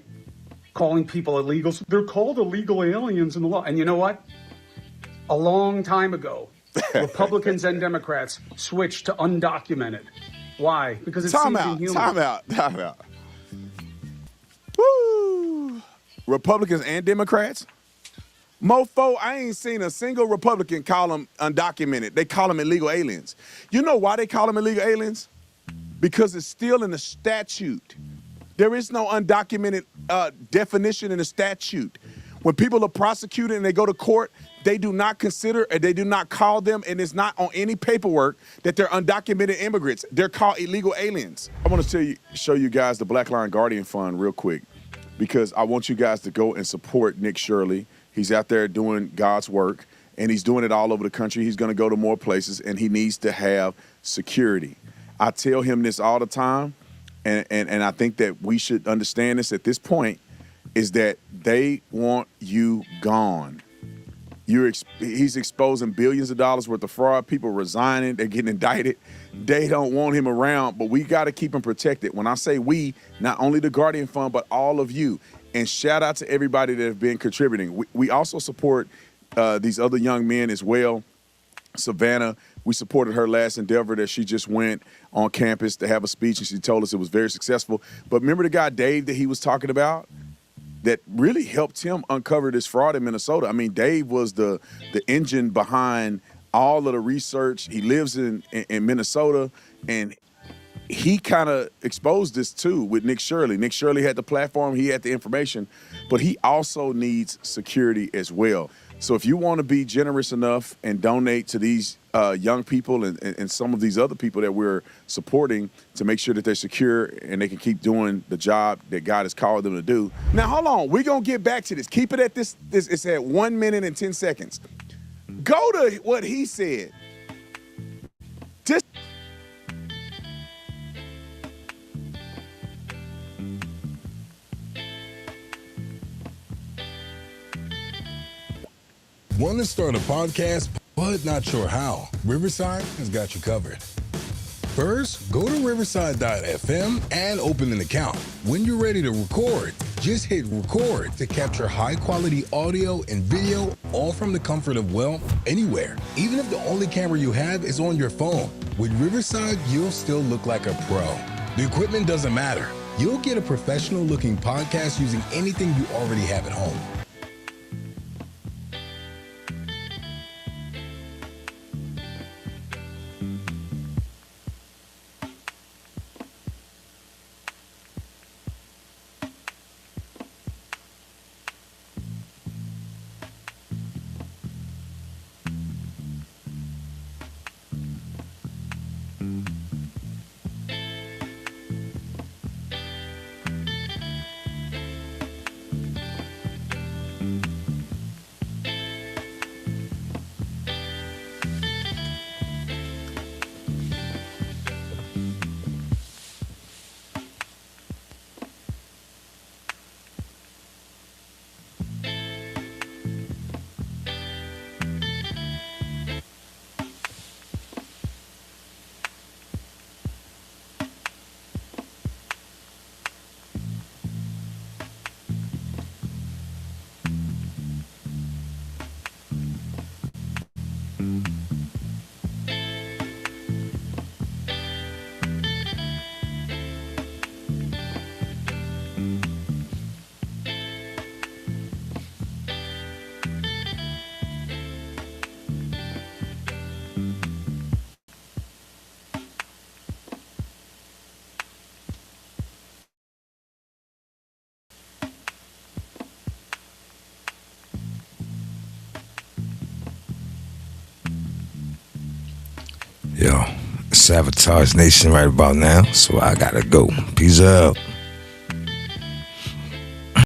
calling people illegals. They're called illegal aliens in the law. And you know what? A long time ago, Republicans and Democrats switched to undocumented. Why? Because it Time seems out. inhuman. Time out. Time out. Woo! Republicans and Democrats? Mofo, I ain't seen a single Republican call them undocumented. They call them illegal aliens. You know why they call them illegal aliens? Because it's still in the statute. There is no undocumented definition in the statute. When people are prosecuted and they go to court, they do not consider, and they do not call them, and it's not on any paperwork that they're undocumented immigrants. They're called illegal aliens. I want to show you guys the Black Lion Guardian Fund real quick, because I want you guys to go and support Nick Shirley. He's out there doing God's work, and he's doing it all over the country. He's going to go to more places, and he needs to have security. I tell him this all the time, and I think that we should understand this at this point, is that they want you gone. He's exposing billions of dollars worth of fraud. People resigning, they're getting indicted. They don't want him around, but we got to keep him protected. When I say we, not only the Guardian Fund, but all of you. And shout out to everybody that have been contributing. We also support these other young men as well. Savannah, we supported her last endeavor that she just went on campus to have a speech, and she told us it was very successful. But remember the guy, Dave, that he was talking about? That really helped him uncover this fraud in Minnesota. I mean, Dave was the engine behind all of the research. He lives in Minnesota, and he kind of exposed this too with Nick Shirley. Nick Shirley had the platform, he had the information, but he also needs security as well. So if you want to be generous enough and donate to these young people and some of these other people that we're supporting to make sure that they're secure and they can keep doing the job that God has called them to do. Now, hold on. We're going to get back to this. Keep it at this. It's at 1 minute and 10 seconds. Go to what he said. Just Want to start a podcast, but not sure how? Riverside has got you covered. First, go to riverside.fm and open an account. When you're ready to record, just hit record to capture high-quality audio and video, all from the comfort of, well, anywhere. Even if the only camera you have is on your phone. With Riverside, you'll still look like a pro. The equipment doesn't matter. You'll get a professional-looking podcast using anything you already have at home. Yo, Sabotage Nation right about now, so I gotta go. Peace out.